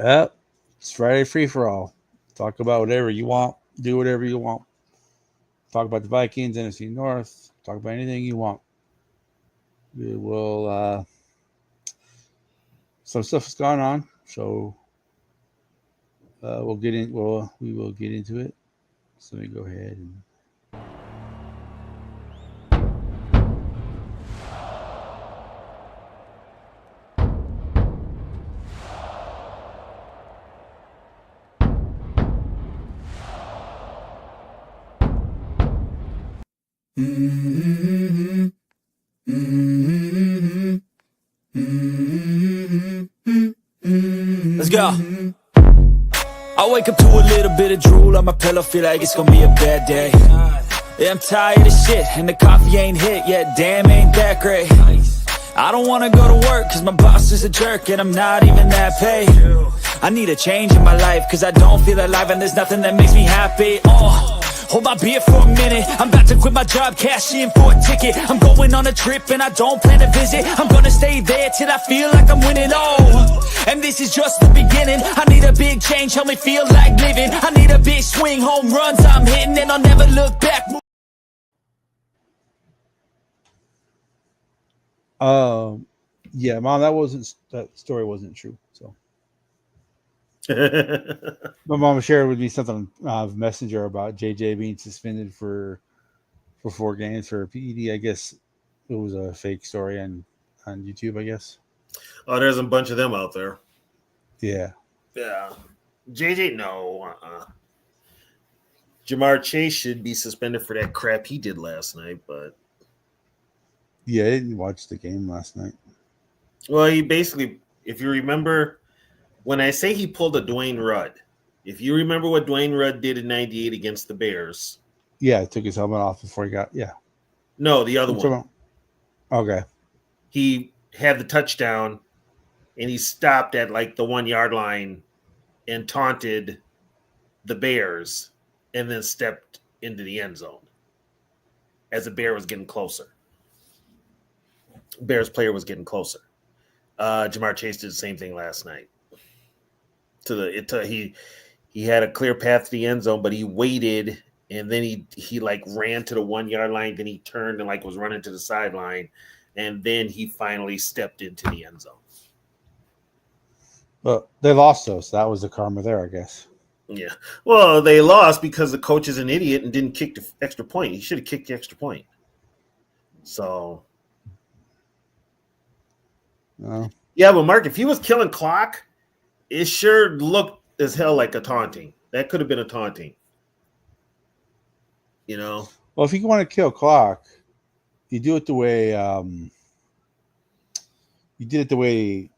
Yep. It's Friday free for all. Talk about whatever you want. Do whatever you want. Talk about the Vikings, NFC North. Talk about anything you want. We will. Some stuff has gone on, so we'll get in. We will get into it. So let me go ahead and. Let's go. I wake up to a little bit of drool on my pillow, feel like it's gonna be a bad day. Yeah, I'm tired of shit, and the coffee ain't hit yet, damn, ain't that great. I don't wanna go to work, cause my boss is a jerk, and I'm not even that paid. I need a change in my life, cause I don't feel alive, and there's nothing that makes me happy. Hold my beer for a minute, I'm about to quit my job, cash in for a ticket. I'm going on a trip and I don't plan to visit. I'm gonna stay there till I feel like I'm winning, and this is just the beginning. I need a big change, help me feel like living. I need a big swing, home runs I'm hitting, and I'll never look back. Yeah, Mom, that story wasn't true. So my mom shared with me something on Messenger about JJ being suspended for 4 games for a PED. I guess it was a fake story on YouTube. I guess. Oh, there's a bunch of them out there. Yeah. Yeah. JJ, no. Jamar Chase should be suspended for that crap he did last night, but Yeah, I didn't watch the game last night. well, he basically, if you remember, when I say he pulled a Dwayne Rudd, if you remember what Dwayne Rudd did in '98 against the Bears. Yeah, he took his helmet off before he got. Yeah. No, the other one. Okay. He had the touchdown, and he stopped at like the 1 yard line and taunted the Bears, and then stepped into the end zone as the Bear was getting closer. Bears player was getting closer. Jamar Chase did the same thing last night. He had a clear path to the end zone, but he waited, and then he like ran to the 1 yard line. Then he turned and like was running to the sideline, and then he finally stepped into the end zone. But they lost though, so that was the karma there, I guess. Yeah. Well, they lost because the coach is an idiot and didn't kick the extra point. He should have kicked the extra point. So. Yeah, but Mark, if he was killing clock, it sure looked as hell like a taunting. That could have been a taunting. You know? Well, if you want to kill clock, you do it the way you did it the way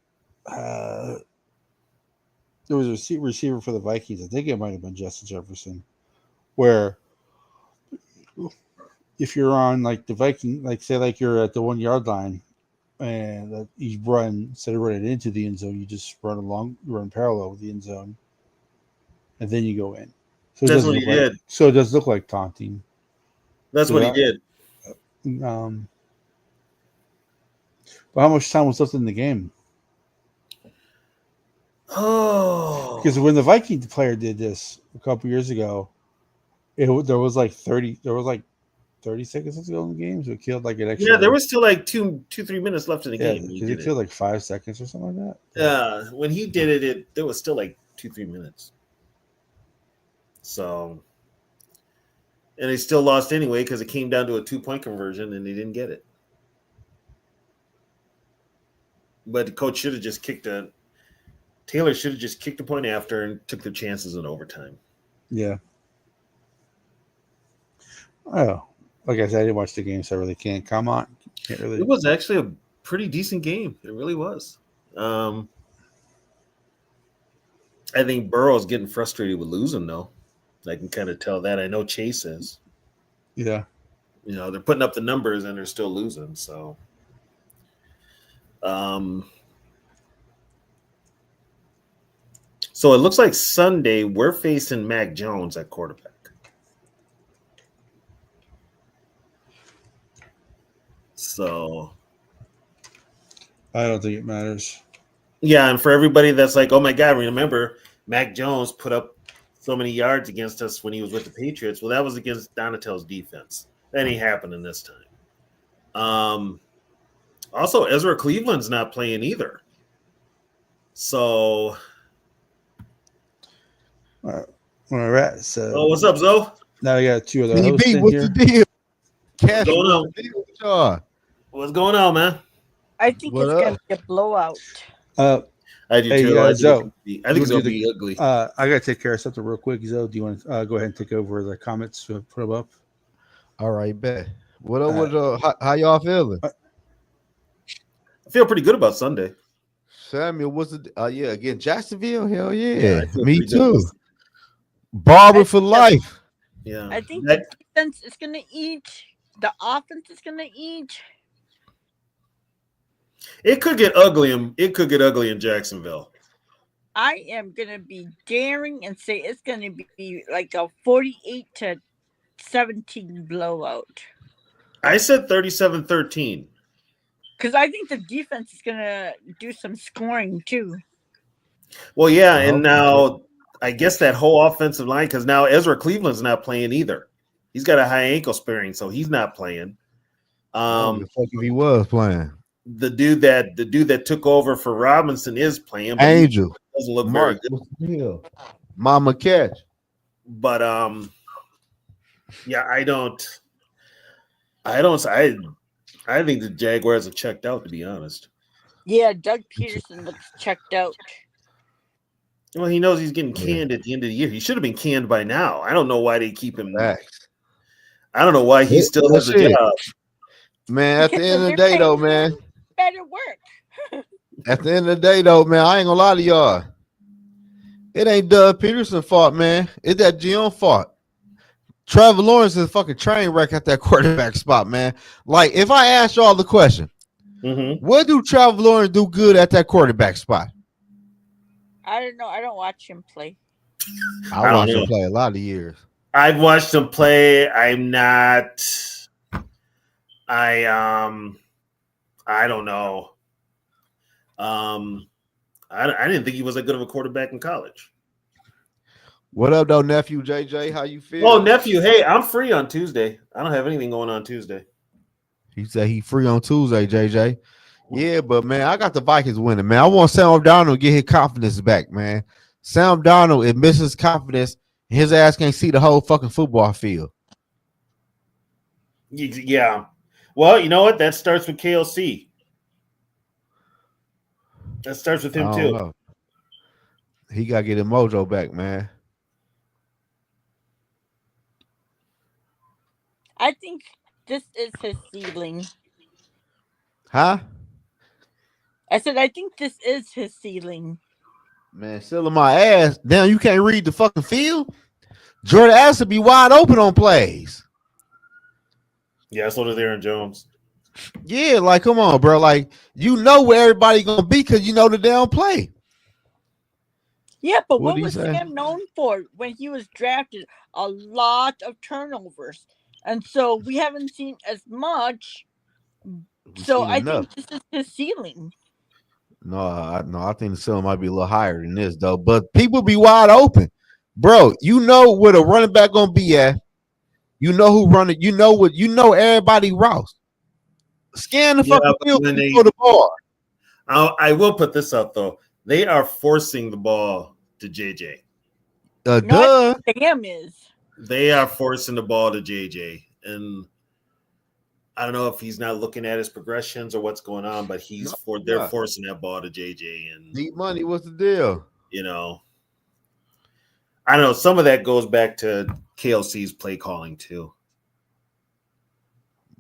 there was a receiver for the Vikings. I think it might have been Justin Jefferson, where if you're on like the Viking, like say like you're at the 1 yard line, and you run instead of running into the end zone, you just run parallel with the end zone, and then you go in. So that's what he did. So it does look like taunting. That's what he did. But how much time was left in the game? Oh, because when the Viking player did this a couple years ago, there was like 30 seconds left to go in the game, so it killed like an extra. Yeah, there was still like 2-3 minutes left in the game. Because it killed like 5 seconds or something like that. Yeah, when he did it, there was still like 2-3 minutes. So, and they still lost anyway because it came down to a 2-point conversion and they didn't get it. But the coach should have just Taylor should have just kicked the point after and took their chances in overtime. Yeah. Oh, like I said, I didn't watch the game, so I really can't comment. It was actually a pretty decent game. It really was. I think Burrow's getting frustrated with losing, though. I can kind of tell that. I know Chase is. Yeah. You know, they're putting up the numbers and they're still losing. So, so it looks like Sunday we're facing Mac Jones at quarterback. So, I don't think it matters. Yeah, and for everybody that's like, oh my God, remember Mac Jones put up so many yards against us when he was with the Patriots. Well, that was against Donatel's defense. That ain't happening this time. Also, Ezra Cleveland's not playing either. So, All right. So, what's up, Zoe? now we got two other hosts DB, in what's here. the deal? Cash, going on? what's the deal with y'all? What's going on, man? I think What it's up? gonna be a blowout. I do Hey, too. I Zoe, think it's you going do to be ugly. I got to take care of something real quick. Zoe, do you want to go ahead and take over the comments? Put them up. All right, bet. What up? How y'all feeling? I feel pretty good about Sunday. Samuel, what's the? Yeah, again, Jacksonville. Hell Yeah, yeah, I feel me pretty good too. about- Barber for life. Yeah. I think That- the defense is gonna eat. The offense is gonna eat. it could get ugly. It could get ugly in Jacksonville. I am gonna be daring and say it's gonna be like a 48-17 blowout. I said 37-13. Because I think the defense is gonna do some scoring too. Well, yeah, Oh, and now I guess that whole offensive line, because now Ezra Cleveland's not playing either. He's got a high ankle sprain, so he's not playing. fuck if he was playing. The dude that took over for Robinson is playing, but Angel, he doesn't look Mark, very good. what's the deal? Mama catch. But yeah, I think the Jaguars have checked out, to be honest. Yeah, Doug Peterson looks checked out. Well, he knows he's getting canned at the end of the year. He should have been canned by now. I don't know why they keep him. Facts. I don't know why he still has a Shit. job. Man, at the Because end of the they're day, though, paying man. Better work. At the end of the day, though, man, I ain't gonna lie to y'all. It ain't Doug Peterson's fault, man. It's that GM fault. Trevor Lawrence is a fucking train wreck at that quarterback spot, man. Like, if I ask y'all the question, what do Trevor Lawrence do good at that quarterback spot? I don't know. I don't watch him play. I watched him play a lot of years. I've watched him play. I don't know. I didn't think he was that good of a quarterback in college. What up, though, nephew JJ? How you feel? Oh, nephew, hey, I'm free on Tuesday. I don't have anything going on Tuesday. He said he free on Tuesday, JJ. Yeah, but man, I got the Vikings winning, man. I want Sam Darnold to get his confidence back, man. Sam Darnold, it misses confidence. His ass can't see the whole fucking football field. Yeah. Well, you know what? That starts with KLC. That starts with him I don't too. know. He got to get his mojo back, man. I think this is his ceiling. Huh? I said I think this is his ceiling. Man, still in my ass. Damn, you can't read the fucking field? Jordan Addison be wide open on plays. Yeah, so does Aaron Jones. Yeah, like, come on, bro. Like, you know where everybody going to be because you know the damn play. Yeah, but What'd what he was say? Sam known for when he was drafted? A lot of turnovers. And so we haven't seen as much. So I think this is his ceiling. No, I think the ceiling might be a little higher than this, though. But people be wide open. Bro, you know where the running back going to be at. You know who running. You know everybody routes. Scan the fucking field and throw the ball. I will put this out, though. They are forcing the ball to JJ. Duh. Sam is. They are forcing the ball to JJ. And I don't know if he's not looking at his progressions or what's going on, but they're forcing that ball to JJ. And Deep money, what's the deal? You know, I don't know. Some of that goes back to KLC's play calling too.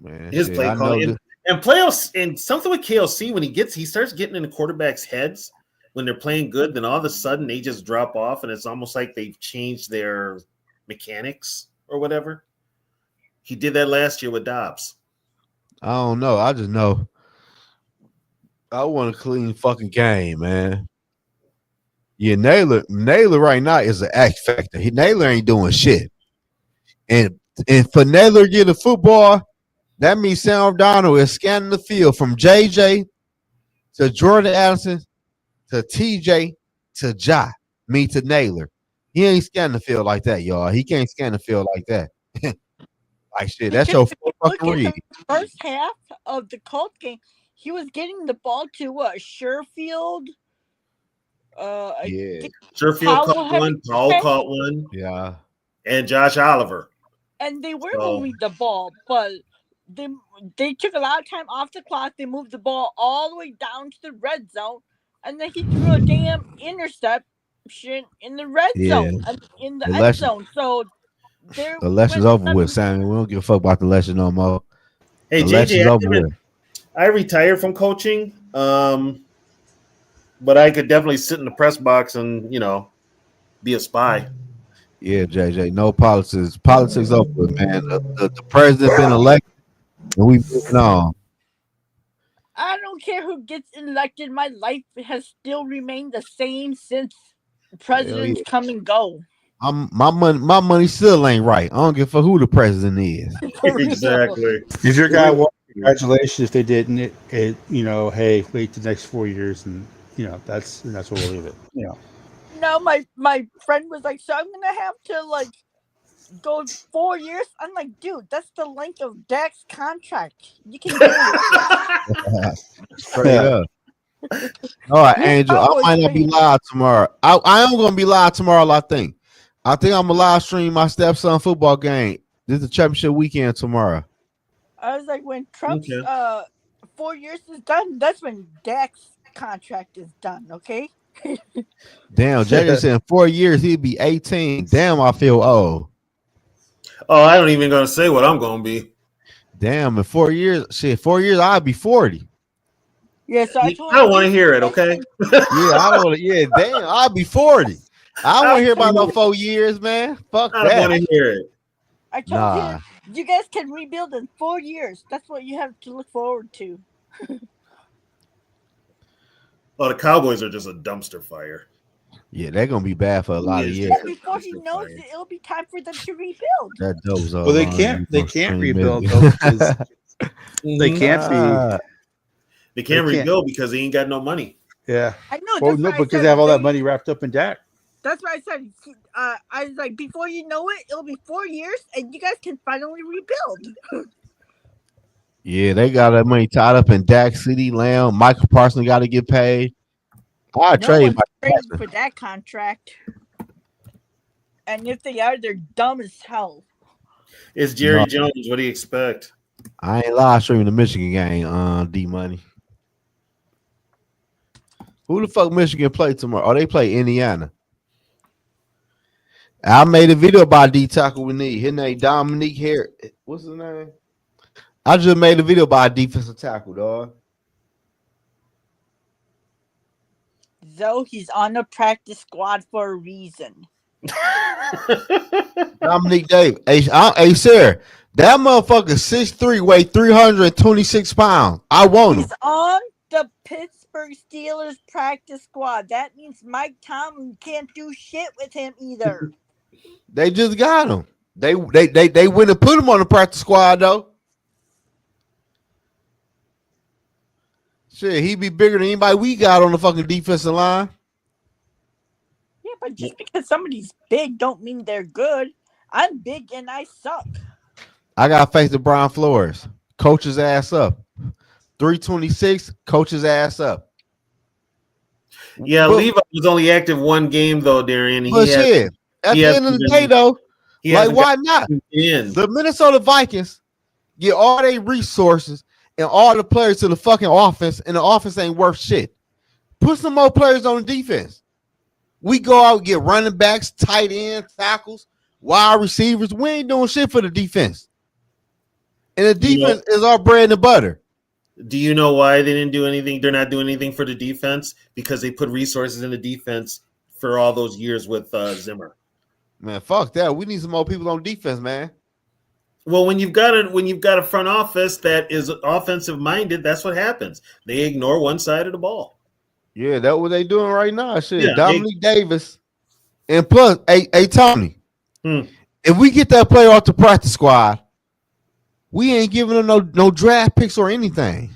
Man, his play calling and playoffs and something with KLC when he starts getting in the quarterbacks' heads when they're playing good, then all of a sudden they just drop off, and it's almost like they've changed their mechanics or whatever. He did that last year with Dobbs. I don't know. I just know I want a clean fucking game, man. Yeah, Naylor right now is an X factor. Naylor ain't doing shit. And for Naylor to get a football, that means Sam Darnold is scanning the field from JJ to Jordan Addison to TJ to Ja, me to Naylor. He ain't scanning the field like that, y'all. He can't scan the field like that. Like shit, that's your Look fucking at read. the first half of the Colts game. He was getting the ball to Sherfield. Yeah, Sherfield caught one, Paul caught one, yeah. and Josh Oliver. And they were moving the ball, but they took a lot of time off the clock. They moved the ball all the way down to the red zone, and then he threw a damn interception in the red zone, in the end zone. So the election's over with, Sammy. We don't give a fuck about the election no more. Hey, the JJ, I retired from coaching, but I could definitely sit in the press box and be a spy. Yeah, JJ, no politics. Politics over with, man. The president been elected, and we moving on. I don't care who gets elected. My life has still remained the same since presidents come and go. My money still ain't right. I don't give a fuck who the president is. Exactly. If your guy won, congratulations. If they didn't, hey, wait the next 4 years, and that's where we'll leave it. No, my friend was like, so I'm gonna have to go 4 years. I'm like, dude, that's the length of Dak's contract. You can do it. Straight up. All right, Angel. I might not be live tomorrow. I am gonna be live tomorrow. I think I'm gonna live stream my stepson football game. This is the championship weekend tomorrow. I was like, when Trump's 4 years is done, that's when Dak's contract is done. Okay. Damn, JJ said in 4 years he'd be 18. Damn, I feel old. Oh, I don't even gonna say what I'm gonna be. Damn, in 4 years, 4 years I'll be 40. Yeah, so I don't want to hear it, okay? I don't. Yeah, damn, I'll be 40. I don't want to hear about no 4 years, man. Fuck that. I don't want to hear it. I told you, you guys can rebuild in 4 years. That's what you have to look forward to. Well, the Cowboys are just a dumpster fire. Yeah, they're gonna be bad for a lot of years. Before he knows it, it'll be time for them to rebuild. That dope's well, they can't rebuild though, because they can't be. They can't rebuild because they ain't got no money. Yeah, I know. Well, no, because they have all that money wrapped up in Dak. That's why I said. I was like, before you know it, it'll be 4 years, and you guys can finally rebuild. Yeah, they got that money tied up in Dak, CeeDee Lamb. Michael Parsons got to get paid. I trade for that contract, and if they are, they're dumb as hell. It's Jerry Jones. What do you expect? I ain't live streaming the Michigan game. D Money. Who the fuck Michigan play tomorrow? Oh, they play Indiana. I made a video about D tackle we need. His name Dominique Harris. What's his name? I just made a video about a defensive tackle, dog. Though he's on the practice squad for a reason. Dominique Davis. Hey, sir, that motherfucker 6'3", weigh 326 pounds. I want him. He's on the Pittsburgh Steelers practice squad. That means Mike Tomlin can't do shit with him either. They just got him. They went and put him on the practice squad though. Shit, he'd be bigger than anybody we got on the fucking defensive line. Yeah, but just because somebody's big don't mean they're good. I'm big and I suck. I got to face the Brian Flores. Coach his ass up. 326, coach his ass up. Yeah, Levi was only active one game though, Darian. But shit, at the end of the day though, like why not? The Minnesota Vikings get all their resources and all the players to the fucking offense, and the offense ain't worth shit. Put some more players on the defense. We go out and get running backs, tight ends, tackles, wide receivers. We ain't doing shit for the defense. And the defense is our bread and butter. Do you know why they didn't do anything? They're not doing anything for the defense because they put resources in the defense for all those years with Zimmer. Man, fuck that. We need some more people on defense, man. Well, when you've got a front office that is offensive minded, that's what happens. They ignore one side of the ball. Yeah, that's what they doing right now. Shit, yeah, Dominique Davis, and plus, hey Tony, if we get that player off the practice squad, we ain't giving them no draft picks or anything.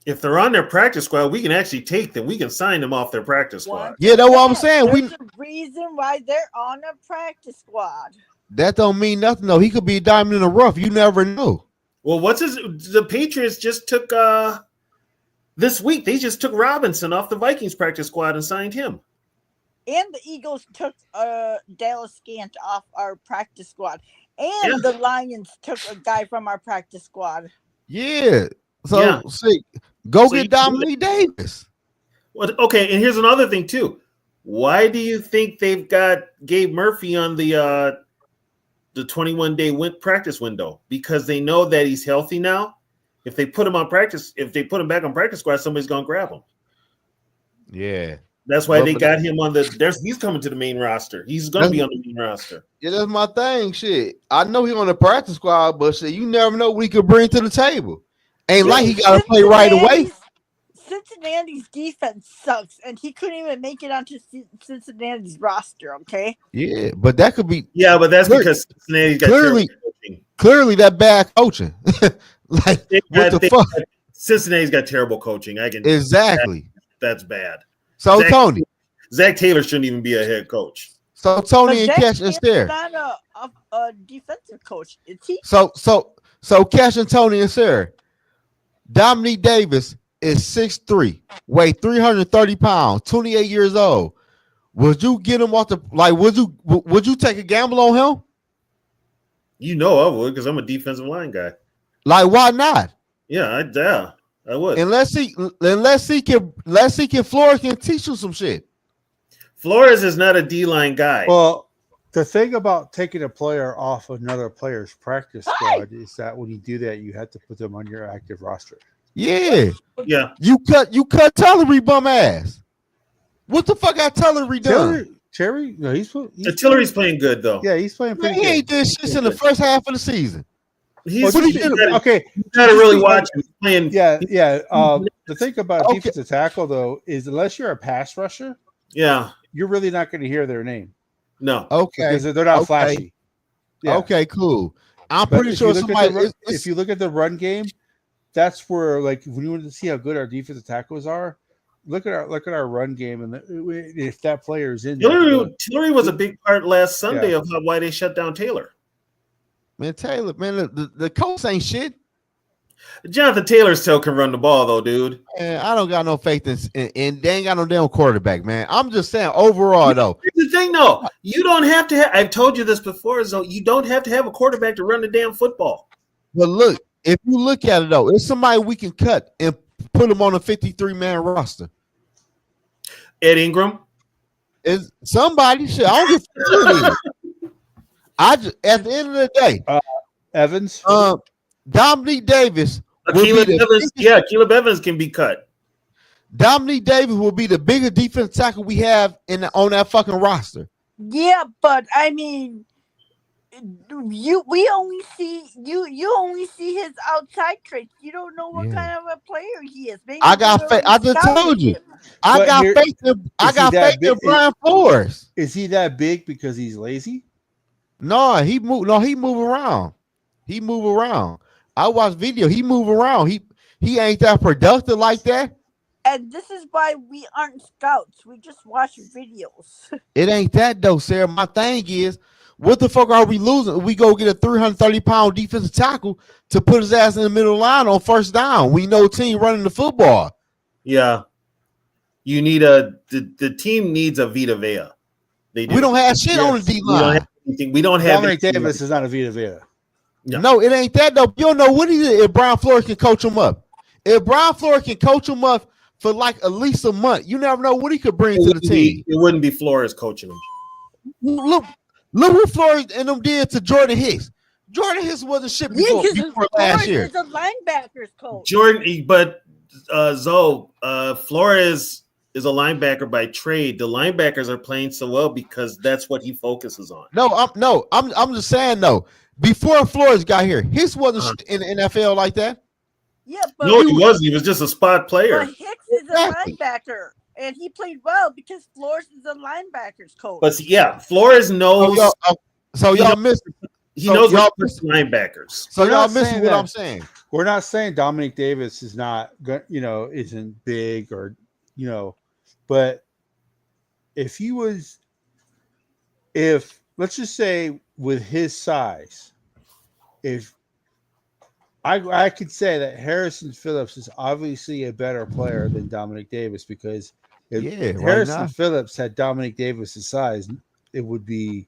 If they're on their practice squad, we can actually take them. We can sign them off their practice squad. Yeah, that's what I'm saying. There's a reason why they're on a practice squad. That don't mean nothing though. He could be a diamond in the rough. You never know. Well, the Patriots just took this week. They just took Robinson off the Vikings practice squad and signed him. And the Eagles took Dallas Scant off our practice squad. And the Lions took a guy from our practice squad. Yeah. So see, get Dominique Davis. Well, okay, and here's another thing too. Why do you think they've got Gabe Murphy on the 21-day practice window? Because they know that he's healthy now. If they put him on practice, if they put him back on practice squad, somebody's gonna grab him. Yeah. That's why they got him on he's coming to the main roster. He's gonna be on the main roster. Yeah, that's my thing. Shit. I know he's on the practice squad, but shit, you never know what he could bring to the table. Ain't like he gotta play right away. Cincinnati's defense sucks, and he couldn't even make it onto Cincinnati's roster, okay? Yeah, but that could be but that's because Cincinnati's got clearly that bad coaching. Like what the fuck? Cincinnati's got terrible coaching. Exactly. That's bad. So Zach Taylor shouldn't even be a head coach. So Tony and Cash and Sarah. Not a defensive coach, is he? So Cash and Tony and Sarah. Dominique Davis is 6'3", weigh 330 pounds, 28 years old. Would you get him off the would you take a gamble on him? You know I would, because I'm a defensive line guy. Like, why not? Yeah, I would. Unless he can Flores can teach you some shit. Flores is not a D-line guy. Well, the thing about taking a player off another player's practice squad is that when you do that, you have to put them on your active roster. Yeah. Yeah. You cut Tullery bum ass. What the fuck got Tullery done? Terry? No, Tillery's playing good though. Yeah, he's playing pretty good. He ain't did shit in the first half of the season. You gotta really watch him playing. Yeah. The thing about defensive tackle though is unless you're a pass rusher, you're really not going to hear their name. No. Okay. Because they're not flashy. Yeah. Okay, cool. I'm pretty sure if you look at the run game, that's where, like, when you want to see how good our defensive tackles are, look at our run game, and if that player is in Tillery was a big part last Sunday of why they shut down Taylor. Man, Taylor, man, the coach ain't shit. Jonathan Taylor still can run the ball though, dude. Man, I don't got no faith in they ain't got no damn quarterback, man. I'm just saying overall though. Here's the thing though, you don't have to I've told you this before, so you don't have to have a quarterback to run the damn football. But look, if you look at it though, it's somebody we can cut and put him on a 53-man roster. Ed Ingram is somebody. Shit, I don't give a fuck. I just, at the end of the day, Evans, Dominique Davis, Caleb Evans can be cut. Dominique Davis will be the biggest defensive tackle we have on that fucking roster. Yeah, but I mean, you only see his outside traits. You don't know what kind of a player he is. Maybe I got faith. I just told you. I got faith in Brian Flores. Is he that big because he's lazy? No, he move around. He move around. I watch video. He move around. He ain't that productive like that. And this is why we aren't scouts. We just watch videos. It ain't that though, Sarah. My thing is, what the fuck are we losing? We go get a 330-pound defensive tackle to put his ass in the middle line on first down. We know team running the football. Yeah. You need the team needs a Vita Vea. They do. We don't have shit on the D line. We don't have Dominic Davis is not a Vita Vea. No, it ain't that though. You don't know what he did if Brian Flores can coach him up. If Brian Flores can coach him up for like at least a month, you never know what he could bring to the team. It wouldn't be Flores coaching him. Look what Flores and them did to Jordan Hicks. Jordan Hicks wasn't shit before last year. He's a linebackers coach. Flores is a linebacker by trade. The linebackers are playing so well because that's what he focuses on. I'm just saying though. Before Flores got here, Hicks wasn't in the NFL like that. Yeah, but no, he wasn't. He was just a spot player. But Hicks is a linebacker, and he played well because Flores is a linebackers coach. But yeah, Flores knows. So y'all missed. he knows what to push linebackers. So We're y'all not missing saying what that. I'm saying. We're not saying Dominic Davis is not, isn't big or, but if he was, let's just say with his size, if I could say that Harrison Phillips is obviously a better player than Dominic Davis, because if Harrison Phillips had Dominic Davis's size, it would be,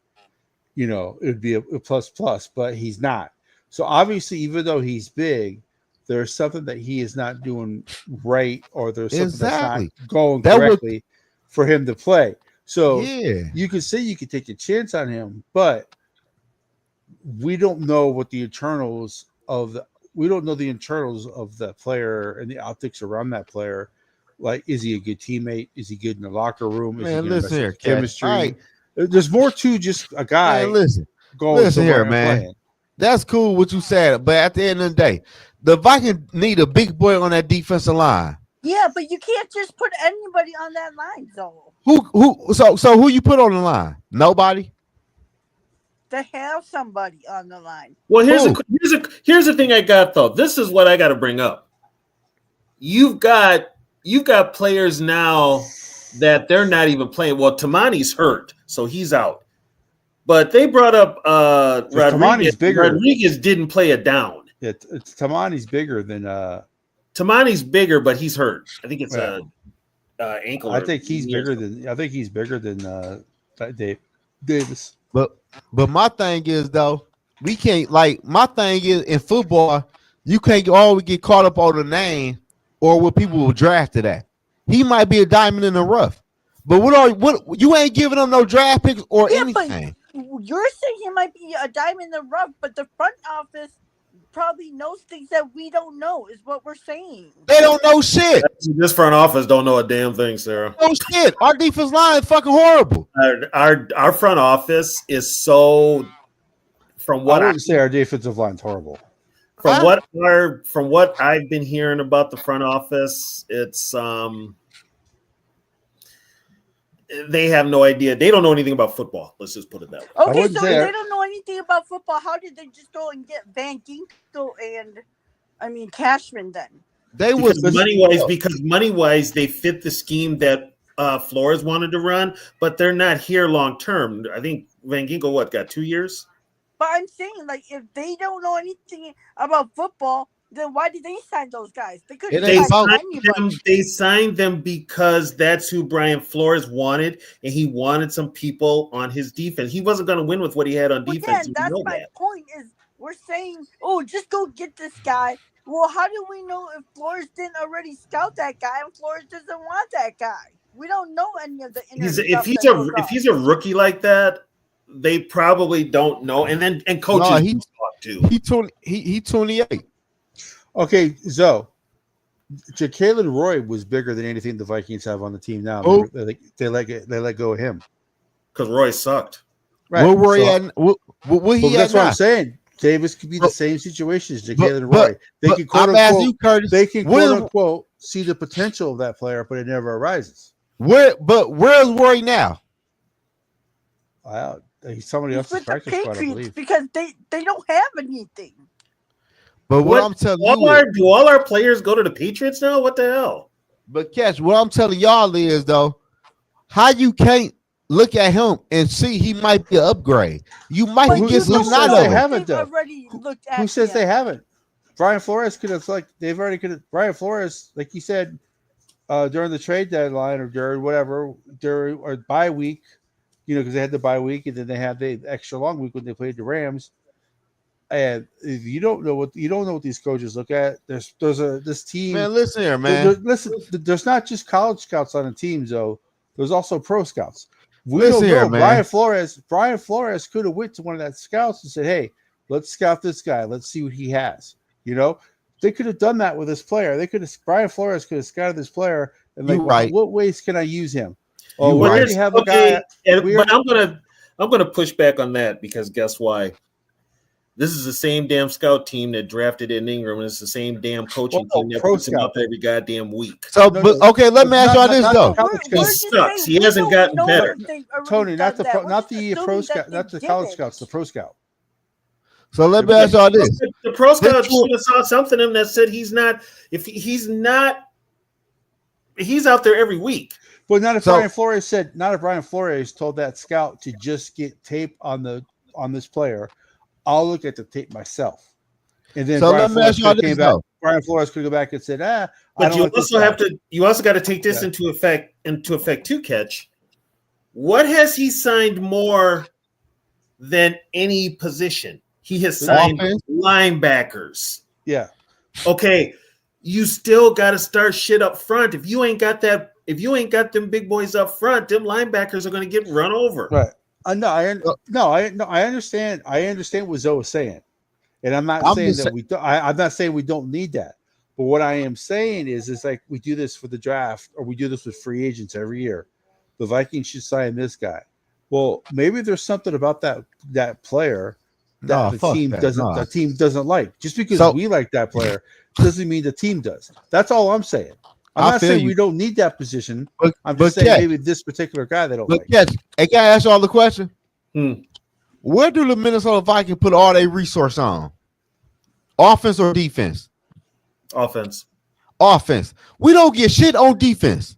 it would be a plus, but he's not. So obviously, even though he's big, there's something that he is not doing right, or there's something that's not going correctly for him to play. So you could say you could take a chance on him, but we don't know what the internals of the player and the optics around that player. Like, is he a good teammate? Is he good in the locker room? Is he good in chemistry? Right. There's more to just a guy. Man, listen here, man. Playing. That's cool what you said, but at the end of the day, the Vikings need a big boy on that defensive line. Yeah, but you can't just put anybody on that line, though. So who you put on the line? Nobody. To have somebody on the line. Well, here's the thing I got though. This is what I got to bring up. You've got players now that they're not even playing. Well, Tamani's hurt, so he's out. But they brought up Rodriguez. Rodriguez didn't play a down. It's Tamani's bigger than Tamani's bigger, but he's hurt. I think it's ankle. I think he's bigger than Davis. But my thing is though, we can't my thing is in football, you can't always get caught up on the name or what people will draft to that. He might be a diamond in the rough, but what you ain't giving him no draft picks or anything. But you're saying he might be a diamond in the rough, but the front office probably knows things that we don't know, is what we're saying. They don't know shit. This front office don't know a damn thing, Sarah. No shit. Our defense line is fucking horrible. Our front office is so. From what I wouldn't say our defensive line's horrible. From what I've been hearing about the front office, it's they have no idea. They don't know anything about football. Let's just put it that way. Okay, so if they don't know anything about football, how did they just go and get Van Ginkel and Cashman then? Because money wise, they fit the scheme that Flores wanted to run, but they're not here long term. I think Van Ginkel got 2 years. But I'm saying, if they don't know anything about football, then why did they sign those guys? They signed them because that's who Brian Flores wanted, and he wanted some people on his defense. He wasn't going to win with what he had on defense. Yeah, that's my point. Is we're saying, just go get this guy. Well, how do we know if Flores didn't already scout that guy and Flores doesn't want that guy? We don't know any of the if he's a rookie like that, they probably don't know. And coaches talk too. He 28. Okay, so Jalen Roy was bigger than anything the Vikings have on the team now. They let go of him because Roy sucked. Right. Where Roy at? That's what I'm saying. Davis could be the same situation as Jalen Roy. They can quote unquote see the potential of that player, but it never arises. Where's Roy now? He's somebody else's practice squad, I believe. Because they don't have anything. But what I'm telling you, do all our players go to the Patriots now? What the hell? But Catch, what I'm telling y'all is though, how you can't look at him and see he might be an upgrade. You might get some out of him. Who says they haven't? Brian Flores could have Brian Flores, like you said, during the trade deadline or during bye week, because they had the bye week and then they had the extra long week when they played the Rams. And if you don't know what these coaches look at, there's this team. Man, listen here, man. There's not just college scouts on the teams, though. There's also pro scouts. Brian Flores could have went to one of that scouts and said, "Hey, let's scout this guy. Let's see what he has." They could have done that with this player. Brian Flores could have scouted this player and what ways can I use him? But I'm gonna push back on that because guess why? This is the same damn scout team that drafted in Ingram, and it's the same damn coaching team that puts him up every goddamn week. So, let me ask y'all this though. He sucks. He hasn't gotten better. Tony, not the pro scout, not the college scouts, the pro scout. So let me ask y'all this: the pro scout should have saw something in him that said he's not. If he's not, he's out there every week. But not if Brian Flores told that scout to just get tape on this player. I'll look at the tape myself. And then so let me ask y'all this though. Brian Flores could go back and said, But you also have to. You also got to take this into effect too, Catch. What has he signed more than any position? He has signed linebackers. Yeah. Okay. You still got to start shit up front. If you ain't got them big boys up front, them linebackers are going to get run over. Right. I understand. I understand what Zoe is saying, and I'm not saying that we. I'm not saying we don't need that. But what I am saying is like we do this for the draft, or we do this with free agents every year. The Vikings should sign this guy. Well, maybe there's something about that player that the team doesn't like. Just because we like that player doesn't mean the team does. That's all I'm saying. I'm not saying we don't need that position. I'm just saying maybe this particular guy they don't like. Hey, can I ask y'all the question? Where do the Minnesota Vikings put all their resource on? Offense or defense? Offense. We don't get shit on defense.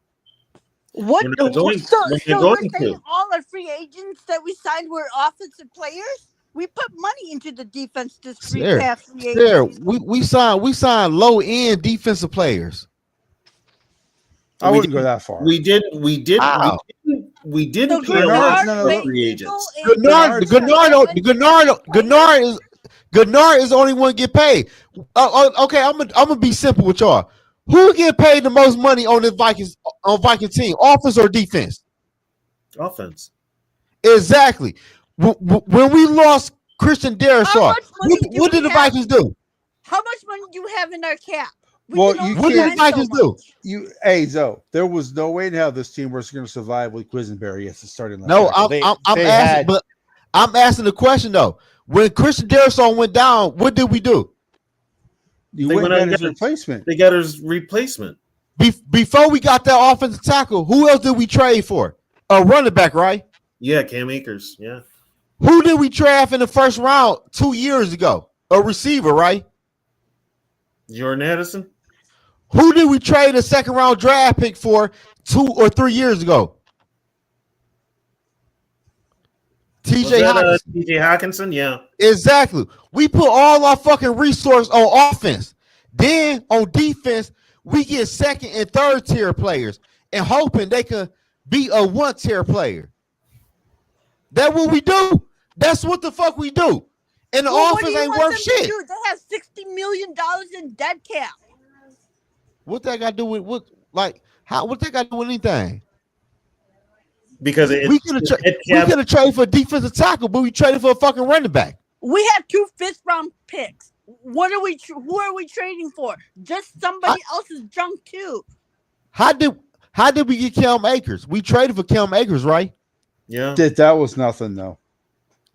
What? So you're saying all our free agents that we signed were offensive players? We put money into the defense this past free agents. We signed low end defensive players. I wouldn't go that far. We did. So We didn't pay free agents. Gennard is the only one get paid. Okay, I'm gonna be simple with y'all. Who get paid the most money on the Viking team? Offense or defense? Offense. Exactly. When we lost Christian Darrisaw, what did the Vikings do? How much money do you have in our cap? What did the Vikings do? Zoe, there was no way in hell this team was going to survive with Quisenberry as the starting. No, I'm asking the question though. When Christian Darrisaw went down, what did we do? They went and got his replacement. They got his replacement. Before we got that offensive tackle, who else did we trade for? A running back, right? Yeah, Cam Akers. Yeah. Who did we draft in the first round 2 years ago? A receiver, right? Jordan Addison. Who did we trade a second round draft pick for 2 or 3 years ago? TJ Hawkinson, yeah. Exactly. We put all our fucking resource on offense. Then on defense, we get second and third tier players and hoping they could be a 1-tier player. That's what we do. That's what the fuck we do. And the offense ain't worth shit. They have $60 million in dead cap. What that got to do with what that got to do with anything? Because we could have traded for a defensive tackle, but we traded for a fucking running back. We have 2 5th-round picks. Who are we trading for? Just somebody else's junk too. How did we get Cam Akers? We traded for Cam Akers, right? Yeah. That was nothing though.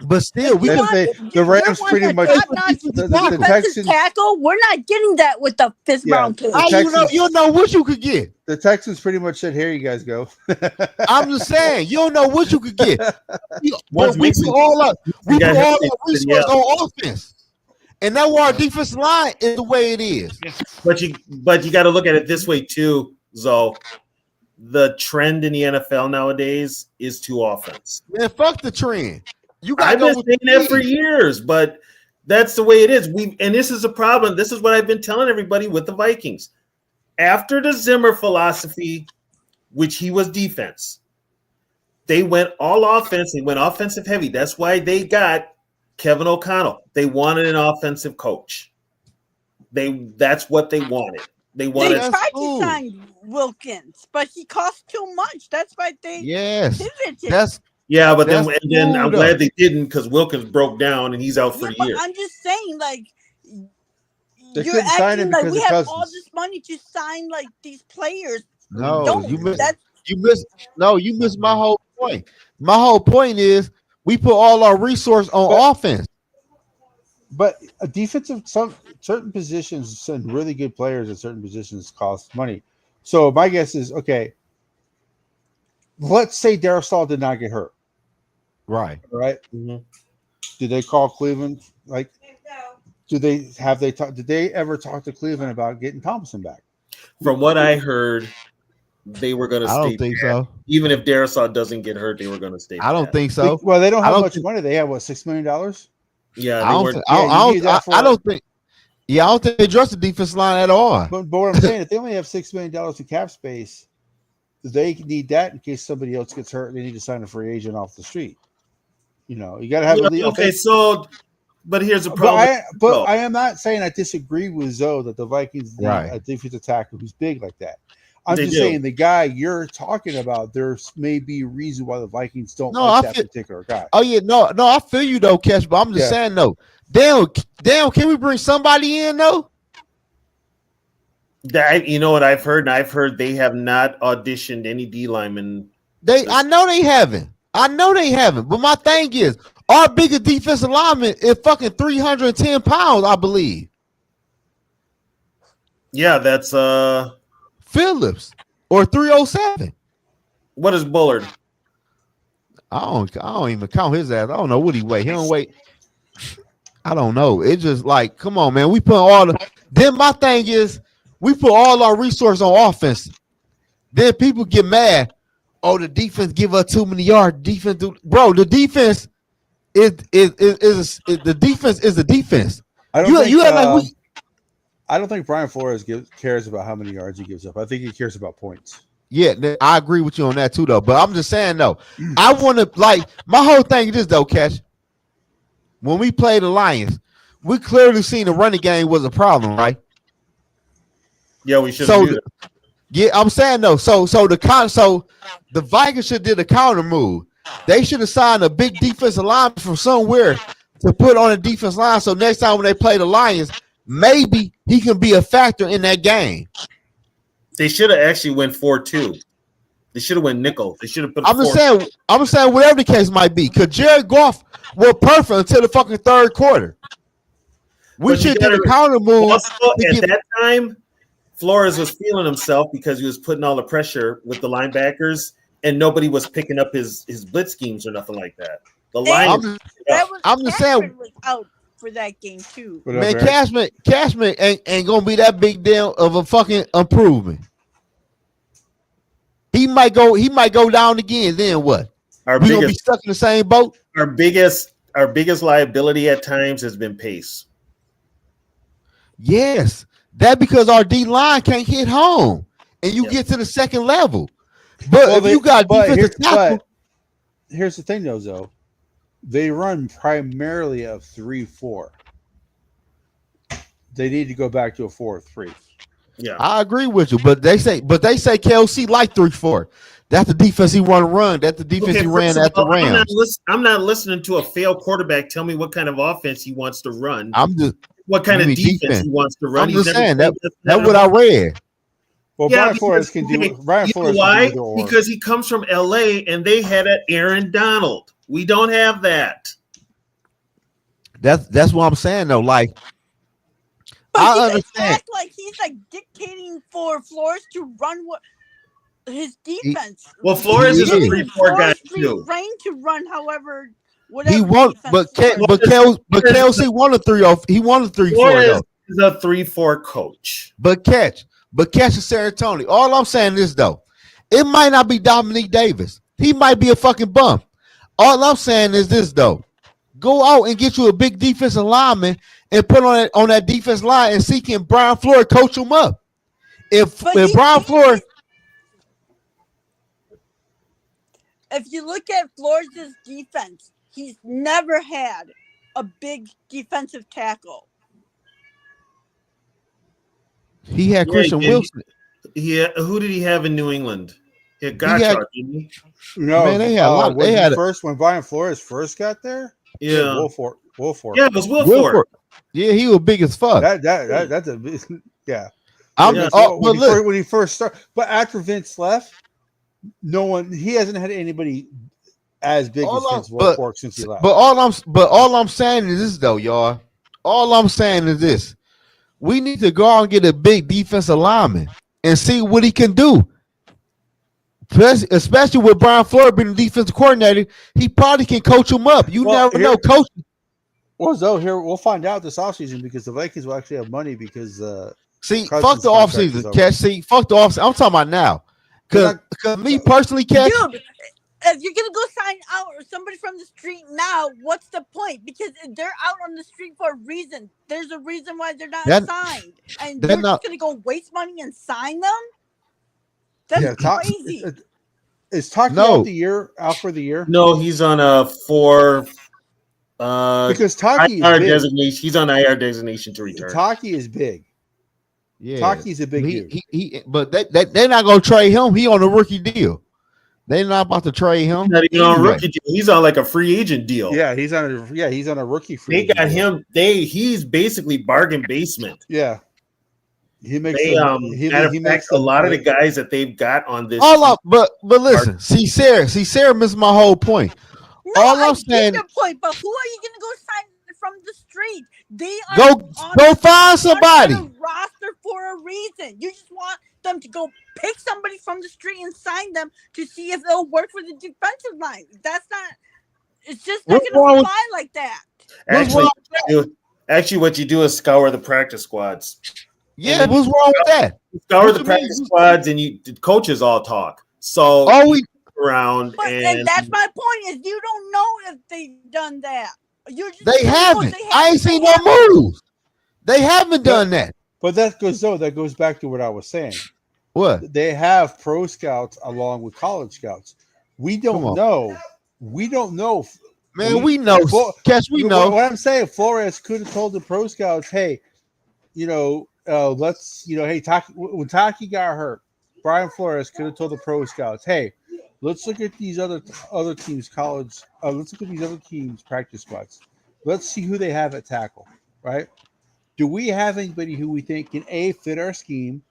But still, the Rams pretty much the Texans tackle. We're not getting that with the 5th round pick. You don't know what you could get. The Texans pretty much said, "Here you guys go." I'm just saying, you don't know what you could get. We put all our resources on offense, and that's why our defensive line is the way it is. But you got to look at it this way too, Zoe. The trend in the NFL nowadays is to offense. Man, fuck the trend. I've been saying that for years, but that's the way it is. And this is a problem. This is what I've been telling everybody with the Vikings. After the Zimmer philosophy, which he was defense, they went all offense. They went offensive heavy. That's why they got Kevin O'Connell. They wanted an offensive coach. That's what they wanted. They tried to sign Wilkins, but he cost too much. That's why they pivoted. But then I'm glad they didn't because Wilkins broke down and he's out for a year. I'm just saying, like, you're acting like we have all this money to sign like these players. No, you missed my whole point. My whole point is we put all our resource on offense. But a certain positions send really good players at certain positions cost money. So my guess is, okay, let's say Darrisaw did not get hurt. Right. Mm-hmm. Did they call Cleveland? Like, Did they ever talk to Cleveland about getting Thompson back? From what I heard, they were going to I stay. don't think pat. so. Even if Darisaw doesn't get hurt, they were going to stay. I don't pat. think so. Well, they don't I have don't much think- money. They have what, $6 million? Yeah, I they don't were. think. Yeah, you need that I for- don't think. Yeah, I don't think they address the defense line at all. But what I'm saying, if they only have $6 million in cap space, they need that in case somebody else gets hurt and they need to sign a free agent off the street. You know, you got to have a lead. Okay, so, but here's the problem. But I am not saying I disagree with Zoe that the Vikings need Right. a defensive tackle who's big like that. I'm They just do. saying the guy you're talking about, there's maybe a reason why the Vikings don't No, like I that feel- particular guy. Oh yeah, no, I feel you though, Cash. But I'm just saying though. Damn, can we bring somebody in though? You know what I've heard? I've heard they have not auditioned any D linemen. I know they haven't. But my thing is, our biggest defensive lineman is fucking 310 pounds, I believe. Yeah, that's Phillips or 307. what is Bullard? I don't even count his ass. I don't know what he weigh. He don't weigh. I don't know. It's just like, come on, man. We put all the. Then my thing is, we put all our resources on offense. Then people get mad. Oh, the defense give us too many yards. Defense, bro. The defense is the defense is the defense. I don't think Brian Flores cares about how many yards he gives up. I think he cares about points. Yeah, I agree with you on that too, though. But I'm just saying though, I want to my whole thing is this though, Cash. When we played the Lions, we clearly seen the running game was a problem, right? Yeah, we should. So yeah, I'm saying though. So the Vikings should did a counter move. They should have signed a big defensive lineman from somewhere to put on a defense line. So next time when they play the Lions, maybe he can be a factor in that game. They should have actually went 4-2. They should have went nickel. They should have put. I'm just saying whatever the case might be. Because Jared Goff was perfect until the fucking third quarter. We should do a counter move. Also, at that time, Flores was feeling himself because he was putting all the pressure with the linebackers, and nobody was picking up his blitz schemes or nothing like that. The Lions. I'm just saying. Was out for that game too. Man, Cashman ain't gonna be that big deal of a fucking improvement. He might go down again. Then what? We gonna be stuck in the same boat. Our biggest liability at times has been pace. Yes, that because our D line can't hit home, and you get to the second level. But if you got defensive tackle, here's the thing, though. They run primarily a 3-4. They need to go back to a 4-3. Yeah, I agree with you. But they say KLC like 3-4. That's the defense he want to run. That's the defense he ran at the Rams. I'm not listening to a failed quarterback tell me what kind of offense he wants to run. What kind of defense he wants to run. I'm just saying that's what I read. Well, yeah, Brian Flores can do. Brian Flores why? Can do because he comes from LA and they had an Aaron Donald. We don't have that. That's what I'm saying though. Like, but I understand. Like he's like dictating for Flores to run what his defense. Well, Flores is a 3-4 guy too. Reign to run, however, whatever. He won, but Kelsey won a 3-0. He won a 3-4 though. He's a 3-4 coach. But catch is Sarah Tony. All I'm saying is though, it might not be Dominique Davis. He might be a fucking bum. All I'm saying is this though. Go out and get you a big defensive lineman and put on that defense line and see can Brian Flores coach him up. If Brian Flores, if you look at Flores' defense, he's never had a big defensive tackle. He had Christian Wilson. Yeah, who did he have in New England? He had Gottschalk, didn't he? No, man, they had a lot. They had when Brian Flores first got there. Yeah, Wilford. Yeah, it was Wilford. Yeah, he was big as fuck. That's a yeah. When he first started, but after Vince left, he hasn't had anybody as big as Vince Wilfork since he left. But all I'm saying is this though, y'all. All I'm saying is this: we need to go out and get a big defensive lineman and see what he can do. Especially with Brian Flores being the defensive coordinator, he probably can coach him up. You never know, coach. Well, so here we'll find out this offseason because the Vikings will actually have money because See, Cousins' fuck the contract is offseason, over. Cash. See, fuck the offseason. I'm talking about now. Because me personally, Cash. Dude, if you're gonna go sign out or somebody from the street now, what's the point? Because they're out on the street for a reason. There's a reason why they're not signed, and they're you're not- just gonna go waste money and sign them. That's crazy. Is Taki No. out for the year? No, he's on a 4 Because Taki IR is big. designation. He's on IR designation to return. Taki is big. Yeah, Taki's a big dude. But they're not gonna trade him. He on a rookie deal. They're not about to trade him. He's not even on a rookie deal. He's on like a free agent deal. Yeah, he's on a rookie free. They got deal. him. He's basically bargain basement. Yeah, he makes. Matter of fact, a lot of the guys that they've got on this. But listen, see Sarah missed my whole point. No, All I I'm get saying, your point, but who are you gonna go sign from the street? They are go find somebody. on the roster for a reason. You just want them to go pick somebody from the street and sign them to see if they'll work for the defensive line. That's not. It's just not gonna fly like that. Actually, what you do is scour the practice squads. Yeah, what's wrong with that? Scour the practice squads, and the coaches all talk. So around, and that's my point. Is you don't know if they've done that. They haven't. I ain't seen no moves. They haven't done that. But that goes back to what I was saying. What? They have pro scouts along with college scouts. We don't know. We don't know. Man, we know. We know. What I'm saying, Flores could have told the pro scouts, hey, let's, hey, when Taki got hurt, Brian Flores could have told the pro scouts, hey, let's look at these other teams' college. Let's look at these other teams' practice squads. Let's see who they have at tackle, right? Do we have anybody who we think can A, fit our scheme,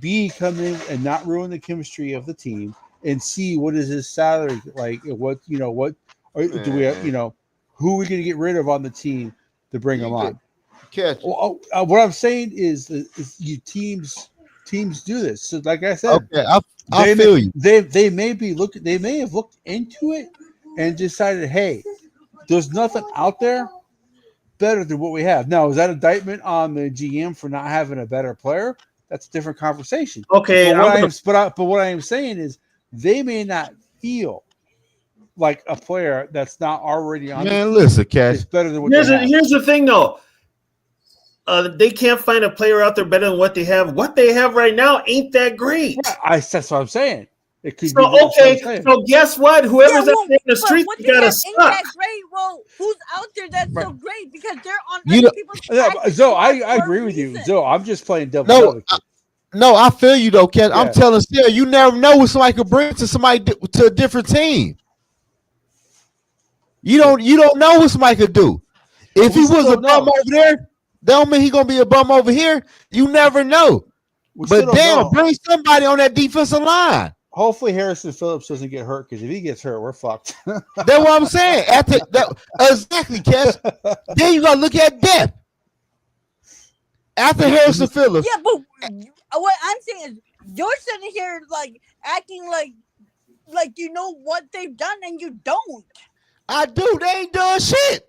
B, come in and not ruin the chemistry of the team, and C, what is his salary like? What do we have, who are we going to get rid of on the team to bring him on? Catch. Well, what I'm saying is you teams do this. So, like I said, okay, I feel you. They may have looked into it and decided, hey, there's nothing out there better than what we have. Now, is that indictment on the GM for not having a better player? That's a different conversation. Okay, but what I am saying is they may not feel like a player that's not already on. Man, listen, Cash. Is better than what here's the thing, though. They can't find a player out there better than what they have. What they have right now ain't that great. Yeah, that's what I'm saying. It could be okay. So guess what? Whoever's out there in the streets got to suck. That great. Well, who's out there that's so great because they're on other people's. Zoe, I agree with you. Zoe, I'm just playing devil's advocate. No, I feel you though, Ken. Yeah. I'm telling Sarah, you never know what somebody could bring to somebody to a different team. You don't know what somebody could do. If he was a bum over there, that don't mean he's gonna be a bum over here. You never know. But damn, bring somebody on that defensive line. Hopefully Harrison Phillips doesn't get hurt, because if he gets hurt, we're fucked. That's what I'm saying. Exactly, Cass. Then you gotta look at depth. After Harrison Phillips. Yeah, but what I'm saying is you're sitting here like acting like you know what they've done and you don't. I do. They ain't done shit.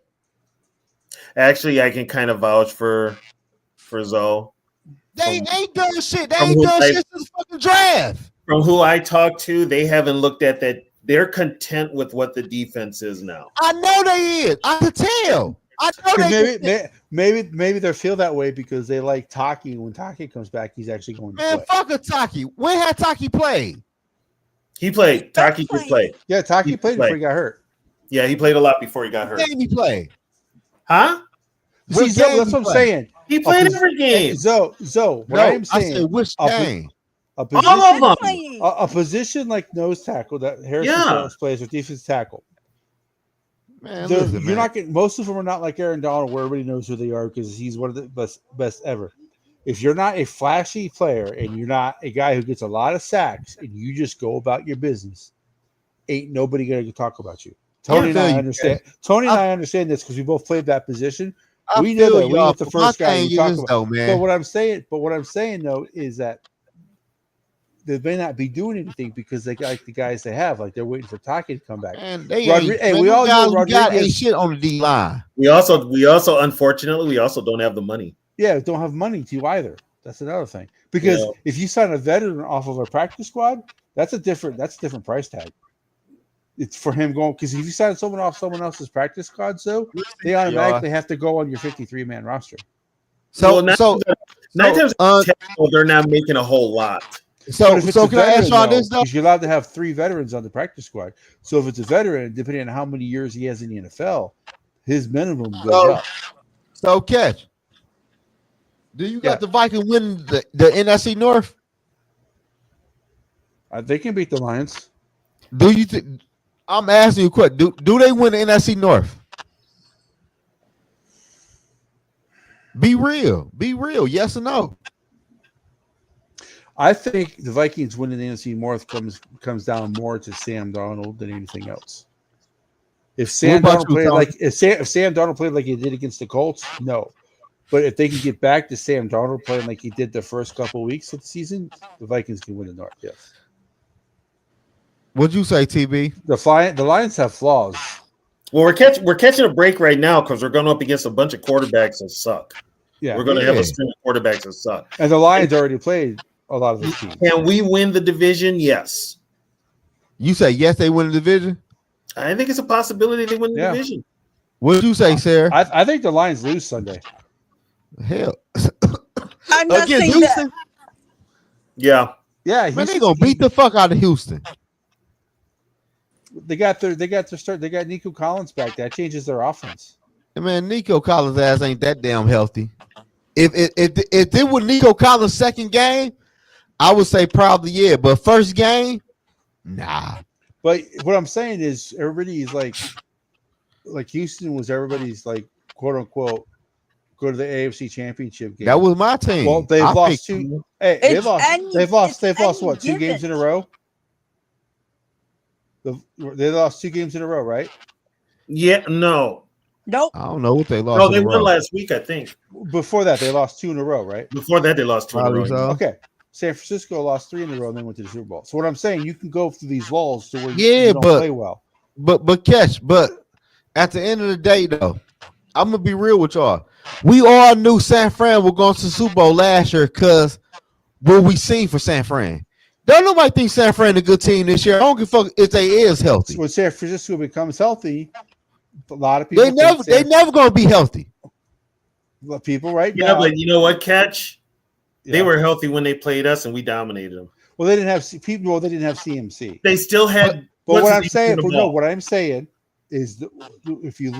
Actually, I can kind of vouch for Zoe. They ain't done shit. They ain't done shit since the fucking draft. From who I talked to, they haven't looked at that. They're content with what the defense is now. I know they is. I can tell. I know maybe they feel that way because they like Taki. When Taki comes back, he's actually going to play. Man, fuck a Taki. When had Taki played? He played. Taki could play. Yeah, Taki played before he got hurt. Yeah, he played a lot before he got hurt. What game he played? Huh? See, that's what I'm saying. He played every game. Zoe, what I'm saying. I said which game? All of them. A position like nose tackle that Harrison Phillips plays with defensive tackle. Man, listen, you're not getting. Most of them are not like Aaron Donald, where everybody knows who they are because he's one of the best ever. If you're not a flashy player and you're not a guy who gets a lot of sacks and you just go about your business, ain't nobody gonna talk about you. Tony and I understand. Tony and I understand this because we both played that position. We know that we have the first guy you talk about. But what I'm saying though is that be doing anything because they got the guys they have. Like they're waiting for Taki to come back. And they we all know got ain't Rodriguez. shit on the D line. We also unfortunately we also don't have the money. Yeah, don't have money to either. That's another thing. Because if you sign a veteran off of a practice squad, that's a different price tag. It's for him going because if you sign someone off someone else's practice squad, so they automatically have to go on your 53-man roster. So nine times they're not making a whole lot. So can I ask y'all this though? Because you're allowed to have 3 veterans on the practice squad. So if it's a veteran, depending on how many years he has in the NFL, his minimum goes up. So catch. Do you got the Vikings winning the NFC North? They can beat the Lions. Do you think? I'm asking you a question. Do they win the NFC North? Be real. Be real. Yes or no? I think the Vikings winning the NFC North comes down more to Sam Darnold than anything else. If Sam Darnold played like he did against the Colts, no. But if they can get back to Sam Darnold playing like he did the first couple of weeks of the season, the Vikings can win the North. Yes. What'd you say, TB? The Lions have flaws. Well, we're catching a break right now because we're going up against a bunch of quarterbacks that suck. Yeah, we're going to have a string of quarterbacks that suck. And the Lions already played a lot of these teams. Can we win the division? Yes. You say yes, they win the division? I think it's a possibility they win the division. What'd you say, Sarah? I think the Lions lose Sunday. Hell. I'm not saying Houston? that. Yeah. Yeah, man, they gonna beat the fuck out of Houston. They got their start. They got Nico Collins back. That changes their offense. Man, Nico Collins' ass ain't that damn healthy. If it was Nico Collins' second game, I would say probably yeah. But first game, nah. But what I'm saying is everybody's like Houston was everybody's like quote unquote go to the AFC Championship game. That was my team. Well, they've lost 2. Hey, they've lost what 2 games in a row? They lost 2 games in a row, right? Yeah, no. Nope. I don't know what they lost. No, they won last week, I think. Before that, they lost 2 in a row, right? Before that, they lost 2 in a row. So. Okay. San Francisco lost 3 in a row and then went to the Super Bowl. So what I'm saying, you can go through these lulls to where you don't play well. But at the end of the day, though, I'm gonna be real with y'all. We all knew San Fran were going to the Super Bowl last year because what we seen for San Fran. Don't nobody think San Fran a good team this year. I don't give a fuck if they is healthy. So when San Francisco becomes healthy, a lot of people they never gonna be healthy. People now. Yeah, but you know what, Catch? Yeah. They were healthy when they played us, and we dominated them. Well, they didn't have people. Well, they didn't have CMC. They still had. But what I'm saying is, if you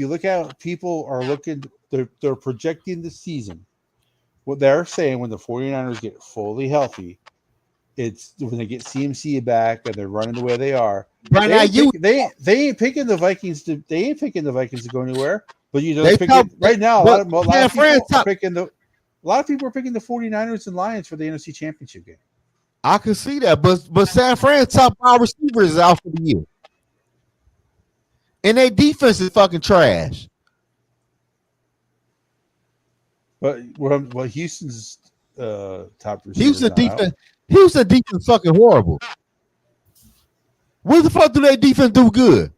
look at people are looking, they're projecting the season. What they're saying when the 49ers get fully healthy, it's when they get CMC back and they're running the way they are. Right now, they ain't picking the Vikings to go anywhere. But they're picking right now. A lot of people are picking the 49ers and Lions for the NFC Championship game. I can see that, but San Fran's top 5 receivers is out for the year, and their defense is fucking trash. But Houston's top receiver. Houston defense fucking horrible. What the fuck do they defense do good?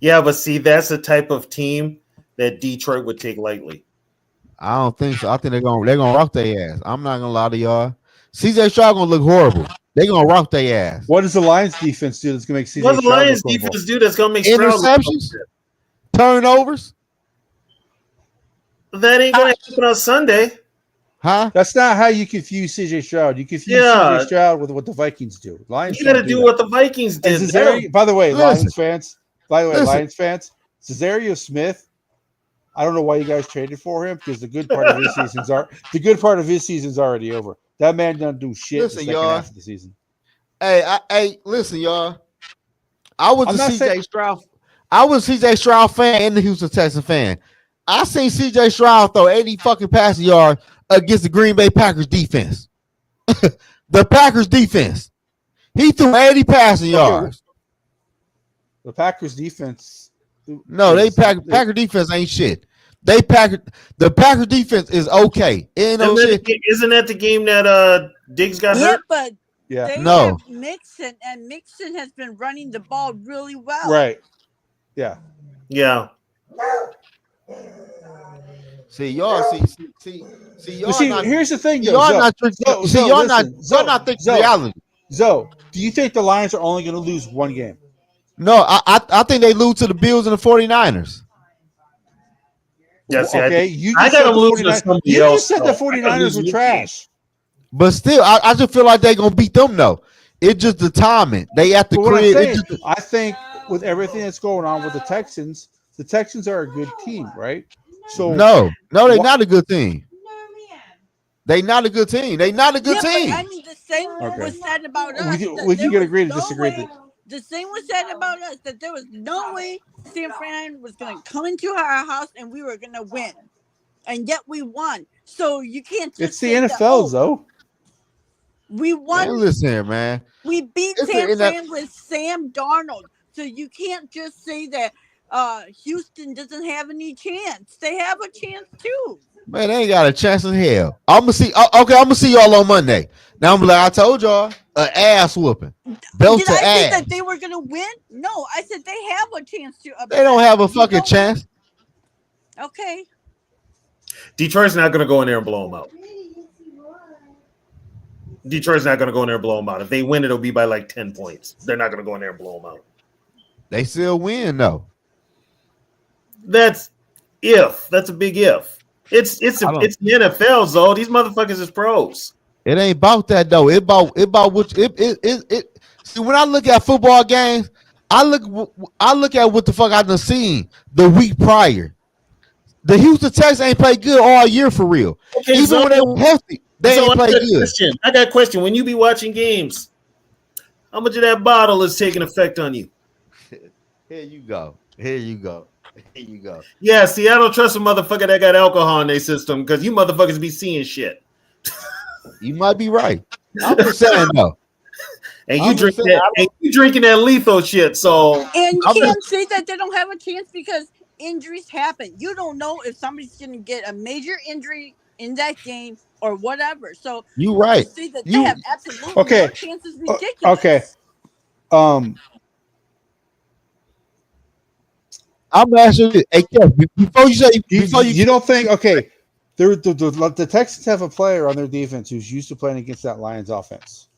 Yeah, but see, that's the type of team that Detroit would take lightly. I don't think so. I think they're gonna rock their ass. I'm not gonna lie to y'all. CJ Stroud gonna look horrible. They're gonna rock their ass. What does the Lions defense do that's gonna make CJ What does the Lions defense do that's gonna make interceptions, turnovers? That ain't gonna happen on Sunday. Huh? That's not how you confuse CJ Stroud. You confuse CJ Stroud with what the Vikings do. Lions. You gotta do what the Vikings did. By the way, Lions fans. Lions fans. Cesario Smith. I don't know why you guys traded for him because the good part of his season's already over. That man doesn't do shit in the second half of the season. Hey, listen, y'all. I was a CJ Stroud fan and the Houston Texans fan. I seen CJ Stroud throw 80 fucking passing yards against the Green Bay Packers defense. The Packers defense. He threw 80 passing yards. The Packers defense. No, Packer defense ain't shit. The Packer defense is okay. Isn't that the game that Diggs got Yeah, hurt. but Yeah. they No. have Mixon, and Mixon has been running the ball really well. Right. Yeah. Yeah. See y'all. See But y'all see, not. here's the thing, though. Y'all Zoe. not. Zoe, See Zoe, y'all not. listen. Y'all not thinking Zoe, reality. Zoe, do you think the Lions are only going to lose one game? No, I think they lose to the Bills and the 49ers. Yeah. See, Okay, you I just got said them the losing to 49ers. somebody You else. just said the though. I got 49ers were losing this game. trash. But still, I just feel like they're gonna beat them though. It's just the timing. They at the But what I'm crib. saying, I think with everything that's going on with the Texans are a good team, right? So No, they're not a good team. They not a good team. They not a good Yeah, but team. I mean, the same was said about us. we can agree to disagree. The same was said about us that there was no way San Fran was going to come into our house and we were going to win, and yet we won. So you can't just It's the say NFL, that, though. we won. Man, listen here, man. We beat It's San in that- Fran with Sam Darnold. So you can't just say that Houston doesn't have any chance. They have a chance too. Man, they ain't got a chance in hell. I'm gonna see. Okay, I'm gonna see y'all on Monday. Now I'm like, I told y'all, an ass whooping, belt Did to I say ass. that they were going to win? No, I said they have a chance to. They don't have a You fucking don't- chance. Okay. Detroit's not going to go in there and blow them out. Detroit's not going to go in there and blow them out. If they win, it'll be by like 10 points. They're not going to go in there and blow them out. They still win though. That's if. That's a big if. It's the NFL, Zoe. These motherfuckers is pros. It ain't about that though. It about what it. See, when I look at football games, I look at what the fuck I done seen the week prior. The Houston Texans ain't played good all year for real. Okay, Even so, when they were healthy, they so ain't played good. I got a question. When you be watching games, how much of that bottle is taking effect on you? Here you go. Here you go. Here you go. Yeah, see, I don't trust a motherfucker that got alcohol in their system because you motherfuckers be seeing shit. You might be right. I'm just saying though. And I'm you drink just saying, that, and you drinking that lethal shit. So And you I'm can't say that they don't have a chance because injuries happen. You don't know if somebody's going to get a major injury in that game or whatever. So you right. to say that they You have absolutely Okay. no chance is ridiculous. Okay. I'm asking you, hey, Kev, before you say You don't think the Texans have a player on their defense who's used to playing against that Lions offense.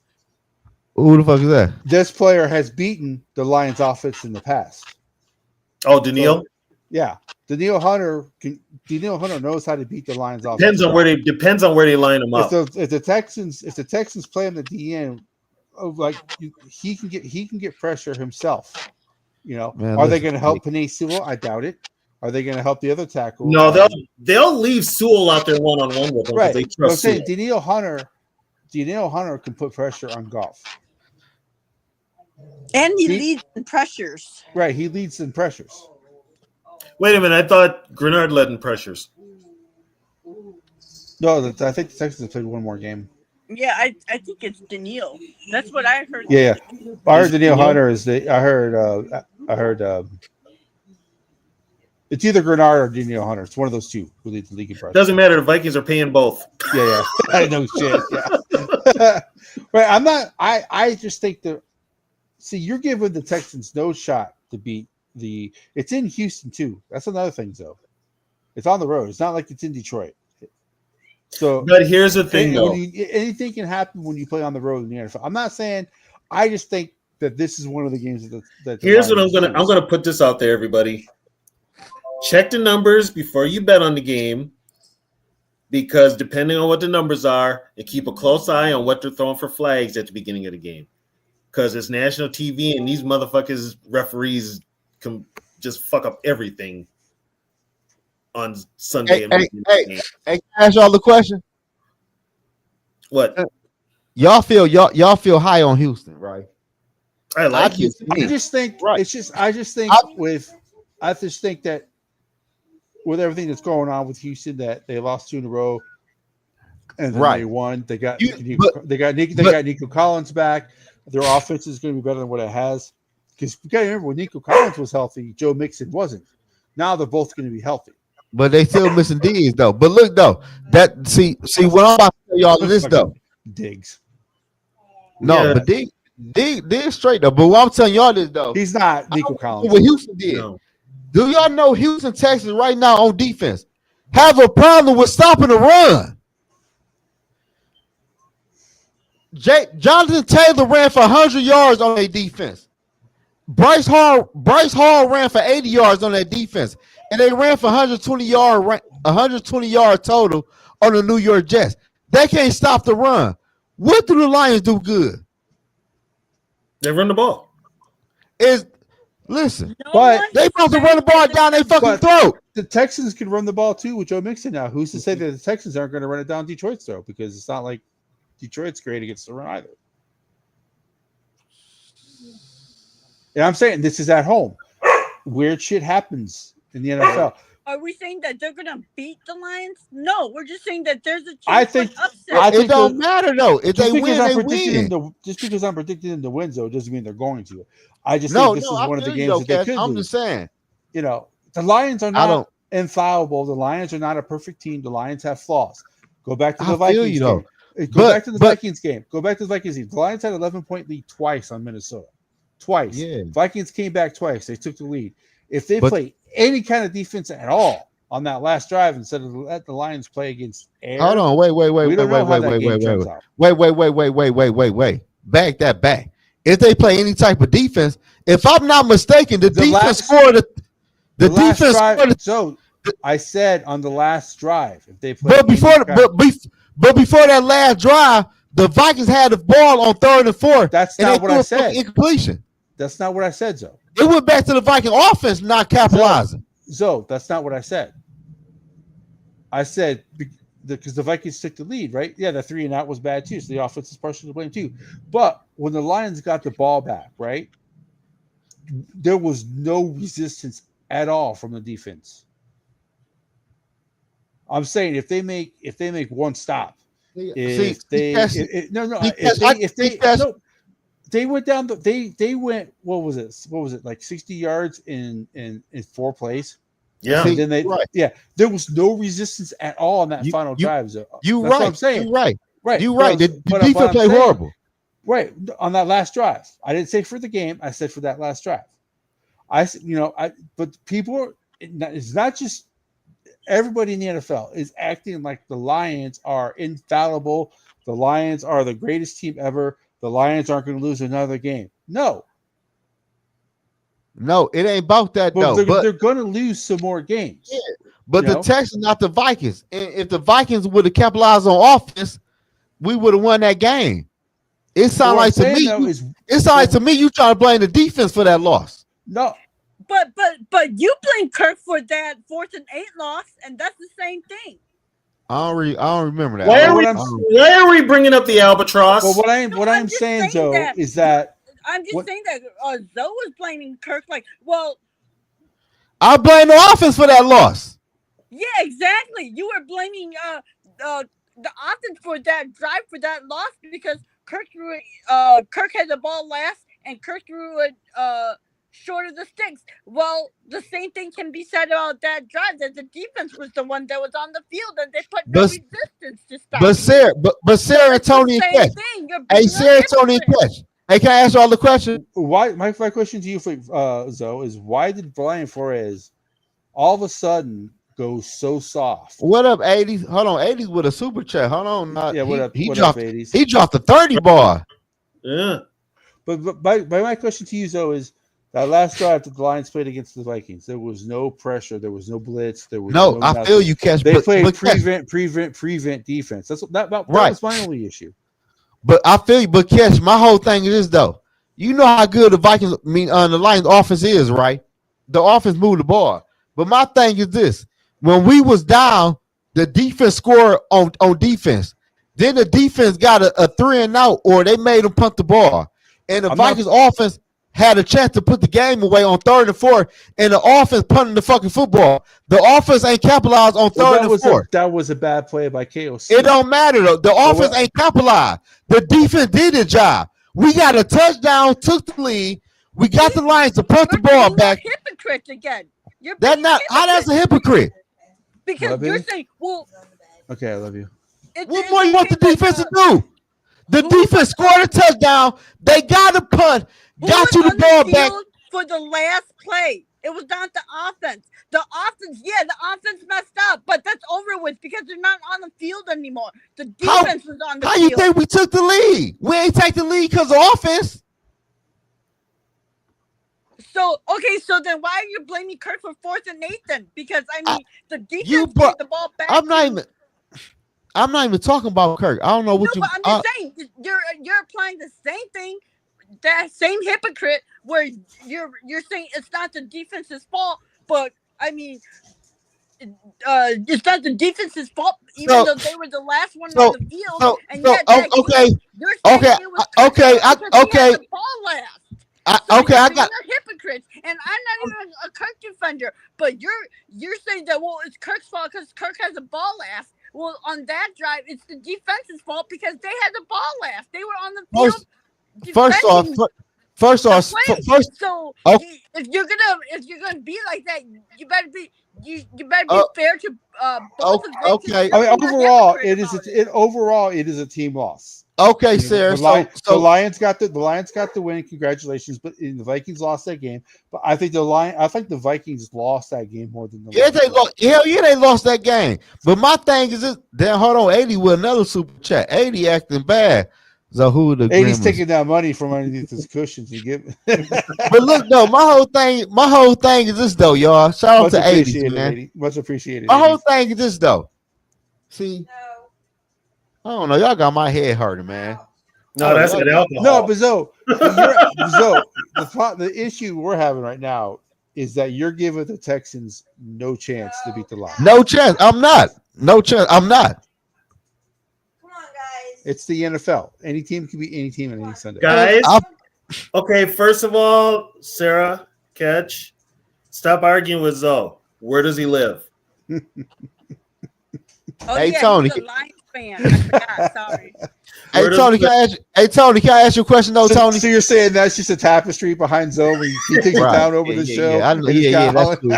who the fuck is that? This player has beaten the Lions offense in the past. oh, Daniil? Yeah. Daniil Hunter knows how to beat the Lions offense. Depends on where they line them up. If the Texans play him the DN, he can get pressure himself. You know, Man, are they listen, going to help Penei Sewell? I doubt it. Are they going to help the other tackle? No, they'll leave Sewell out there one on one with him. Right. They But I'm trust saying Sewell. Daniil Hunter can put pressure on Goff. And he leads in pressures. Right. He leads in pressures. Wait a minute, I thought Grenard led in pressures. No, I think the Texans have played one more game. Yeah, I think it's Daniil. That's what I heard. Yeah. I heard Daniil Daniil? Hunter is I heard it's either Grenard or Daniil Hunter. It's one of those two who leads the league in pressure. Doesn't matter. The Vikings are paying both. Yeah. I know shit. Yeah. Right. I'm not. I just think that. See, you're giving the Texans no shot to beat the. It's in Houston too. That's another thing, though. It's on the road. It's not like it's in Detroit. So, But here's the thing, though. Anything can happen when you play on the road in the NFL. I'm not saying. I just think that this is one of the games that. Here's what I'm gonna put this out there, everybody. Check the numbers before you bet on the game, because depending on what the numbers are, and keep a close eye on what they're throwing for flags at the beginning of the game, because it's national TV and these motherfuckers referees can just fuck up everything on Sunday. Hey, can I ask y'all the question? What? Y'all feel high on Houston, right? I like you. I just think Right. it's just. I just think that with everything that's going on with Houston, that they lost 2 in a row, and then Right. they won. They got but- Nico Collins back. Their offense is going to be better than what it has. Because you got to remember when Nico Collins was healthy, Joe Mixon wasn't. Now they're both going to be healthy. But they still missing D's though. But look though, see what I'm about to tell y'all is this though. Diggs. No, but Diggs straight though. But what I'm telling y'all is though, He's not Nico Collins. what Houston did. No. Do y'all know Houston, Texas, right now on defense have a problem with stopping the run? Jonathan Taylor ran for 100 yards on their defense. Bryce Hall ran for 80 yards on that defense, and they ran for 120 yard total on the New York Jets. They can't stop the run. What do the Lions do good? They run the ball. Listen, But they supposed to run the ball down their fucking throat. The Texans can run the ball too with Joe Mixon now. Who's to say that the Texans aren't going to run it down Detroit's throat? Because it's not like Detroit's great against the run either. And I'm saying this is at home. Weird shit happens in the NFL. Are we saying that they're gonna beat the Lions? No, we're just saying that there's a chance I think for an upset. It don't matter though. If they win, they win. Just because I'm predicting them to win, though, doesn't mean they're going to. I just No, think this is I one of the feel you, games that they could I'm lose. just saying. You know, the Lions are not infallible. The Lions are not a perfect team. The Lions have flaws. Go back to the Vikings game. Go back to the Vikings game. Go back to the Vikings game. The Lions had an 11-point lead twice on Minnesota. Twice. Yeah. Vikings came back twice. They took the lead. If they play any kind of defense at all on that last drive instead of let the Lions play against air. Hold on. Wait. Back that back. If they play any type of defense, if I'm not mistaken, the defense scored the defense scored. So I said on the last drive, if they play but before that last drive, the Vikings had the ball on 3rd and 4th. That's not what I said. Incompletion. That's not what I said, Zoe. It went back to the Viking offense not capitalizing. Zoe, that's not what I said. I said because the Vikings took the lead, right? Yeah, the 3-and-out was bad too, so the offense is partially to blame too. But when the Lions got the ball back, right, there was no resistance at all from the defense. I'm saying if they make one stop, they went down they went what was it like 60 yards in 4 plays. Yeah. And then there was no resistance at all on that final drive. That's what I'm saying. Right. You're right. The defense played horrible. Right. On that last drive. I didn't say for the game, I said for that last drive. But people it's not just everybody in the NFL is acting like the Lions are infallible. The Lions are the greatest team ever. The Lions aren't going to lose another game. No, it ain't about that though. But they're going to lose some more games. Yeah, but the Texans, not the Vikings. And if the Vikings would have capitalized on offense, we would have won that game. It sounds like to me, you trying to blame the defense for that loss. No. But you blame Kirk for that 4th and 8 loss, and that's the same thing. I don't remember that. Why are we bringing up the albatross? Well, what I'm saying though is that I'm just saying that Zoe was blaming Kirk. Like, well, I blame the offense for that loss. Yeah, exactly. You were blaming the offense for that drive for that loss because Kirk had the ball last and Kirk threw it short of the sticks. Well, the same thing can be said about that drive, that the defense was the one that was on the field and they put no resistance to stop. But Sarah, Tony, and Catch. Hey, Sarah, Tony, and Catch. Hey, can I ask you all the question? Why? My question to you, Zoe, is why did Brian Flores all of a sudden go so soft? What up, 80s? Hold on, 80s with a super chat. Hold on, what up? He what dropped. Up, 80s? He dropped the 30 bar. Yeah. But my question to you, Zoe, is that last drive that the Lions played against the Vikings, there was no pressure, there was no blitz, there was no I feel you, Catch. They played prevent defense. That was my only issue. But I feel you. But Catch, my whole thing is this though. You know how good the Vikings, the Lions offense is, right? The offense moved the ball. But my thing is this: when we was down, the defense scored on defense. Then the defense got a 3-and-out, or they made them punt the ball, and the Vikings offense had a chance to put the game away on 3rd and 4th, and the offense punting the fucking football. The offense ain't capitalized on 3rd and 4th. That was a bad play by KOC. It don't matter though. The offense ain't capitalized. The defense did the job. We got a touchdown, took the lead. We got the Lions to punt the ball back. Hypocrite again. That's not how. That's a hypocrite. Because you're saying, well, okay, I love you. What more you want the defense to do? The defense scored a touchdown. They got a punt. Got you the ball back for the last play. It was not the offense. The offense messed up, but that's over with because they're not on the field anymore. The defense was on the field. How you think we took the lead? We ain't take the lead because of offense. So then why are you blaming Kirk for 4th and 8 then? Because the defense gave the ball back. I'm not even talking about Kirk. I don't know what but I'm just saying you're applying the same thing, that same hypocrite where you're saying it's not the defense's fault, but it's not the defense's fault, even though they were the last one on the field. The ball last. You're hypocrites, and I'm not even a Kirk defender. But you're saying that it's Kirk's fault because Kirk has the ball last. Well, on that drive, it's the defense's fault because they had the ball last. They were on the field. First off, if you're gonna be like that, you better be fair to both of them. Overall, it is a team loss. Okay, sir. The Lions got the win. Congratulations, but the Vikings lost that game. But I think the Vikings lost that game more than the Lions. They lost that game. But my thing is this. Then hold on, 80 with another super chat. 80 acting bad. So who the 80's taking that money from underneath his cushions you give. But look though, my whole thing is this though, y'all. Shout out to 80, man. 80. Much appreciated. My whole thing is this though. See, I don't know. Y'all got my head hurting, man. No, that's good alcohol. No, but Zoe, the issue we're having right now is that you're giving the Texans no chance to beat the Lions. No chance. I'm not. No chance. I'm not. Come on, guys. It's the NFL. Any team can beat any team on any Sunday. Guys, okay, first of all, Sarah, Catch, stop arguing with Zoe. Where does he live? Hey, Tony. He's a Lions fan. I forgot. Sorry. Hey Tony, can I ask you a question though, Tony? So you're saying that's just a tapestry behind Zoe? He takes it down over the show. That's cool.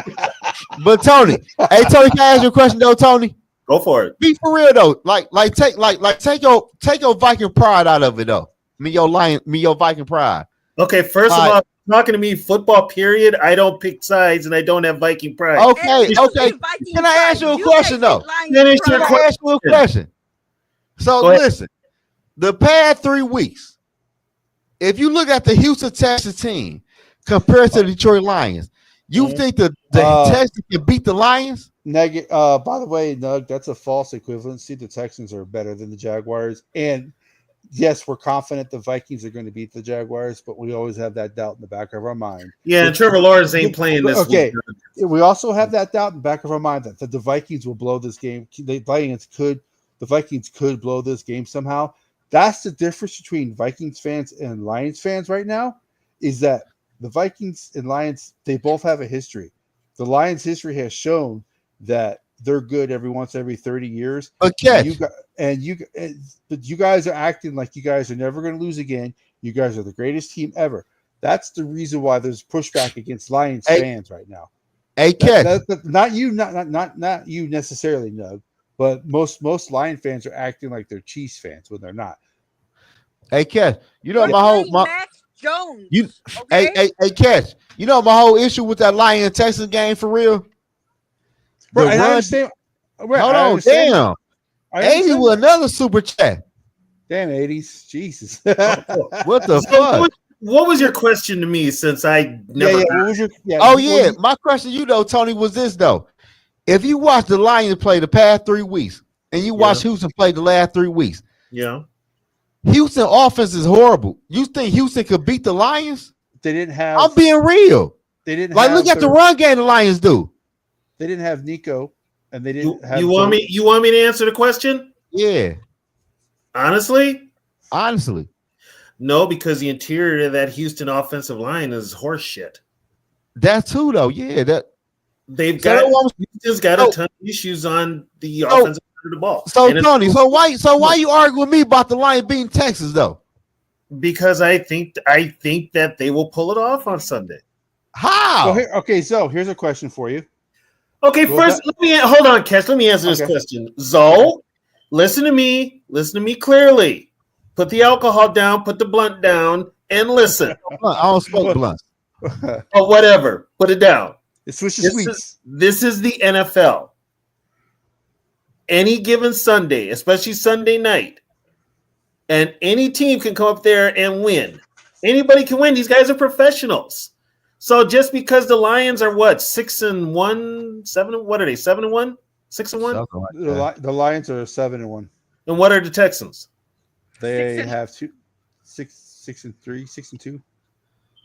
But Tony, can I ask you a question though, Tony? Go for it. Be for real though. Take your Viking pride out of it though. Your Viking pride. Okay, first of all, talking to me football period. I don't pick sides and I don't have Viking pride. Okay. Can I ask you a question though? Can I ask you a question? So listen, the past 3 weeks, if you look at the Houston Texans team compared to the Detroit Lions, you think the Texans can beat the Lions? By the way, Nug, that's a false equivalency. The Texans are better than the Jaguars. And yes, we're confident the Vikings are going to beat the Jaguars, but we always have that doubt in the back of our mind. Yeah, and Trevor Lawrence ain't playing this week. We also have that doubt in the back of our mind that the Vikings will blow this game. The Vikings could blow this game somehow. That's the difference between Vikings fans and Lions fans right now, is that the Vikings and Lions, they both have a history. The Lions' history has shown that they're good every 30 years. But you guys are acting like you guys are never going to lose again. You guys are the greatest team ever. That's the reason why there's pushback against Lions fans right now. Hey, Ken. Not you necessarily, no. But most Lion fans are acting like they're Chiefs fans when they're not. Hey, Cash, you know Max Jones. Hey, Cash, you know my whole issue with that Lion Texas game for real. Bro, I understand. Hold on, damn. 80 with another super chat. Damn 80s, Jesus. What the fuck? What was your question to me? Since I never. My question, Tony, was this though. If you watch the Lions play the past 3 weeks and you watch Houston play the last 3 weeks, Houston offense is horrible. You think Houston could beat the Lions? They didn't have. I'm being real. They didn't look at the run game the Lions do. They didn't have Nico, and they didn't have. You want me to answer the question? Yeah. Honestly, no, because the interior of that Houston offensive line is horse shit. That too, though. Yeah, Houston's got a ton of issues on the offensive side of the ball. So Tony, why you arguing with me about the Lions beating Texas though? Because I think that they will pull it off on Sunday. How? So here's a question for you. Okay, first hold on, Cash. Let me answer this question. Zoe, listen to me clearly. Put the alcohol down, put the blunt down, and listen. I don't smoke blunt. Or whatever. Put it down. It's Swisher This Sweets. this is the NFL. Any given Sunday, especially Sunday night, and any team can come up there and win. Anybody can win. These guys are professionals. So just because the Lions are what, 6-1, 7? What are they? 7-1, 6-1? Something like that. The Lions are 7-1. And what are the Texans? They have 6-3, 6-2.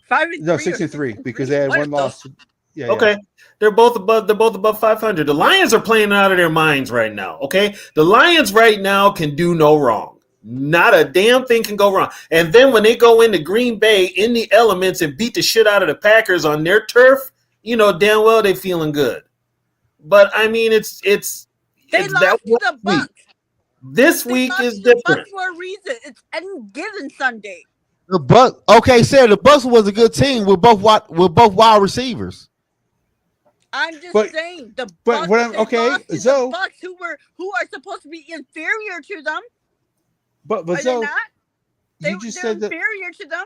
5-3. No, or 6-3 because they had One one of those. loss. Yeah. Okay. They're both above 500. The Lions are playing out of their minds right now. Okay. The Lions right now can do no wrong. Not a damn thing can go wrong. And then when they go into Green Bay in the elements and beat the shit out of the Packers on their turf, you know damn well they feeling good. But I mean, They it's lost to that the Bucks. This They week lost is to the different. Bucks for a reason. It's any given Sunday. The Bucks. Okay, Sarah. The Bucks was a good team with both wide receivers. I'm just But- saying the but Bucks. what I'm- they okay, lost to so- the Bucks who are supposed to be inferior to them. But Are they so not? you just They're said that. inferior to them.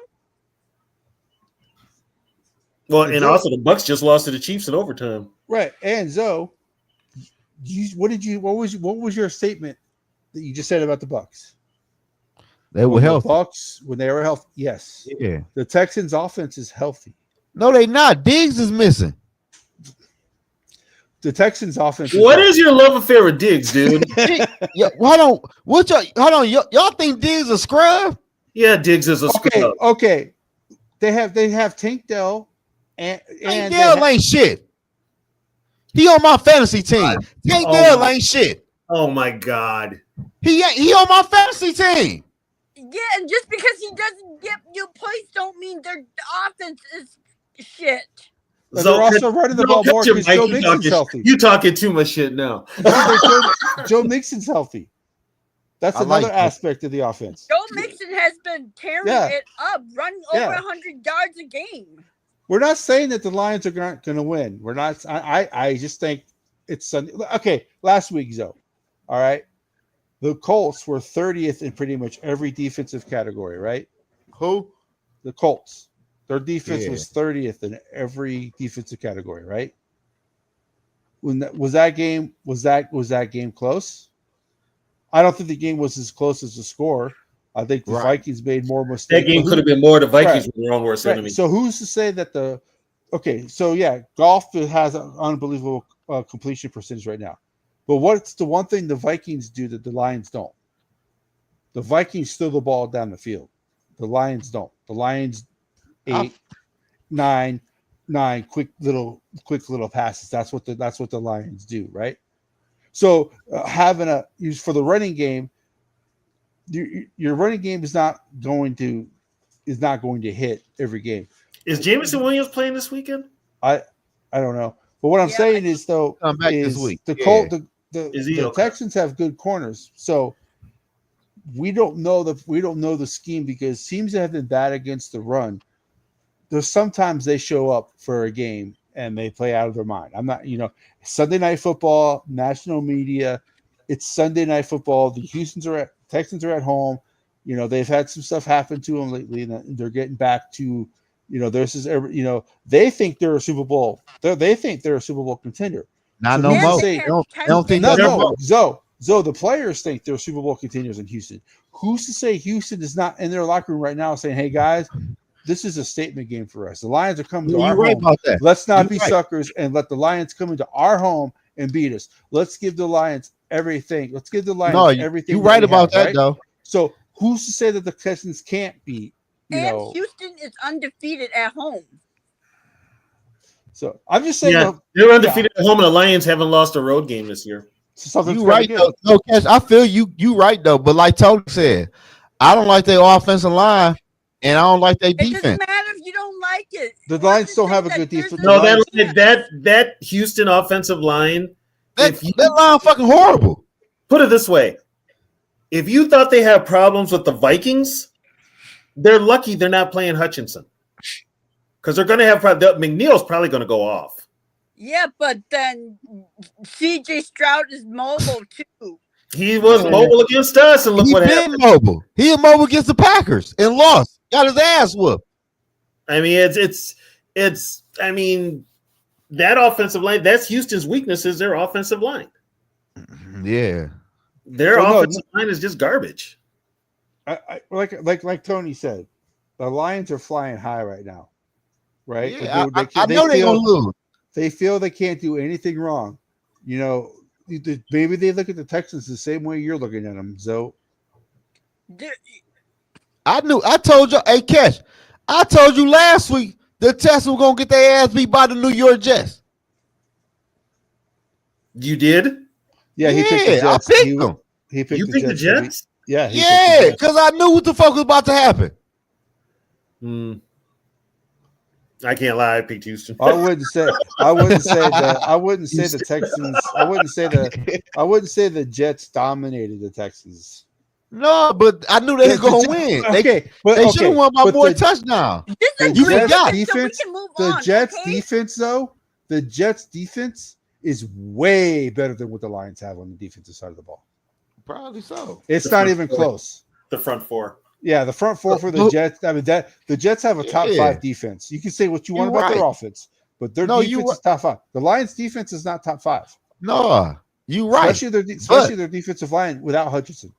Well, But and Zoe- also the Bucks just lost to the Chiefs in overtime. Right. And Zoe, what was your statement that you just said about the Bucks? They were When the healthy. Bucks, when they were healthy, yes. Yeah. The Texans' offense is healthy. No, they not. Diggs is missing. The Texans' offense. What is your love affair with Diggs, dude? Yeah, hold on. Y'all think Diggs a scrub? Yeah, Diggs is a okay? scrub. Okay. They have Tank Dell and Tank they Dell ha- ain't shit. He on my fantasy team. Tank Oh Dell my- ain't shit. Oh my God. He on my fantasy team. Yeah, and just because he doesn't get you points don't mean their offense is shit. But they're also running the ball more cut your because mic. Joe You Mixon's talking- healthy. You talking too much shit now. Joe Mixon's healthy. That's I like another that. aspect of the offense. Joe Mixon has been tearing Yeah. it up, running Yeah. over 100 yards a game. We're not saying that the Lions are not going to win. We're not. I just think it's Sunday. Okay, last week, Zoe. All right, the Colts were 30th in pretty much every defensive category. Right, Who? the Colts. Their defense Yeah. was 30th in every defensive category. Right. When was that game? Was that game close? I don't think the game was as close as the score. I think the Right. Vikings made more mistakes. That game But could have been more. The Vikings were the wrong worst enemy. Right. So who's to say that the okay? So yeah, golf has an unbelievable completion percentage right now. But what's the one thing the Vikings do that the Lions don't? The Vikings throw the ball down the field. The Lions don't. The Lions 8, 9, quick little passes. That's what the Lions do, right? So having a use for the running game, your running game is not going to hit every game. Is Jameson Williams playing this weekend? I don't know, but what I'm Yeah, saying is though Come back is this week. the Yeah. Colt Is he the okay? Texans have good corners, so we don't know the scheme because teams that have been bad against the run, there's sometimes they show up for a game and they play out of their mind. I'm not, Sunday Night Football, national media, it's Sunday Night Football. The Texans are at home. They've had some stuff happen to them lately, and they're getting back to, they think they're a Super Bowl. They think they're a Super Bowl contender. Not So no who's to more. say- They don't think No, that's no, Zoe, the players think they're Super Bowl contenders in Houston. Who's to say Houston is not in their locker room right now saying, "Hey guys, this is a statement game for us. The Lions are coming to our You're right home. about that. Let's not You're be right. suckers and let the Lions come into our home and beat us. Let's give the Lions everything. Let's give the Lions No, everything." you're right we about have, that right? though. So who's to say that the Texans can't beat? And Houston is undefeated at home. So I'm just saying. Yeah, they're undefeated at home, and the Lions haven't lost a road game this year. Something's You gotta right give. though. No, Cash, I feel you. You right though. But like Tony said, I don't like their offensive line, and I don't like their It doesn't defense. matter if you don't like it. The What's Lions to don't say have a that good there's defense. a- No, Lions- that Houston offensive line. That line fucking horrible. Put it this way: if you thought they had problems with the Vikings, they're lucky they're not playing Hutchinson because they're going to have McNeil's probably going to go off. Yeah, but then CJ Stroud is mobile too. He was mobile against us, and look He what been happened. mobile. He was mobile against the Packers and lost. Got his ass whooped. I mean, it's. I mean, that offensive line. That's Houston's weakness. Is their offensive line. Yeah. Their Well, no, offensive line is just garbage. Like Tony said, the Lions are flying high right now, right? Yeah, They I know they're gonna lose. They feel they can't do anything wrong. You know, maybe they look at the Texans the same way you're looking at them. So I told you, hey Cash, I told you last week the Texans were gonna get their ass beat by the New York Jets. You did? yeah, he picked the Jets. I picked them. He picked You the picked the Jets. Jets? Yeah, he Yeah, picked the Jets. because I knew what the fuck was about to happen. I can't lie. I picked Houston. I wouldn't say the Texans. I wouldn't say the Jets dominated the Texans. No, but I knew they were gonna win. Okay, They should have won by more touchdowns. This is a The great Jets defense, so we defense, can move the on, Jets okay? defense, though, the Jets defense is way better than what the Lions have on the defensive side of the ball. Probably so. It's not even close. The front four. Yeah, the front four for the Jets. I mean, that the Jets have a top five defense. You can say what you want about their offense, but their defense is top five. The Lions' defense is not top five. No, you right. Especially their defensive line without Hutchinson.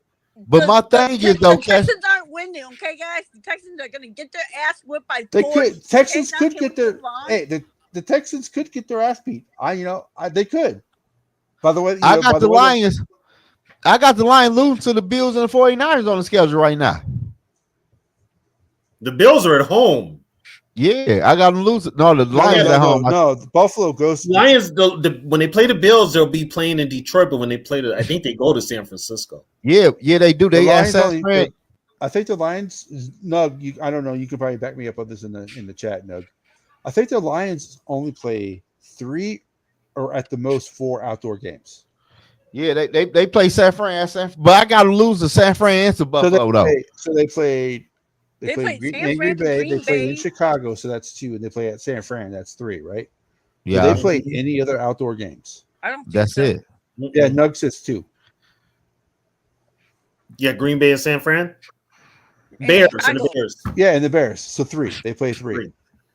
But my thing is though, the Texans aren't winning, okay, guys. The Texans are gonna get their ass whipped by. They 40. could. Texans Now could can get we their. move on? Hey, the Texans could get their ass beat. They could. By the way, I got the Lions. I got the Lions losing to the Bills and the 49ers on the schedule right now. The Bills are at home. Yeah, I got them losing. No, the Lions at home. No, the Buffalo goes. Lions, when they play the Bills, they'll be playing in Detroit. But when they play I think they go to San Francisco. Yeah, they do. They got San Fran. I think the Lions. Nug, I don't know. You could probably back me up on this in the chat, Nug. I think the Lions only play 3 or at the most 4 outdoor games. Yeah, they play San Fran, but I got to lose to San Fran and to Buffalo though. So they played. They played Green Bay. They played in Chicago, so that's 2, and they play at San Fran. That's 3, right? Yeah. Do they play any other outdoor games? I don't. That's it. Yeah, Nug says 2. Yeah, Green Bay and San Fran. Bears and the Bears. Yeah, and the Bears. So 3. They play 3.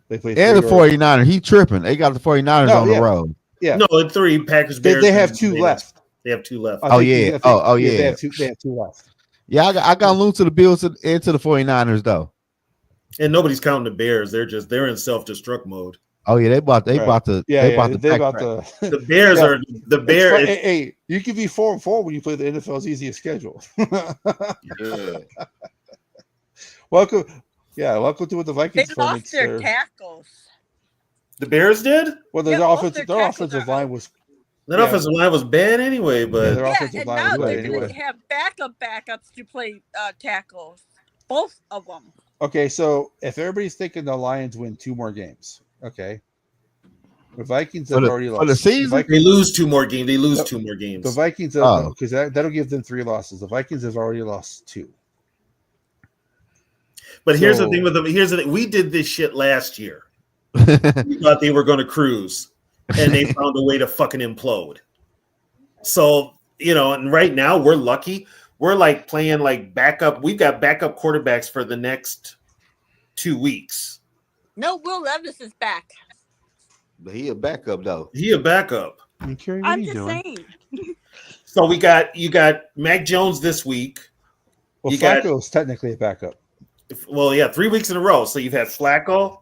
They play 3. And the 49ers. He tripping. They got the 49ers on the road. Yeah. No, 3 Packers. Bears. They have 2 left. They have 2 left. Oh yeah. Oh yeah. They have 2 left. Yeah, I got lose to the Bills and to the 49ers though. And nobody's counting the Bears. They're in self-destruct mode. Oh yeah, they about to. The Bears are the Bears. Hey, you can be 4-4 when you play the NFL's easiest schedule. Yeah. Welcome to what the Vikings. They lost their tackles. The Bears did. Well, their offensive line was. That offensive line was bad anyway, but their offensive line was bad anyway. They have backups to play tackles, both of them. Okay, so if everybody's thinking the Lions win 2 more games, okay, the Vikings have already lost. For the season, they lose 2 more games. The Vikings, because that'll give them 3 losses. The Vikings have already lost 2. But here's the thing with them. Here's the thing. We did this shit last year. We thought they were going to cruise, and they found a way to fucking implode. So, and right now we're lucky. We're like playing like backup. We've got backup quarterbacks for the next 2 weeks. No, Will Levis is back. But he a backup though. He a backup. I'm curious. I'm just saying. So you got Mac Jones this week. Well, Flacco's technically a backup. Well, yeah, 3 weeks in a row. So you've had Flacco,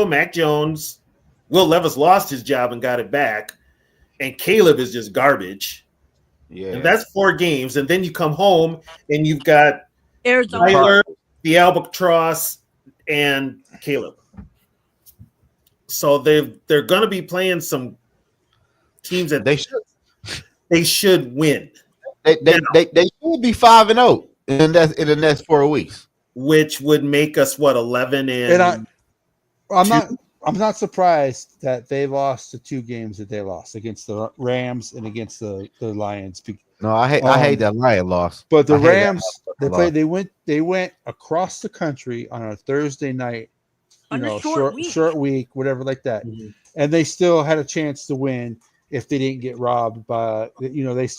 Mac Jones. Will Levis lost his job and got it back. And Caleb is just garbage. Yeah. And that's 4 games. And then you come home and you've got Arizona, Tyler, the Albatross, and Caleb. So they're going to be playing some teams that they should win. They should be 5-0 in the next 4 weeks, which would make us 11 and I'm not surprised that they lost the 2 games that they lost against the Rams and against the Lions. No, I hate that Lion loss. But the Rams, they went across the country on a Thursday night, short week, whatever like that, and they still had a chance to win if they didn't get robbed by. They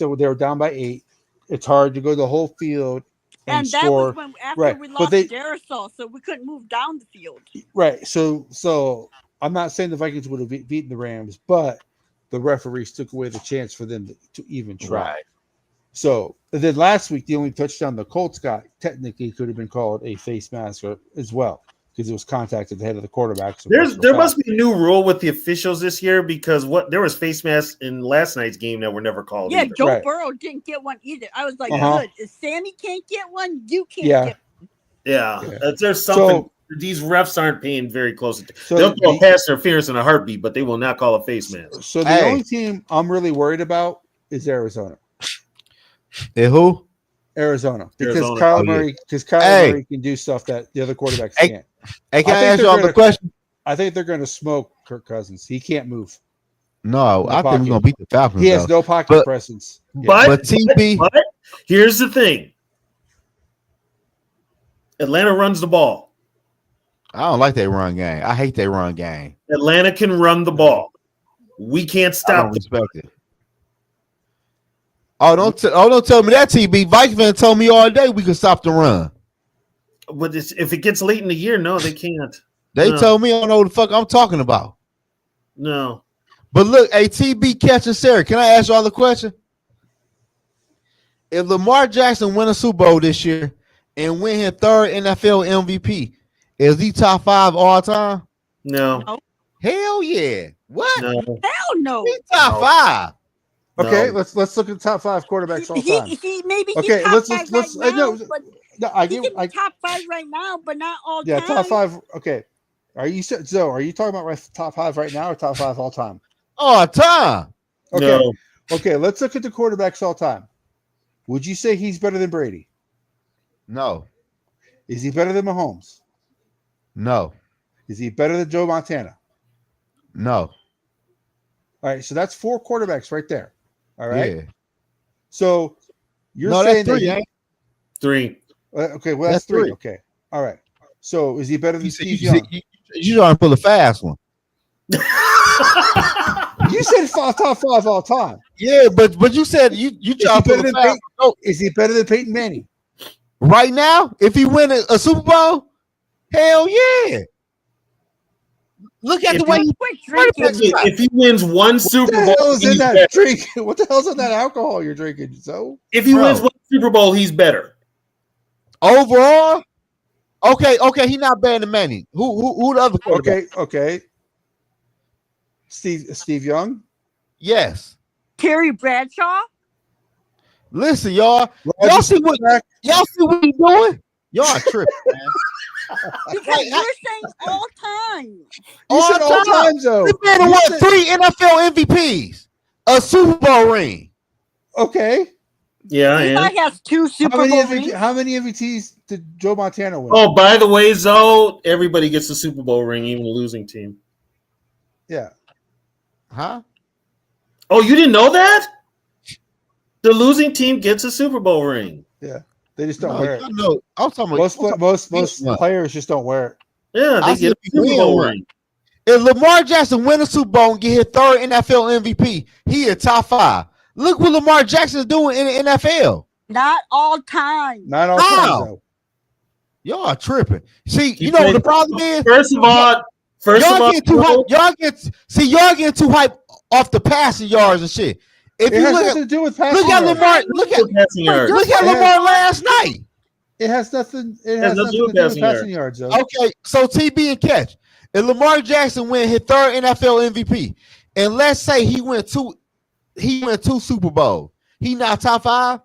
were down by 8. it's hard to go the whole field and that score. was when after Right, we but lost they- Darisaw, so we couldn't move down the field. Right. So I'm not saying the Vikings would have beaten the Rams, but the referees took away the chance for them to even try. Right. So and then last week, the only touchdown the Colts got technically could have been called a face mask as well because it was contact at the head of the quarterback. So There must be a new rule with the officials this year because there was face masks in last night's game that were never called. Yeah, either. Joe Right. Burrow didn't get one either. I was like, Uh-huh. good. If Sammy can't get one, you can't Yeah. get Yeah, Yeah. there's something. So- These refs aren't paying very close attention. So They'll throw the- pass interference in a heartbeat, but they will not call a face mask. So the Hey. only team I'm really worried about is Arizona. And who? Arizona, because Arizona. Kyler Oh, yeah. Murray, because Kyler Hey. Murray can do stuff that the other quarterbacks Hey. can't. Hey, can I I, think ask they're y'all the gonna- question? I think they're going to smoke Kirk Cousins. He can't move. No, the I think pocket. we're gonna beat the Falcons. He has though. no pocket But- presence. Yeah. But, But TB, but here's the thing: Atlanta runs the ball. I don't like that run game. I hate that run game. Atlanta can run the ball. We can't I stop don't them. respect it. Oh, don't tell me that, TB. Vikings fan told me all day we could stop the run. But if it gets late in the year, no, they can't. They No. told me I don't know what the fuck I'm talking about. No. But look, hey, TB, Catch and Sarah, can I ask y'all a question? If Lamar Jackson win a Super Bowl this year and win his third NFL MVP, is he top 5 all time? No. No. Hell yeah. What? No. Hell no. He top No. 5. Okay, No. let's look at the top 5 quarterbacks all time. He maybe Okay, he's top let's- 5 let's- right now, no, but No, I he get. can be I, top 5 right now, but not all yeah, time. top 5. Okay, are you so? Are you talking about top 5 right now or top 5 all time? All time. Okay, No. okay. Let's look at the quarterbacks all time. Would you say he's better than Brady? No. Is he better than Mahomes? No. Is he better than Joe Montana? No. All right, so that's 4 quarterbacks right there. All right. Yeah. So you're No, saying that's 3, that ain't 3. okay, well that's That's 3. 3. Okay. All right. So is he better than You, Steve you, Young? you trying to pull a fast one. You said top 5 all time. Yeah, but you said you Is he trying to better pull a than fast Peyton? one. Is he better than Peyton Manning? Right now, if he win a Super Bowl, hell yeah. Look at If the way he Quit drinking. If he wins one Super What the hell Bowl, is in he's that better. drink? What the hell's in that alcohol you're drinking? So If he Bro. wins one Super Bowl, he's better. overall. Okay, he not better than Manning. Who the other quarterback? okay. Steve Young. Yes. Terry Bradshaw. Listen, y'all. Roger Y'all see what he doing? Y'all are tripping, man. Because Hey, you're saying all time. You All said all time. times though. This man You won said- 3 NFL MVPs, a Super Bowl ring. Okay. Yeah, I Eli am. has 2 Super Bowl rings. How many MVPs did Joe Montana win? Oh, by the way, Zoe, everybody gets a Super Bowl ring, even the losing team. Yeah. Huh? Oh, you didn't know that? The losing team gets a Super Bowl ring. Yeah. They just don't No, wear it. no, I'm talking about Most Yeah. players just don't wear it. Yeah, I they get a said Super win Bowl one. ring. If Lamar Jackson win a Super Bowl and get his 3rd NFL MVP, he is top 5. Look what Lamar Jackson is doing in the NFL. Not all time. Not all How? times though. Y'all are tripping. See, He you know what the played- problem is? First of all, Y'all getting too hype. Y'all getting too hype off the passing yards and shit. If It you has look nothing at to do with passing. look at yards. Lamar, look at passing yards. look at Lamar last night. It has nothing. It Has has nothing to do with passing yards though. Okay, so TB and catch. If Lamar Jackson win his 3rd NFL MVP, and let's say he went 2 Super Bowls, he not top 5.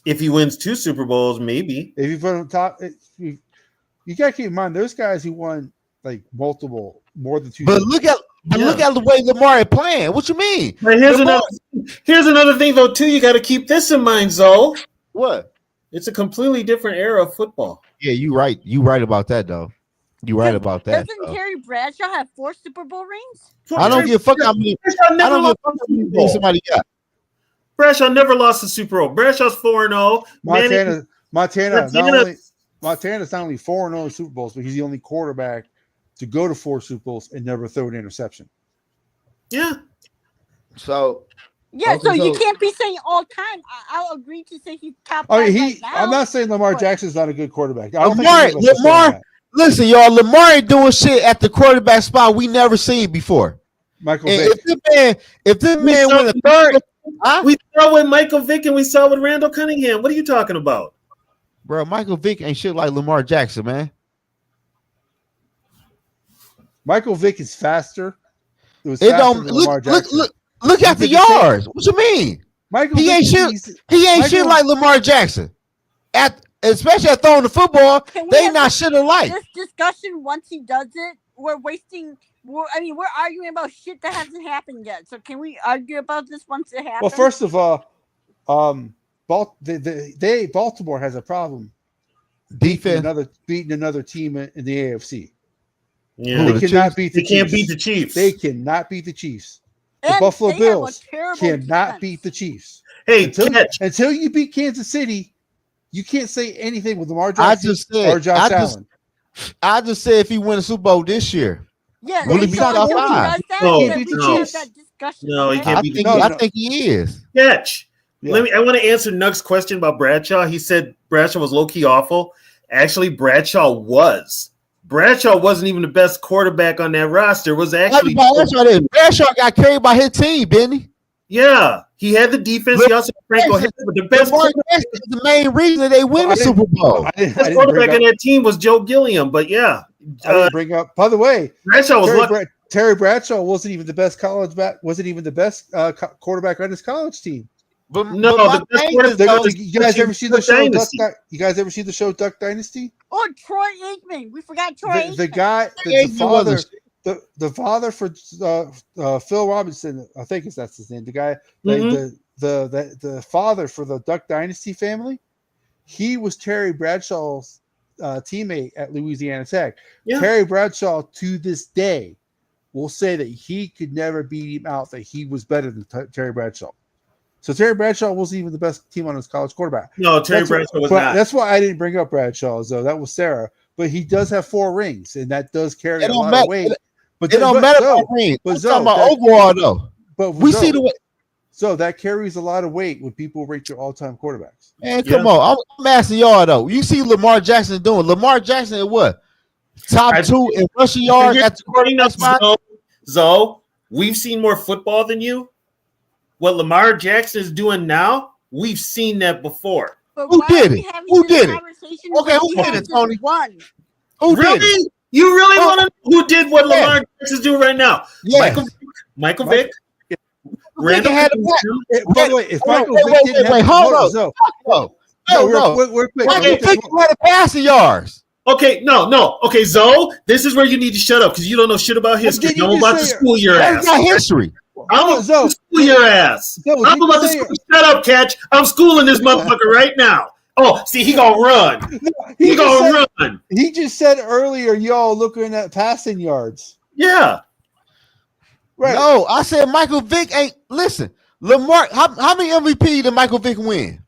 If he wins 2 Super Bowls, maybe. If you put him top, you gotta keep in mind there's guys who won like more than 2. But look at the way Lamar is playing. What you mean? But here's Lamar- another thing though too. You got to keep this in mind, Zoe. What? It's a completely different era of football. Yeah, you right. You right about that though. You right about that. Doesn't though. Terry Bradshaw have 4 Super Bowl rings? I don't give a fuck how many. Bradshaw I never don't give lost a fuck a how many Super things Bowl. somebody got. Bradshaw never lost a Super Bowl. Bradshaw's 4-0. Montana's Montana- Montana's not only 4-0 Super Bowls, but he's the only quarterback to go to 4 Super Bowls and never throw an interception. Yeah. So Yeah, Okay, so you so- can't be saying all time. I'll agree to say he's top I five mean, right now. I'm not saying Lamar but- Jackson's not a good quarterback. I don't think Lamar, any of us are saying Lamar, that. listen, y'all. Lamar ain't doing shit at the quarterback spot we never seen before. Michael And Vick. if this We man saw win a it. third, huh? We saw with Michael Vick and we saw with Randall Cunningham. What are you talking about? Bro, Michael Vick ain't shit like Lamar Jackson, man. Michael Vick is faster. It was It faster don't than Lamar look Jackson. look He at the did the same- yards. What you mean? Michael He Vick ain't is shit. easy. He ain't shit Michael- like Lamar Jackson. Especially at throwing the football, Can we they have not shit alike. this discussion once he does it? We're wasting. We're arguing about shit that hasn't happened yet. So can we argue about this once it happens? Well, first of all, Baltimore has a problem Defense. beating another team in the AFC. Yeah, They the cannot Chiefs? beat the they can't Chiefs. beat the Chiefs. They cannot beat the Chiefs. The And Buffalo they have a Bills terrible cannot defense. beat the Chiefs. Hey, Catch. Until you beat Kansas City, you can't say anything with Lamar I Jackson just said- or Josh Allen. I just said if he win a Super Bowl this year, Yeah, Will he and be so top until he five? does that, No, then we beat the can have Chiefs. that discussion. No, he okay? can't I beat think No, I no. think he is. Catch. Yeah. I want to answer Nuck's question about Bradshaw. He said Bradshaw was low key awful. Actually, Bradshaw wasn't even the best quarterback on that roster. It was actually Bradshaw got carried by his team, didn't he? yeah. He had the defense. He also had Franco Harris, but the best Lamar Jackson is the main reason they win the Super Bowl. I didn't quarterback bring on up, that team was Joe Gilliam. But yeah, I didn't bring up. By the way, Bradshaw was lucky. Terry Bradshaw wasn't even the best wasn't even the best quarterback on his college team. But, No, but my the best thing quarterback- is, though, You guys ever seen the show Dynasty. You guys ever seen the show Duck Dynasty? Oh, Troy Aikman. We forgot Troy The Aikman. guy, the Aikman father, wasn't- the father for Phil Robinson, I think that's his name. The guy, Mhm. the father for the Duck Dynasty family, he was Terry Bradshaw's teammate at Louisiana Tech. Yeah. Terry Bradshaw to this day will say that he could never beat him out, that he was better than Terry Bradshaw. So Terry Bradshaw wasn't even the best team on his college quarterback. No, Terry Bradshaw was But not. that's why I didn't bring up Bradshaw, though. That was Sarah. But he does have 4 rings, and that does carry It a don't lot matter. of weight. But it don't matter about ring. but I'm talking about that- overall, though. But We see the way. so that carries a lot of weight when people rate your all-time quarterbacks. Man, come on. I'm asking y'all, though. You see Lamar Jackson doing. Lamar Jackson at what? Top 2 in rushing yards at the quarterback spot? Zoe, we've seen more football than you. What Lamar Jackson is doing now, we've seen that before. But Who why did are we it? having Who this did it? conversation Okay, when who he did has it, Tony? just won? Who did it? Really? You really Oh. want to know who did what Yes. Lamar Jackson is doing right now? Yes. Michael Vick. Vick Randall had a Cunningham. By the way, if Hold on, Michael wait, Vick wait, didn't wait, have hold no, on. no, No, we're quick. Michael Okay. Vick had a passing yards. Okay, no. Okay, Zoe, this is where you need to shut up because you don't know shit about history. did you I'm just about to say- school your That's ass. not history. I'm about Zoe, to school your ass. Zoe, I'm did you about to say- school. Shut up, Catch. I'm schooling this motherfucker right now. Oh, see, he gonna run. He gonna run. He just said earlier, y'all looking at passing yards. Yeah. Right. No, I said Michael Vick ain't. Listen, Lamar. How many MVP did Michael Vick win?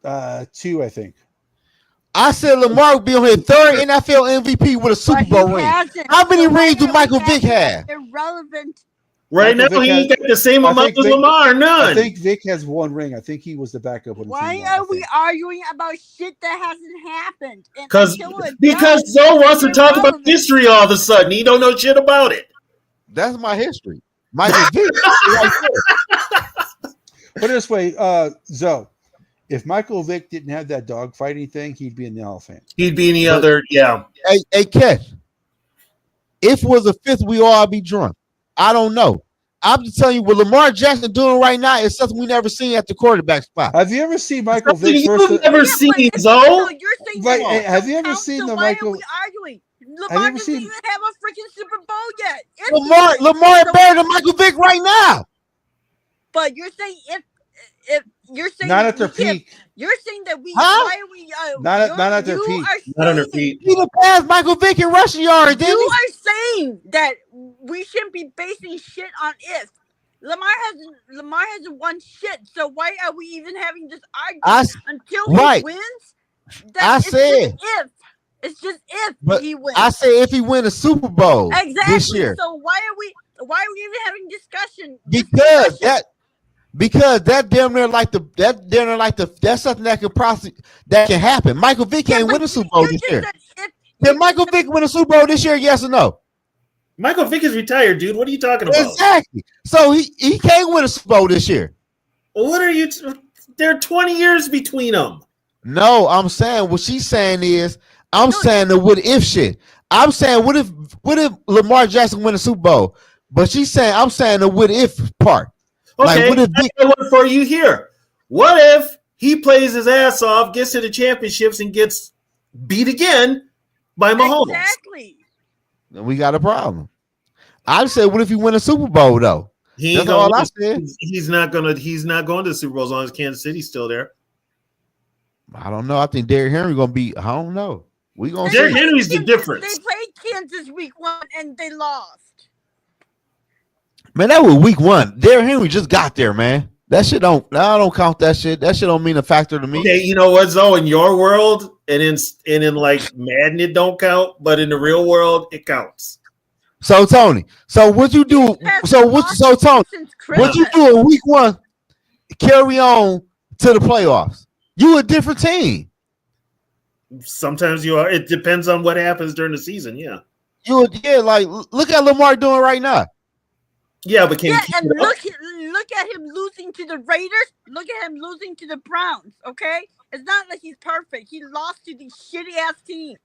2, I think. I said Lamar would be on his 3rd NFL MVP with a Super But he Bowl ring. hasn't. How many So why rings do are we Michael Vick having have? that Irrelevant. Right Michael now, Vick he ain't has- got the same I amount think as Vick- Lamar. None. I think Vic has 1 ring. I think he was the backup when the Why team won, I are we think. arguing about shit that hasn't happened? And Because until it because does, Zoe wants to it's talk about irrelevant. history all of a sudden. He don't know shit about it. That's my history. Michael Vick. Right there. Put it this way, Zoe, if Michael Vick didn't have that dogfighting thing, he'd be in the Hall of Fame. He'd be any other, yeah. Hey, Catch. If it was a 5th, we all be drunk. I don't know. I'm just telling you, what Lamar Jackson doing right now is something we never seen at the quarterback spot. Have you ever seen Michael Something Vick's you've first? never Yeah, seen, but it's- Zoe. no, you're saying Right, that have you ever counts, seen so the why Michael- are we arguing? you Lamar ever doesn't seen- even have a freaking Super Bowl yet. If he Lamar wins, so- better than Michael Vick right now. But you're saying if you're saying Not at their we can't- peak. You're saying that we. Huh? Why are we? Not at their you peak. Are Not on their saying- feet. He done passed Michael Vick in rushing yards, didn't You he? are saying that we shouldn't be basing shit on if. Lamar hasn't won shit, so why are we even having this argument until right. he wins? I It's said- just if. It's just if But he wins. I say if he win a Super Bowl exactly. this year. So why are we even having discussion? Because Because that's something that could happen. Michael Vick can't win a Super Bowl this year. Can Michael Vick win a Super Bowl this year? Yes or no? Michael Vick is retired, dude. What are you talking about? Exactly. So he can't win a Super Bowl this year. What are you? There are 20 years between them. No, I'm saying what she's saying is saying the what if shit. I'm saying what if Lamar Jackson win a Super Bowl? But I'm saying the what if part. Okay, what if I got one for you here. What if he plays his ass off, gets to the championships, and gets beat again by Mahomes? Exactly. Then we got a problem. I said, what if he win a Super Bowl though? That's all I said. He's not going to the Super Bowl as long as Kansas City's still there. I don't know. I think Derrick Henry gonna be. I don't know. We gonna. Derrick Henry's the difference. They played Kansas week 1 and they lost. Man, that was week 1. Derrick Henry just got there, man. That shit don't. I don't count that shit. That shit don't mean a factor to me. Okay, you know what, Zoe? In your world and in like Madden, it don't count, but in the real world, it counts. So Tony, what you do? Tony, what you do in week 1? Carry on to the playoffs. You a different team. Sometimes you are. It depends on what happens during the season. Yeah. Like look at Lamar doing right now. Yeah, but and look at him losing to the Raiders. Look at him losing to the Browns. Okay, it's not like he's perfect. He lost to these shitty ass teams.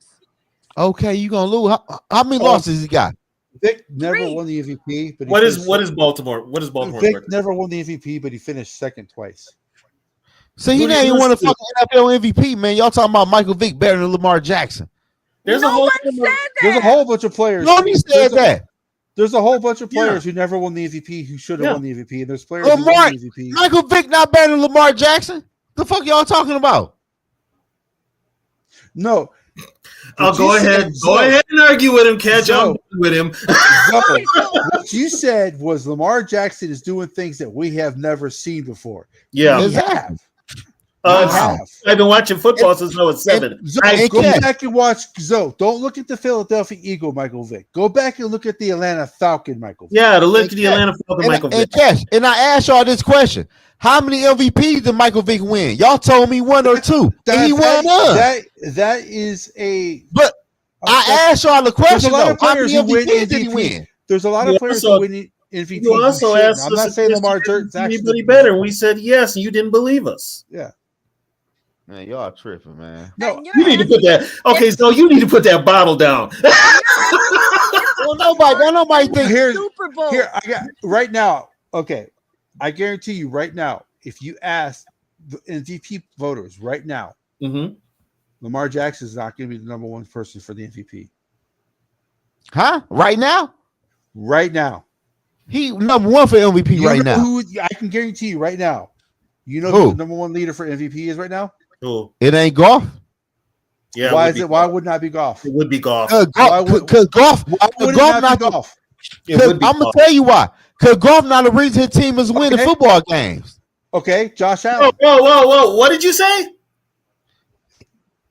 Okay, you gonna lose? How many losses he got? Vic never won the MVP. But what is Baltimore? What is Baltimore? Vic never won the MVP, but he finished second twice. So he ain't even won a fucking NFL MVP, man. Y'all talking about Michael Vick better than Lamar Jackson? There's a whole bunch of players. Nobody said that. There's a whole bunch of players who never won the MVP who should have won the MVP. And there's players who won the MVP. Michael Vick not better than Lamar Jackson? The fuck y'all talking about? No. I'll go ahead. Go ahead and argue with him, Catch. I'm with him. What you said was Lamar Jackson is doing things that we have never seen before. Yeah. We have. I've been watching football since I was 7. Go back and watch Zoe. Don't look at the Philadelphia Eagle, Michael Vick. Go back and look at the Atlanta Falcon, Michael Vick. Yeah, to look at the Atlanta Falcon, Michael Vick. And I asked y'all this question. How many MVPs did Michael Vick win? Y'all told me 1 or 2. And he won none. That is a... But I asked y'all the question, though. How many MVPs did he win? There's a lot of players who win MVP. You also asked I'm not saying Lamar Jackson's anybody better. We said yes, and you didn't believe us. Yeah. Man, y'all tripping, man. No, you need to put that. Okay, so you need to put that bottle down. Well, nobody think Super Bowl. Here, I got right now. Okay, I guarantee you right now, if you ask the MVP voters right now, Lamar Jackson is not going to be the number 1 person for the MVP. Huh? Right now? Right now. He number 1 for MVP right now. I can guarantee you right now. You know who the number 1 leader for MVP is right now? Who? It ain't Goff. Yeah. Why is it? Why would not be Goff? It would be Goff. Because Goff. Why would it not be Goff? I'm gonna tell you why. Because Goff not the reason his team is winning football games. Okay, Josh Allen. Whoa! What did you say?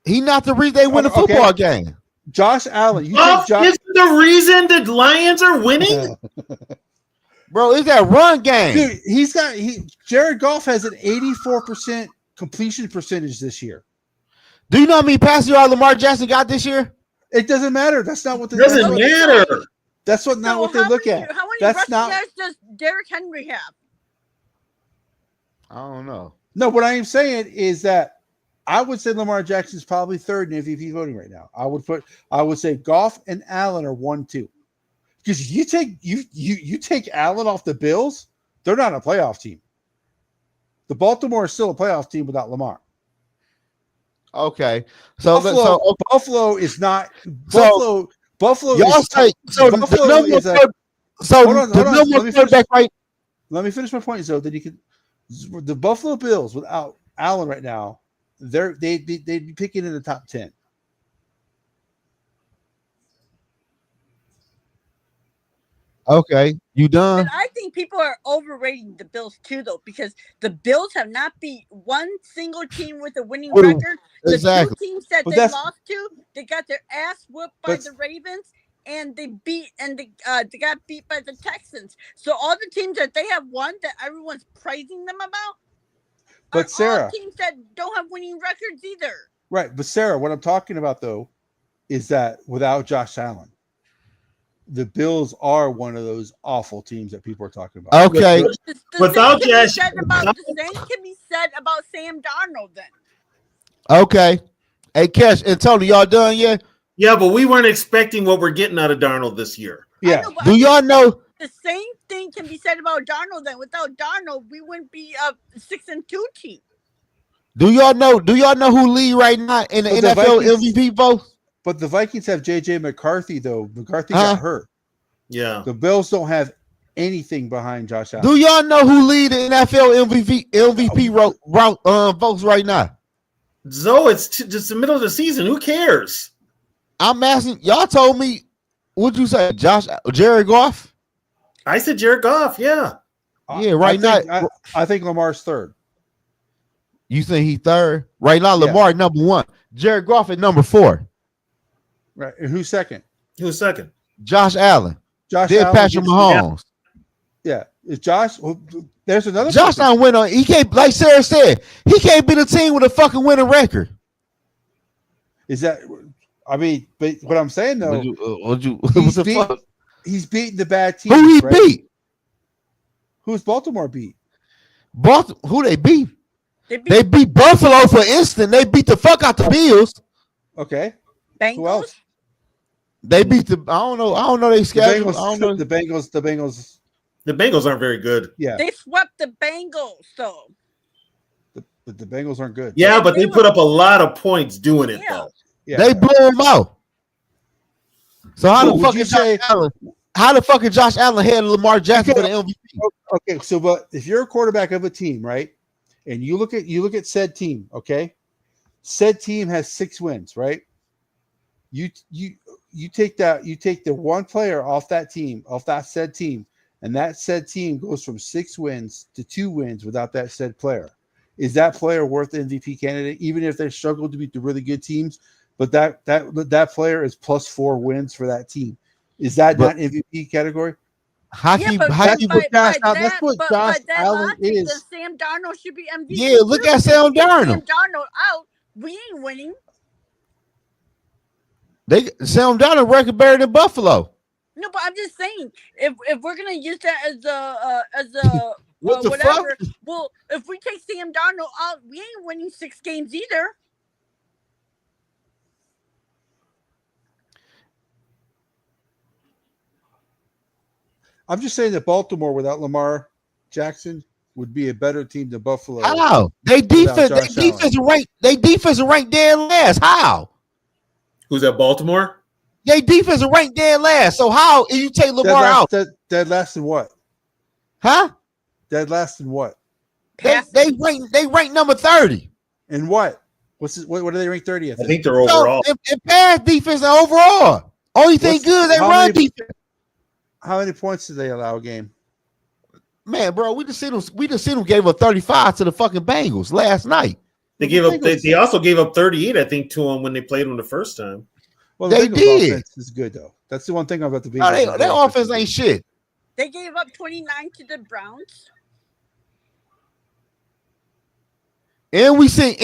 He not the reason they win a football game. Josh Allen. You think Josh is the reason the Lions are winning? Bro, it's that run game. Dude, Jared Goff has an 84% completion percentage this year. Do you know how many passes Lamar Jackson got this year? It doesn't matter. That's not what they doesn't matter. That's what not what they look at. How many That's rushing yards does Derrick Henry have? I don't know. No, what I am saying is that I would say Lamar Jackson's probably 3rd in MVP voting right now. I would say Goff and Allen are 1, 2. Because you take Allen off the Bills, they're not a playoff team. The Baltimore is still a playoff team without Lamar. Okay, Buffalo is not Buffalo. Buffalo. Y'all say so. Buffalo is a. Hold on. Let me finish my point, so that you can. The Buffalo Bills without Allen right now, they'd be picking in the top 10. Okay, you done? And I think people are overrating the Bills too, though, because the Bills have not beat one single team with a winning record. The 2 teams that they lost to, they got their ass whooped by the Ravens and they got beat by the Texans. So all the teams that they have won that everyone's praising them about But are Sarah, all teams that don't have winning records either. right? But Sarah, what I'm talking about though is that without Josh Allen, the Bills are one of those awful teams that people are talking about. Okay. Without Josh, the same can be said about Sam Darnold then. Okay. Hey, Cash and Tony, y'all done yet? yeah, but we weren't expecting what we're getting out of Darnold this year. Yeah. Know, Do y'all know? The same thing can be said about Darnold then. Without Darnold, we wouldn't be a 6-2 team. Do y'all know who lead right now in the NFL MVP vote? But the Vikings have J.J. McCarthy, though. McCarthy got hurt. Yeah. The Bills don't have anything behind Josh Allen. Do y'all know who lead the NFL MVP votes right now? Zoe, it's just the middle of the season. Who cares? I'm asking. Y'all told me, what'd you say, Jared Goff? I said Jared Goff, yeah. Yeah, right now. I think Lamar's third. You think he third? Right now, Lamar number 1. Jared Goff at number 4. Right. And who's second? Who's second? Josh Allen. Josh Then Allen. Patrick Mahomes. Yeah. Is Josh? Well, there's another. Josh Allen went on. He can't, like Sarah said, he can't be the team with a fucking winning record. Is that? I mean, but what I'm saying though, he's beating the bad teams. Who he right? beat? Who's Baltimore beat? Who they beat? They beat Buffalo for instance. They beat the fuck out the Bills. Okay. Bengals? Who else? They beat the. I don't know. They schedule. I don't know. The Bengals. The Bengals aren't very good. Yeah. They swept the Bengals, though. The Bengals aren't good. Yeah, but they put up a lot of points doing it though. Yeah. They blew them out. So how the fuck is Josh Allen? How the fuck is Josh Allen had Lamar Jackson for the MVP? Okay, so but if you're a quarterback of a team, right, and you look at said team, okay, said team has 6 wins, right? You take the one player off that team, off that said team, and that said team goes from 6 wins to 2 wins without that said player. Is that player worth the MVP candidate, even if they struggle to beat the really good teams? But that player is plus 4 wins for that team. Is that not MVP category? That's what Josh Allen is. Sam Darnold should be MVP. Yeah, look at Sam Darnold. Sam Darnold out. We ain't winning. Sam Darnold record better than Buffalo. No, but I'm just saying, if we're gonna use that as a what the whatever, fuck? well, if we take Sam Darnold out, we ain't winning 6 games either. I'm just saying that Baltimore without Lamar Jackson would be a better team than Buffalo. How? They defense ranked dead last. How? Who's at Baltimore? They defense ranked dead last. So how if you take Lamar out? Dead last in what? Huh? Dead last in what? They rank number 30. In what? What do they rank 30th? I think they're overall. In pass defense and overall. Only thing good they run defense. How many points did they allow a game? Man, bro, we just seen them gave up 35 to the fucking Bengals last night. They gave up. They also gave up 38, I think, to them when they played them the first time. Well, they did. Offense is good though. That's the one thing about the Bengals. No, their offense ain't shit. They gave up 29 to the Browns. And we seen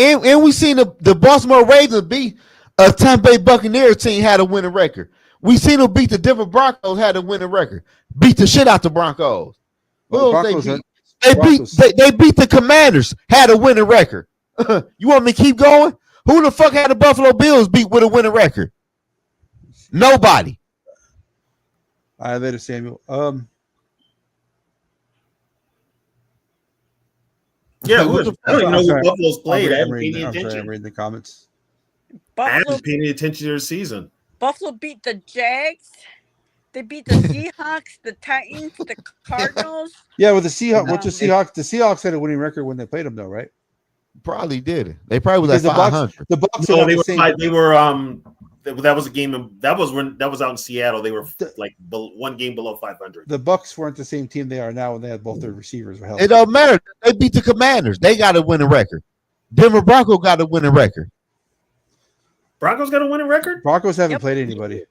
the Baltimore Ravens beat a Tampa Bay Buccaneers team had a winning record. We seen them beat the Denver Broncos had a winning record. Beat the shit out the Broncos. They beat the Commanders had a winning record. You want me to keep going? Who the fuck had the Buffalo Bills beat with a winning record? Nobody. All right, later, Samuel. Yeah, I don't even know who Buffalo's played. I haven't paid any I'm attention. sorry, I'm reading the comments. I haven't paid any attention to their season. Buffalo beat the Jags. They beat the Seahawks, the Titans, the Cardinals. Yeah, with the Seahawks. What's the Seahawks? The Seahawks had a winning record when they played them, though, right? Probably did. They probably was like 500. The Bucks. No, they were. That was a game. That was out in Seattle. They were like one game below 500. The Bucks weren't the same team they are now when they had both their receivers were healthy. It don't matter. They beat the Commanders. They got a winning record. Denver Broncos got a winning record. Broncos got a winning record? Broncos haven't played anybody.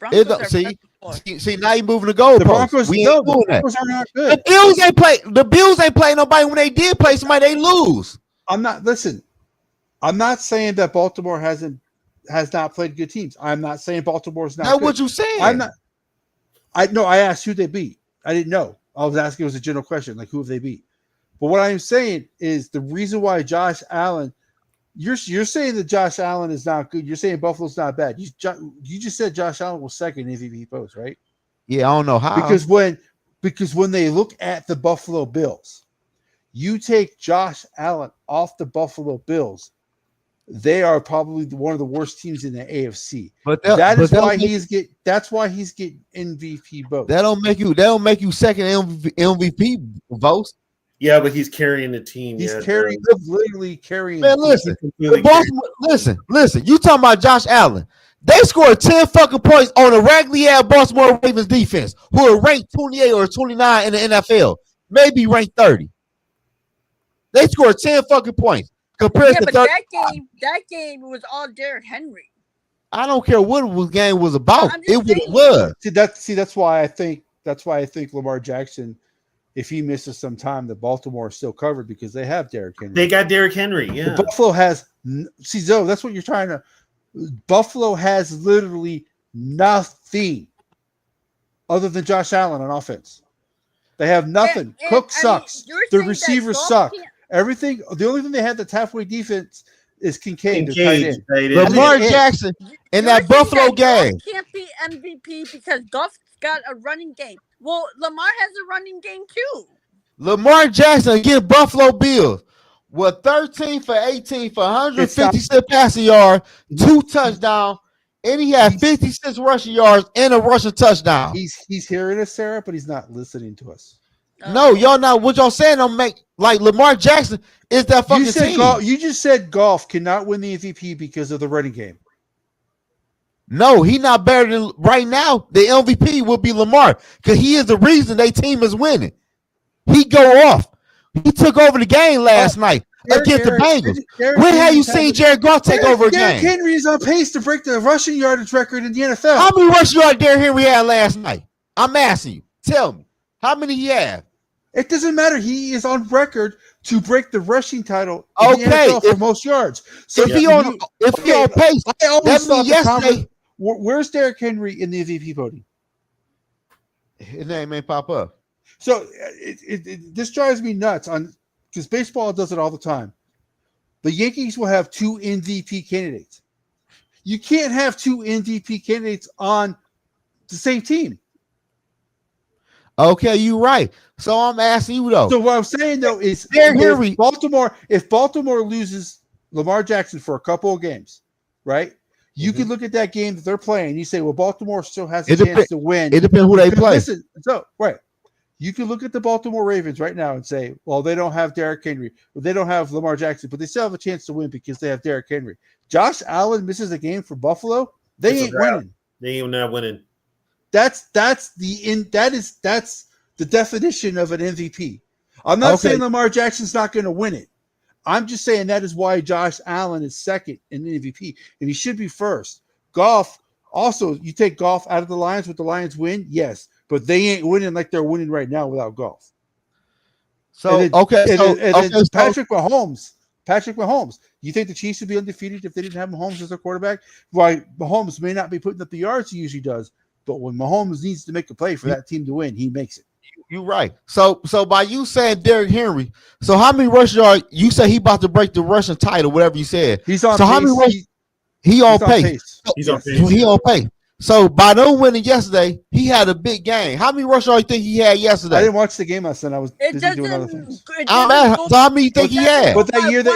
Broncos don't are see. better before. See, now you moving the goalposts. The Broncos, We no, ain't the doing that. Broncos are not The good. Bills ain't play nobody. When they did play somebody, they lose. I'm not saying that Baltimore has not played good teams. I'm not saying Baltimore's not That's good. what you saying. I'm not. I asked who they beat. I didn't know. I was asking, it was a general question, like who have they beat. But what I'm saying is the reason why Josh Allen, you're saying that Josh Allen is not good. You're saying Buffalo's not bad. You just said Josh Allen was second in MVP post, right? Yeah, I don't know how. Because when they look at the Buffalo Bills, you take Josh Allen off the Buffalo Bills, they are probably one of the worst teams in the AFC. That's why he's getting MVP votes. That don't make you second MVP votes. Yeah, but he's carrying the team. He's yeah, literally carrying. Man, listen, listen. You talking about Josh Allen? They scored 10 fucking points on a raggedy ass Baltimore Ravens defense, who are ranked 28 or 29 in the NFL, maybe ranked 30. They scored 10 fucking points compared to 30. That game was all Derrick Henry. I don't care what the game was about. It saying. was. That's why I think Lamar Jackson, if he misses some time, the Baltimore is still covered because they have Derrick Henry. They got Derrick Henry. Yeah, but Buffalo has Zoe. That's what you're trying to. Buffalo has literally nothing other than Josh Allen on offense. They have nothing. Cook sucks. The receivers suck. Everything. The only thing they have that's halfway defense is Kincaid. Lamar Jackson in that Buffalo game can't be MVP because Goff's got a running game. Well, Lamar has a running game too. Lamar Jackson against Buffalo Bills was 13 for 18 for 156 passing yards, 2 touchdowns, and he had 56 rushing yards and a rushing touchdown. He's hearing us, Sarah, but he's not listening to us. No, y'all not what y'all saying. Don't make like Lamar Jackson is that fucking team. You just said Goff cannot win the MVP because of the running game. No, he not better than right now. The MVP will be Lamar because he is the reason their team is winning. He go off. He took over the game last night against the Bengals. When have you seen Jared Goff take over a game? Derrick Henry is on pace to break the rushing yardage record in the NFL. How many rushing yards Derrick Henry had last night? I'm asking you. Tell me. How many he had? It doesn't matter. He is on record to break the rushing title in the NFL for most yards. So if he on pace, I always thought yesterday. Where's Derrick Henry in the MVP voting? His name ain't pop up. So this drives me nuts because baseball does it all the time. The Yankees will have 2 MVP candidates. You can't have 2 MVP candidates on the same team. Okay, you're right. So I'm asking you though. So what I'm saying though is if Baltimore loses Lamar Jackson for a couple of games, right? You can look at that game that they're playing. You say, well, Baltimore still has a chance to win. It depends who they play. Listen, so right. You can look at the Baltimore Ravens right now and say, well, they don't have Derrick Henry. They don't have Lamar Jackson, but they still have a chance to win because they have Derrick Henry. Josh Allen misses a game for Buffalo. They ain't winning. They ain't not winning. That's the definition of an MVP. I'm not saying Lamar Jackson's not going to win it. I'm just saying that is why Josh Allen is second in the MVP, and he should be first. Goff, also, you take Goff out of the Lions, would the Lions win? Yes, but they ain't winning like they're winning right now without Goff. So, Patrick Mahomes. You think the Chiefs would be undefeated if they didn't have Mahomes as their quarterback? Why, Mahomes may not be putting up the yards he usually does, but when Mahomes needs to make a play for that team to win, he makes it. You're right. So by you saying Derrick Henry, so how many rushing yards you say he about to break the rushing title, whatever you said? He's on so pace. How many he on pace. He's on pace. He on pace. So by them winning yesterday, he had a big game. How many rushing yards you think he had yesterday? I didn't watch the game last night. I was busy doing other things. So how many you think he had? But that year that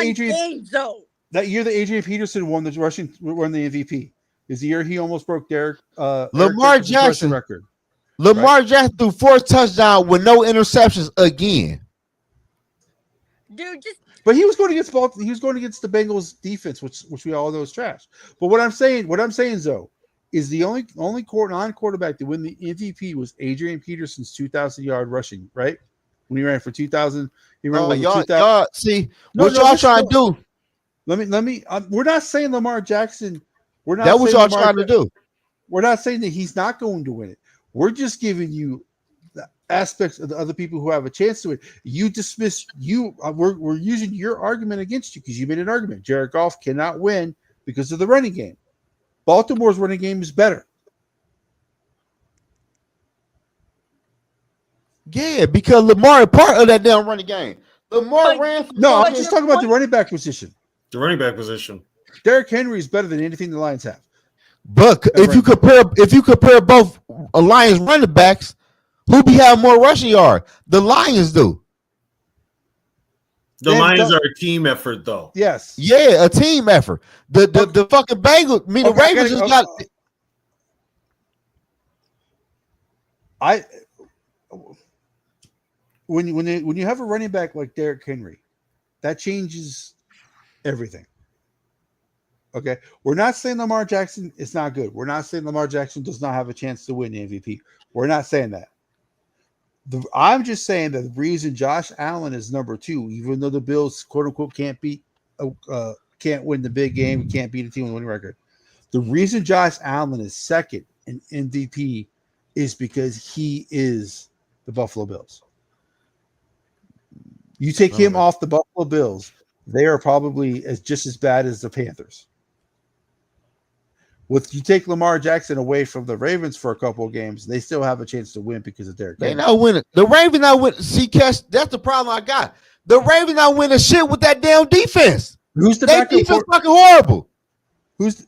Adrian Peterson won the MVP is the year he almost broke Lamar Jackson record. Lamar Jackson threw 4 touchdowns with no interceptions again. Dude, but he was going against the Bengals defense, which we all know is trash. But what I'm saying though, is the only non-quarterback to win the MVP was Adrian Peterson's 2,000-yard rushing, right? When he ran for 2,000, he ran over 2,000. See what y'all trying to do. Let me. We're not saying Lamar Jackson. That's what y'all trying to do. We're not saying that he's not going to win it. We're just giving you the aspects of the other people who have a chance to win. You dismiss you. We're using your argument against you because you made an argument. Jared Goff cannot win because of the running game. Baltimore's running game is better. Yeah, because Lamar is part of that damn running game. Lamar ran. No, I'm just talking about the running back position. The running back position. Derrick Henry is better than anything the Lions have. But if you compare both Lions running backs, who be having more rushing yard? The Lions do. The Lions are a team effort, though. Yes. Yeah, a team effort. The fucking Bengals. The Ravens just got. When you have a running back like Derrick Henry, that changes everything. Okay, we're not saying Lamar Jackson is not good. We're not saying Lamar Jackson does not have a chance to win the MVP. We're not saying that. I'm just saying that the reason Josh Allen is number 2, even though the Bills quote unquote can't win the big game, can't beat a team with a winning record. The reason Josh Allen is second in MVP is because he is the Buffalo Bills. You take him off the Buffalo Bills, they are probably just as bad as the Panthers. You take Lamar Jackson away from the Ravens for a couple of games, they still have a chance to win because of Derrick Henry. They not winning. The Ravens not winning. See, Cash, that's the problem I got. The Ravens not winning shit with that damn defense. Who's the backup? Defense fucking horrible. Excuse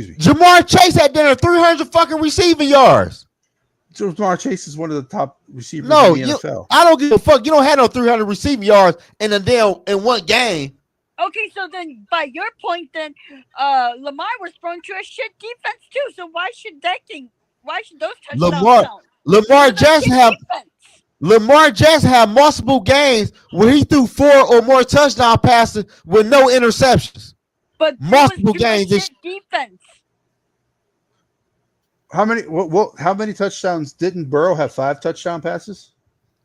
me. Jamar Chase had dinner 300 fucking receiving yards. Jamar Chase is one of the top receivers in the NFL. I don't give a fuck. You don't have no 300 receiving yards in one game. Okay, so then by your point, then Lamar was thrown to a shit defense too. So why should those touchdowns count? Lamar Jackson had multiple games where he threw 4 or more touchdown passes with no interceptions. But multiple games. Defense. How many touchdowns didn't Burrow have? 5 touchdown passes.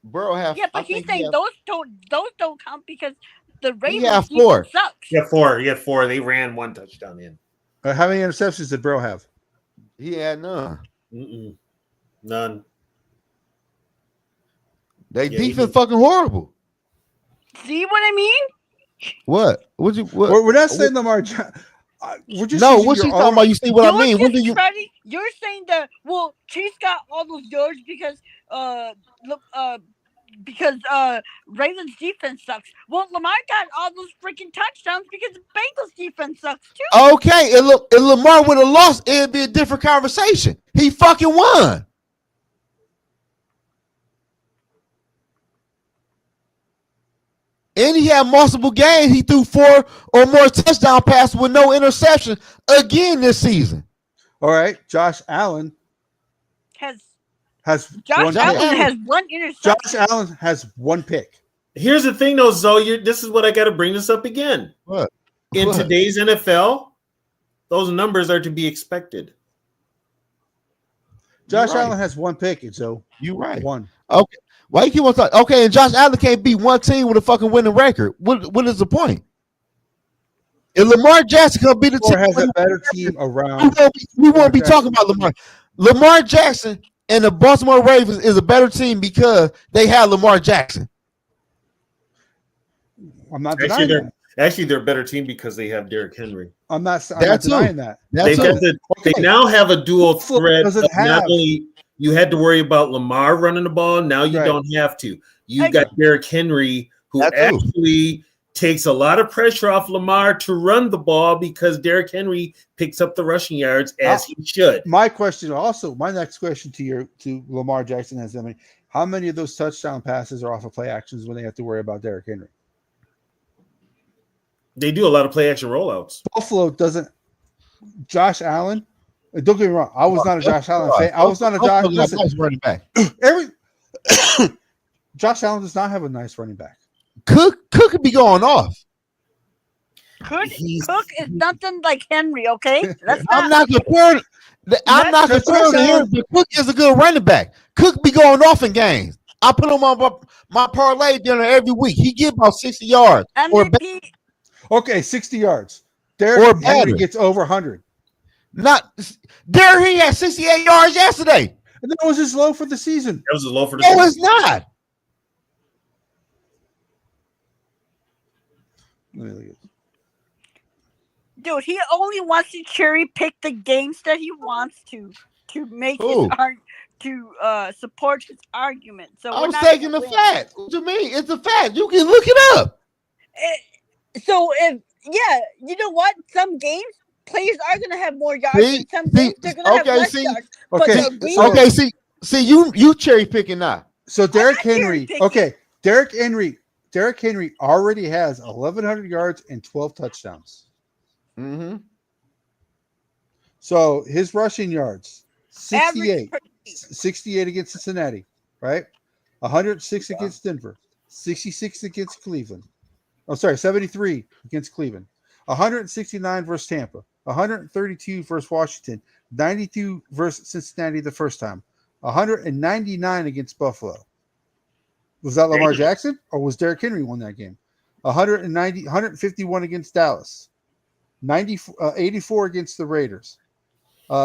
Burrow have. Yeah, but he's saying those don't count because the Ravens have 4. Sucks. Yeah, 4. He had 4. They ran 1 touchdown in. How many interceptions did Burrow have? He had none. None. They defense fucking horrible. See what I mean? What? We're not saying Lamar. We're just what you talking about? You see what I mean? You're saying that Chase got all those yards because Ravens defense sucks. Well, Lamar got all those freaking touchdowns because the Bengals defense sucks too. Okay, if Lamar would have lost, it'd be a different conversation. He fucking won. And he had multiple games. He threw 4 or more touchdown passes with no interception again this season. All right, Josh Allen has one interception. Josh Allen has 1 pick. Here's the thing, though, Zoe. This is what I got to bring this up again. What? In today's NFL, those numbers are to be expected. Josh Allen has 1 pick, and so you're right. 1. Okay. Why you keep on talking? Okay, and Josh Allen can't beat one team with a fucking winning record. What is the point? If Lamar Jackson can beat the team, has a better team around. We won't be talking about Lamar. Lamar Jackson and the Baltimore Ravens is a better team because they have Lamar Jackson. I'm not denying that. Actually, they're a better team because they have Derrick Henry. I'm not denying that. They now have a dual threat. Not only you had to worry about Lamar running the ball, now you don't have to. You got Derrick Henry, who actually takes a lot of pressure off Lamar to run the ball because Derrick Henry picks up the rushing yards as he should. My next question to Lamar Jackson has how many of those touchdown passes are off of play actions when they have to worry about Derrick Henry? They do a lot of play action rollouts. Buffalo doesn't. Josh Allen. Don't get me wrong. I was not a Josh Allen fan. I was not a Josh. Nice running back. Josh Allen does not have a nice running back. Cook could be going off. Cook is nothing like Henry. Okay, I'm not comparing to him. But Cook is a good running back. Cook be going off in games. I put him on my parlay dinner every week. He get about 60 yards. MVP. Okay, 60 yards. Derrick Henry gets over 100. Not Derrick Henry had 68 yards yesterday. And that was his low for the season. That was his low for the No, season. it's not. Let me look at it. Dude, he only wants to cherry pick the games that he wants to make Who? his support his argument. So I we're was not taking the gonna win. fact. What you mean? It's a fact. You can look it up. So you know what? Some games players are gonna have more yards, See? and some See? games they're gonna have Okay, less see? yards. Okay, But the so- reason- Okay, see, you cherry picking now. So Derrick not Henry. cherry-picking. Okay, Derrick Henry already has 1,100 yards and 12 touchdowns. Mm-hmm. So his rushing yards, 68. average per- 68 against Cincinnati, right? 106 against Denver, 66 against Cleveland. Oh, sorry, 73 against Cleveland, 169 versus Tampa, 132 versus Washington, 92 versus Cincinnati the first time, 199 against Buffalo. Was that Lamar Jackson or was Derrick Henry won that game? 151 against Dallas, 84 against the Raiders.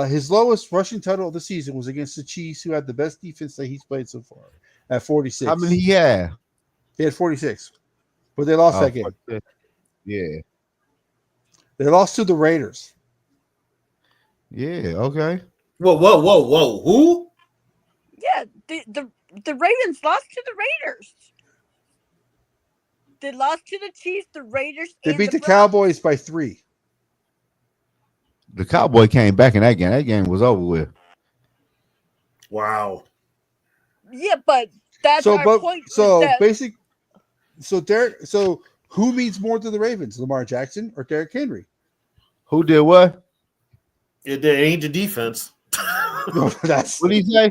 His lowest rushing total of the season was against the Chiefs, who had the best defense that he's played so far at 46. How many he had? They had 46, but they lost that game. Yeah. They lost to the Raiders. Yeah. Okay. Whoa. Who? Yeah, the Ravens lost to the Raiders. They lost to the Chiefs, the Raiders. They and beat the Browns. Cowboys by 3. The Cowboy came back in that game. That game was over with. Wow. Yeah, but that's So, our point. so that basic. So who means more to the Ravens, Lamar Jackson or Derrick Henry? Who did what? It ain't the defense. No, that's What did he say?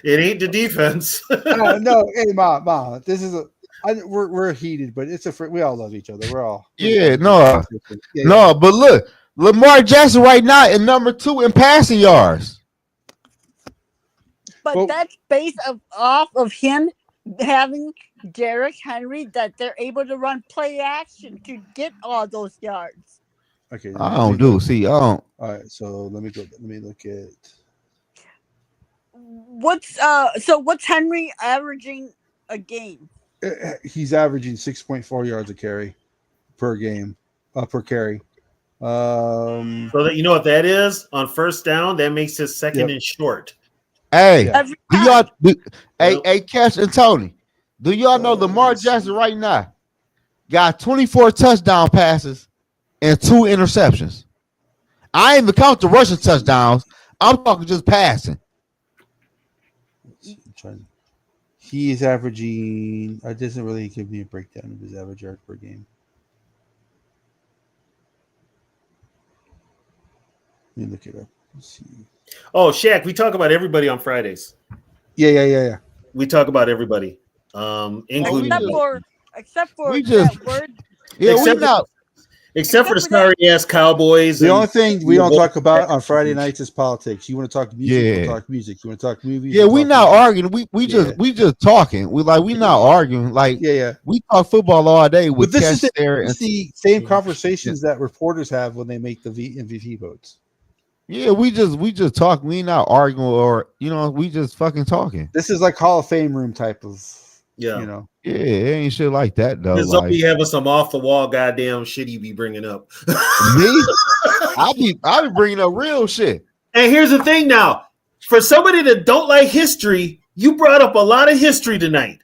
It ain't the defense. no. Hey, ma, this is we're heated, but it's we all love each other. We're all No. But look, Lamar Jackson right now in number 2 in passing yards. But that's based off of him having Derrick Henry, that they're able to run play action to get all those yards. Okay, I don't do. See, I don't. All right, so let me look at. What's Henry averaging a game? He's averaging 6.4 yards a carry per game, per carry. So that you know what that is on first down, that makes his second and short. Hey, Yeah. Every time. Hey, Cash and Tony, do y'all know Lamar Jackson right now got 24 touchdown passes and 2 interceptions? I ain't even count the rushing touchdowns. I'm talking just passing. He is averaging. It doesn't really give me a breakdown of his average yard per game. Let me look it up. Let's see. Oh, Shaq, we talk about everybody on Fridays. Yeah. We talk about everybody, including except for We just- that word. Yeah, Except we not. except for the sorry ass Cowboys. The and- only thing we don't talk about on Friday nights is politics. You want to talk music? Yeah. We'll talk music. You want to talk movies? Yeah, we'll we talk not movies. arguing. We just talking. We not arguing. Like Yeah. we talk football all day But with this Cash is there. it's the same conversations that reporters have when they make the MVP votes. Yeah, we just talk. We not arguing or we just fucking talking. This is like Hall of Fame room type of. Yeah. You know. Yeah, it ain't shit like that though. There's Like, be having some off the wall goddamn shit you be bringing up. me, I be bringing up real shit. And here's the thing now. For somebody that don't like history, you brought up a lot of history tonight.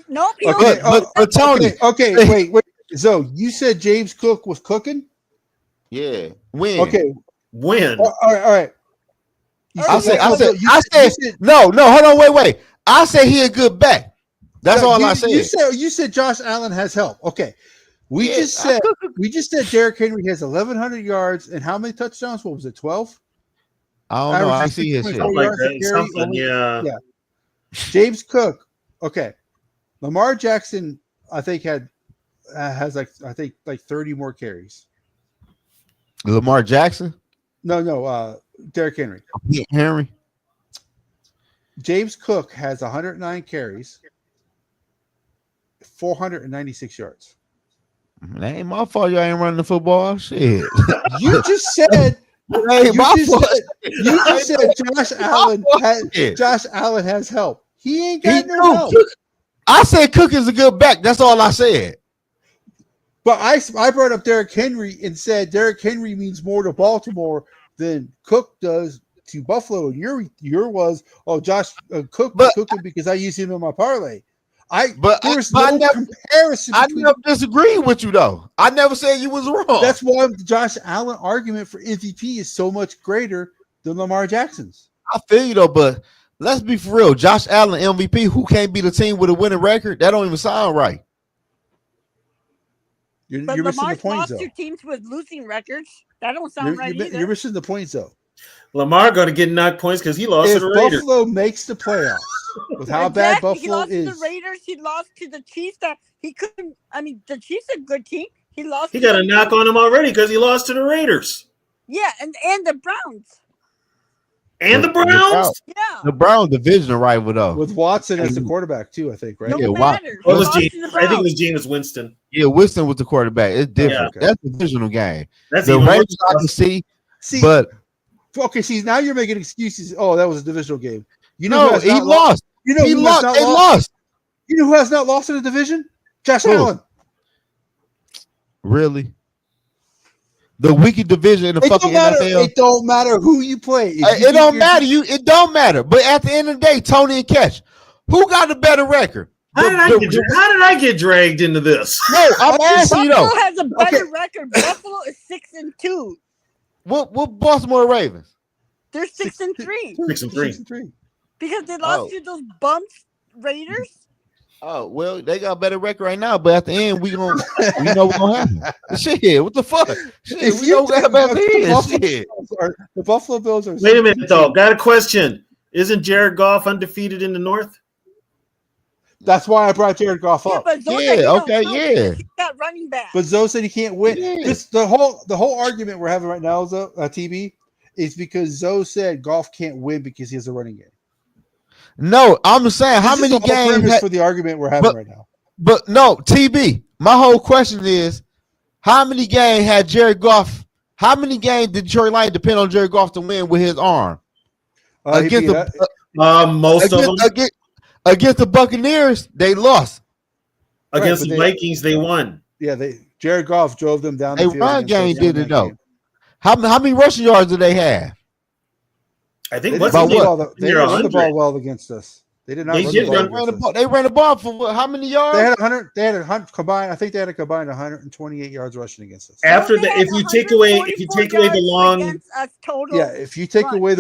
No, Okay, But Tony, Okay. Wait. So you said James Cook was cooking? yeah, when? Okay. When? All right. I said, You said- no, hold on, wait. I said he a good back. That's all I said. You said Josh Allen has help. Okay. We Yeah, just said Derrick Henry has 1,100 yards and how many touchdowns? What was it? 12? I don't know. I Average see his 6.4 shit. Something like yards a that. carry, Something, only- yeah. James Cook. Okay. Lamar Jackson, I think has like 30 more carries. Lamar Jackson, No, Derrick Henry. Henry. James Cook has 109 carries, 496 yards. That ain't my fault. Y'all ain't running the football. Shit. You just said Hey, you just said Josh Allen has help. He ain't got no help. I said Cook is a good back. That's all I said. But I brought up Derrick Henry and said Derrick Henry means more to Baltimore than Cook does to Buffalo. And your was Josh Cook cooking because I use him in my parlay. There's no comparison. I never disagreed with you though. I never said you was wrong. That's why the Josh Allen argument for MVP is so much greater than Lamar Jackson's. I feel you though, but let's be for real. Josh Allen MVP, who can't be the team with a winning record? That don't even sound right. You're missing the point, lost though. Two teams with losing records. That don't sound right either. You're missing the points, though. Lamar going to get knocked points because he lost to the Raiders. Buffalo makes the playoffs, with how bad Buffalo he lost is. To the Raiders. He lost to the Chiefs. That he couldn't. I mean, the Chiefs are a good team. He lost. He got a knock on him already because he lost to the Raiders. Yeah, and the Browns. And the Browns? Yeah. The Browns division rival though. With Watson as the quarterback too, I think, right? No matter. I think it was Jameis Winston. Yeah, Winston was the quarterback. It's different. Yeah. That's a divisional game. That's the Raiders I can see, but okay, see now you're making excuses. Oh, that was a divisional game. You know he lost. You know he lost. They lost. You know who has not lost in the division? Josh Allen. Really? The weakest division in the fucking NFL. It don't matter who you play. It don't matter. It don't matter. But at the end of the day, Tony and Catch, who got a better record? How did I get dragged into this? No, I'm asking you though. Buffalo has a better record. Buffalo is 6-2. What Baltimore Ravens? They're 6-3. 6-3. Because they lost to those bumps Raiders. Oh well, they got a better record right now, but at the end we know what's gonna happen. Shit, what the fuck? Shit, we know what happened at the end. The Buffalo Bills are. Wait a minute, though. Got a question. Isn't Jared Goff undefeated in the North? That's why I brought Jared Goff up. Yeah, He got running back. But Zoe said he can't win. Yeah. The whole argument we're having right now, TB, is because Zoe said Goff can't win because he has a running game. No, I'm just saying how many games for the argument we're having right now. But no, TB. My whole question is, how many games had Jared Goff? How many games did Detroit Lions depend on Jared Goff to win with his arm? Most of them. Against the Buccaneers, they lost. Against the Vikings, they won. Yeah, Jared Goff drove them down. The run game did it though. How many rushing yards did they have? I think they run the ball well against us. They did not run the ball. They ran the ball for how many yards? They had 100. They had a combined. I think they had a combined 128 yards rushing against us. After that, if you take away the long, if you take away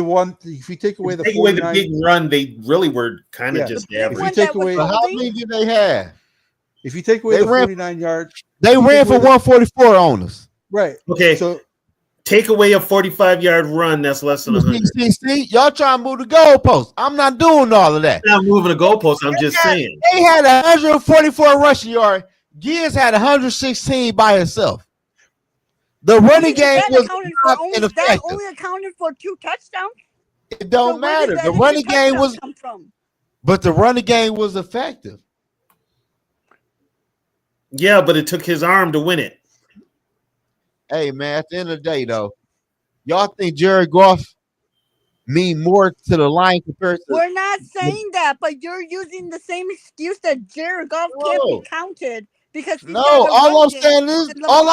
the big run, they really were kind of just average. If you take away, how many did they have? If you take away the 49 yards, they ran for 144 on us. Right. Okay. So take away a 45-yard run, that's less than 100. See, y'all trying to move the goalpost. I'm not doing all of that. I'm not moving the goalpost. I'm just saying. They had 144 rushing yards. Gibbs had 116 by himself. The running game was ineffective. That only accounted for 2 touchdowns. It don't matter. The running game was, but the running game was effective. Yeah, but it took his arm to win it. Hey, man, at the end of the day, though, y'all think Jared Goff mean more to the line compared to... We're not saying that, but you're using the same excuse that Jared Goff can't be counted because all I'm saying is though,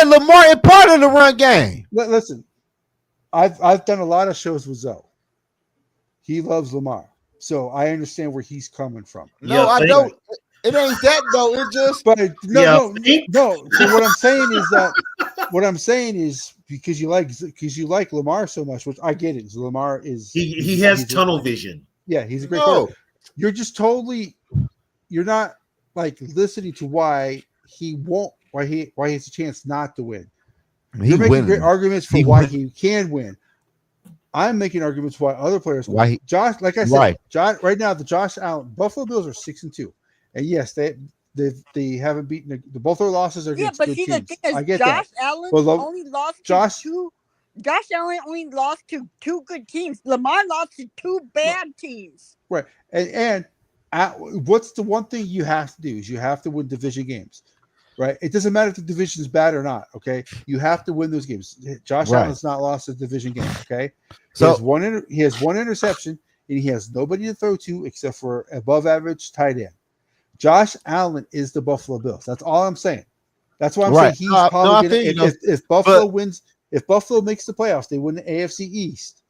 Lamar is part of the run game. Listen, I've done a lot of shows with Zoe. He loves Lamar, so I understand where he's coming from. No, I don't. It ain't that though. It just. But no. So what I'm saying is because you like Lamar so much, which I get it. So Lamar is he has tunnel vision. Yeah, he's a great player. You're just you're not like listening to why he has a chance not to win. You're making great arguments for why he can win. I'm making arguments why other players win. Josh, like I said, right now the Josh Allen Buffalo Bills are 6-2. And yes, they haven't beaten both their losses are against good teams. The thing is, I get Josh that. Allen only lost Josh Allen only lost to 2 good teams. Lamar lost to 2 bad teams. Right, and what's the one thing you have to do is you have to win division games. right? It doesn't matter if the division is bad or not. Okay, you have to win those games. Josh Right. Allen's not lost a division game. Okay, So- he has one interception, and he has nobody to throw to except for above average tight end. Josh Allen is the Buffalo Bills. That's all I'm saying. That's why I'm saying he's probably going to. If Buffalo wins, if Buffalo makes the playoffs, they win the AFC East.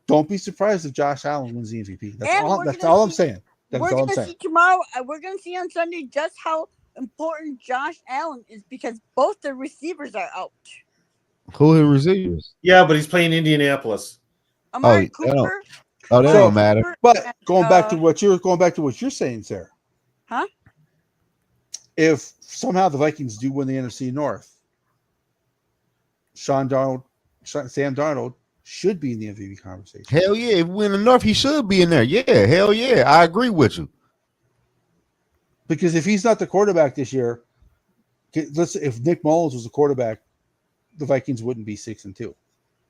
Don't be surprised if Josh Allen wins the MVP. That's all I'm saying. We're going to see tomorrow. We're going to see on Sunday just how important Josh Allen is because both the receivers are out. Who are receivers? Yeah, but he's playing Indianapolis. Amari Cooper. That don't matter. But going back to what you're saying, Sarah. Huh? If somehow the Vikings do win the NFC North, Sam Darnold should be in the MVP conversation. Hell yeah. If we win the North, he should be in there. Yeah, hell yeah. I agree with you. Because if he's not the quarterback this year, if Nick Mullins was the quarterback, the Vikings wouldn't be 6-2.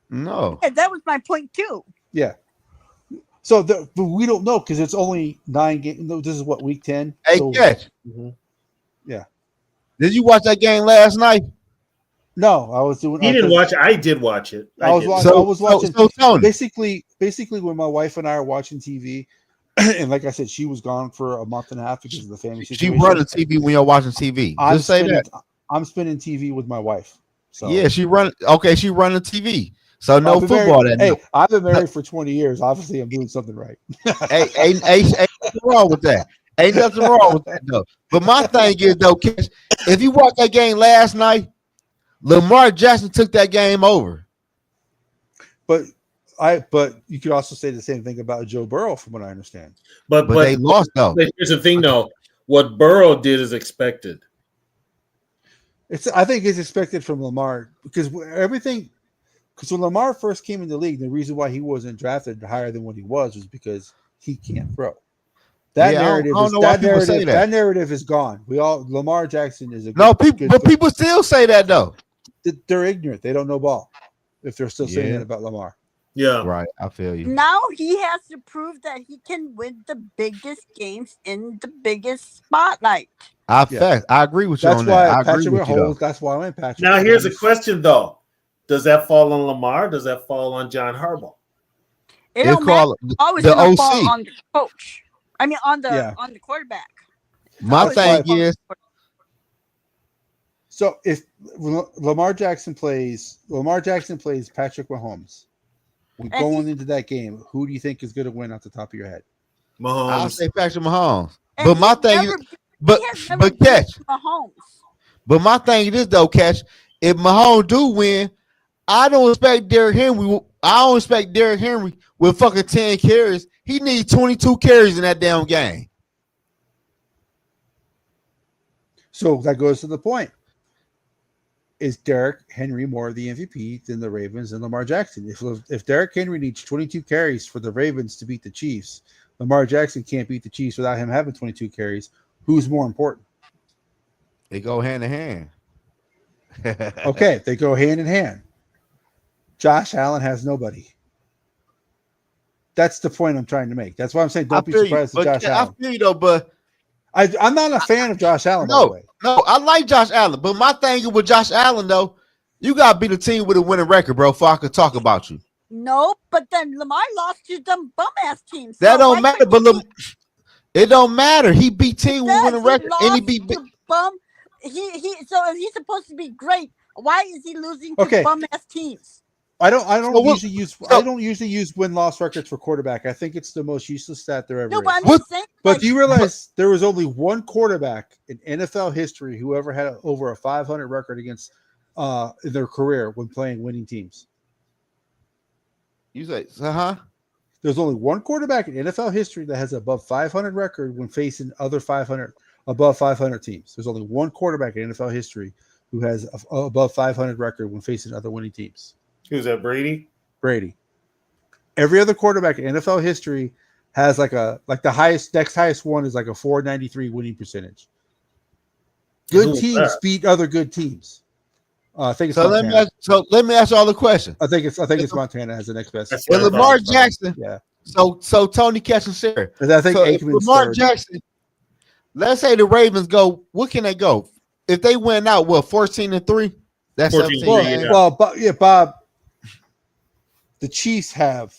No. Yeah, that was my point too. Yeah. So but we don't know because it's only 9 games. This is what, week 10? Hey, Catch. Mm-hmm. Yeah. Did you watch that game last night? No, I was doing. He didn't watch it. I did watch it. I was watching. Basically, when my wife and I are watching TV, and like I said, she was gone for a month and a half because of the family situation. She running TV when you're watching TV. Just say that. I'm spinning TV with my wife. So yeah, she running TV. So no football that night. Hey, I've been married for 20 years. Obviously, I'm doing something right. ain't nothing wrong with that. Ain't nothing wrong with that though. But my thing is though, Catch, if you watched that game last night, Lamar Jackson took that game over. But you could also say the same thing about Joe Burrow, from what I understand. But they lost though. But here's the thing though. What Burrow did is expected. I think it's expected from Lamar because when Lamar first came in the league, the reason why he wasn't drafted higher than what he was because he can't throw. That narrative is gone. Lamar Jackson is people still say that though. They're ignorant. They don't know ball. If they're still saying that about Lamar. Yeah. Right. I feel you. Now he has to prove that he can win the biggest games in the biggest spotlight. I agree with you on that. I agree with you. That's why I went Patrick. Now here's a question though. Does that fall on Lamar? Does that fall on John Harbaugh? It don't matter. Always the OC. Fall on the coach. I mean on the quarterback. My thing is, so if Lamar Jackson plays Patrick Mahomes, going into that game, who do you think is going to win off the top of your head? Mahomes. I'll say Patrick Mahomes. But my thing is, but Catch. Mahomes. But my thing is though, Catch, if Mahomes do win, I don't expect Derrick Henry. I don't expect Derrick Henry with fucking 10 carries. He needs 22 carries in that damn game. So that goes to the point. Is Derrick Henry more of the MVP than the Ravens and Lamar Jackson? If Derrick Henry needs 22 carries for the Ravens to beat the Chiefs, Lamar Jackson can't beat the Chiefs without him having 22 carries. Who's more important? They go hand in hand. Okay, they go hand in hand. Josh Allen has nobody. That's the point I'm trying to make. That's why I'm saying don't be surprised at Josh Allen. I feel you though, but I'm not a fan of Josh Allen. By the way. No, I like Josh Allen, but my thing with Josh Allen though, you gotta be the team with a winning record, bro, before I could talk about you. No, but then Lamar lost to them bum ass teams. That don't matter, but it don't matter. He beat team with winning record, and he beat bum. So if he's supposed to be great, why is he losing to bum ass teams? I don't usually use win-loss records for quarterback. I think it's the most useless stat there ever is. But I'm just saying, but do you realize there was only one quarterback in NFL history who ever had over a 500 record against in their career when playing winning teams? You say, There's only one quarterback in NFL history that has above 500 record when facing other above 500 teams. There's only one quarterback in NFL history who has above 500 record when facing other winning teams. Who's that? Brady. Every other quarterback in NFL history has like the next highest one is like a 493 winning percentage. Good teams beat other good teams. I think it's Montana. Let me ask you all the question. I think it's Montana has the next best. And Lamar Jackson. Yeah. So Tony Catch and Sarah. I think Lamar Jackson. Let's say the Ravens go. What can they go? if they went out, what 14-3? That's 14-3, 17 Well, games. yeah. well, but yeah, Bob. The Chiefs have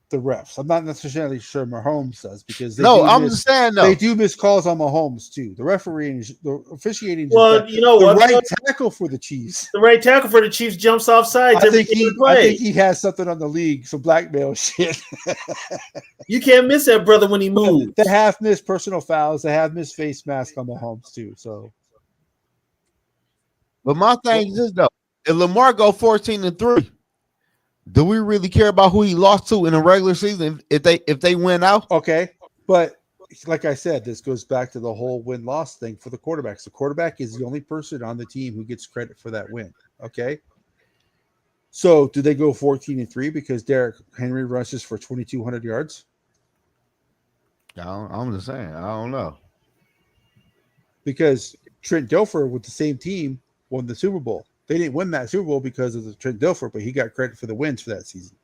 the refs. I'm not necessarily sure Mahomes does because I'm just saying though. they do miss calls on Mahomes too. The refereeing, the officiating. Well, you know the what? right tackle for the Chiefs. The right tackle for the Chiefs jumps off sides I every think game he, of play. I think he has something on the league, some blackmail shit. You can't miss that brother when he moves. They have missed personal fouls. They have missed face mask on Mahomes too. So, But my thing is this though: if Lamar go 14-3, do we really care about who he lost to in a regular season if they win out? okay, but like I said, this goes back to the whole win-loss thing for the quarterbacks. The quarterback is the only person on the team who gets credit for that win. Okay. So do they go 14-3 because Derrick Henry rushes for 2,200 yards? I'm just saying. I don't know. Because Trent Dilfer with the same team won the Super Bowl. They didn't win that Super Bowl because of the Trent Dilfer, but he got credit for the wins for that season.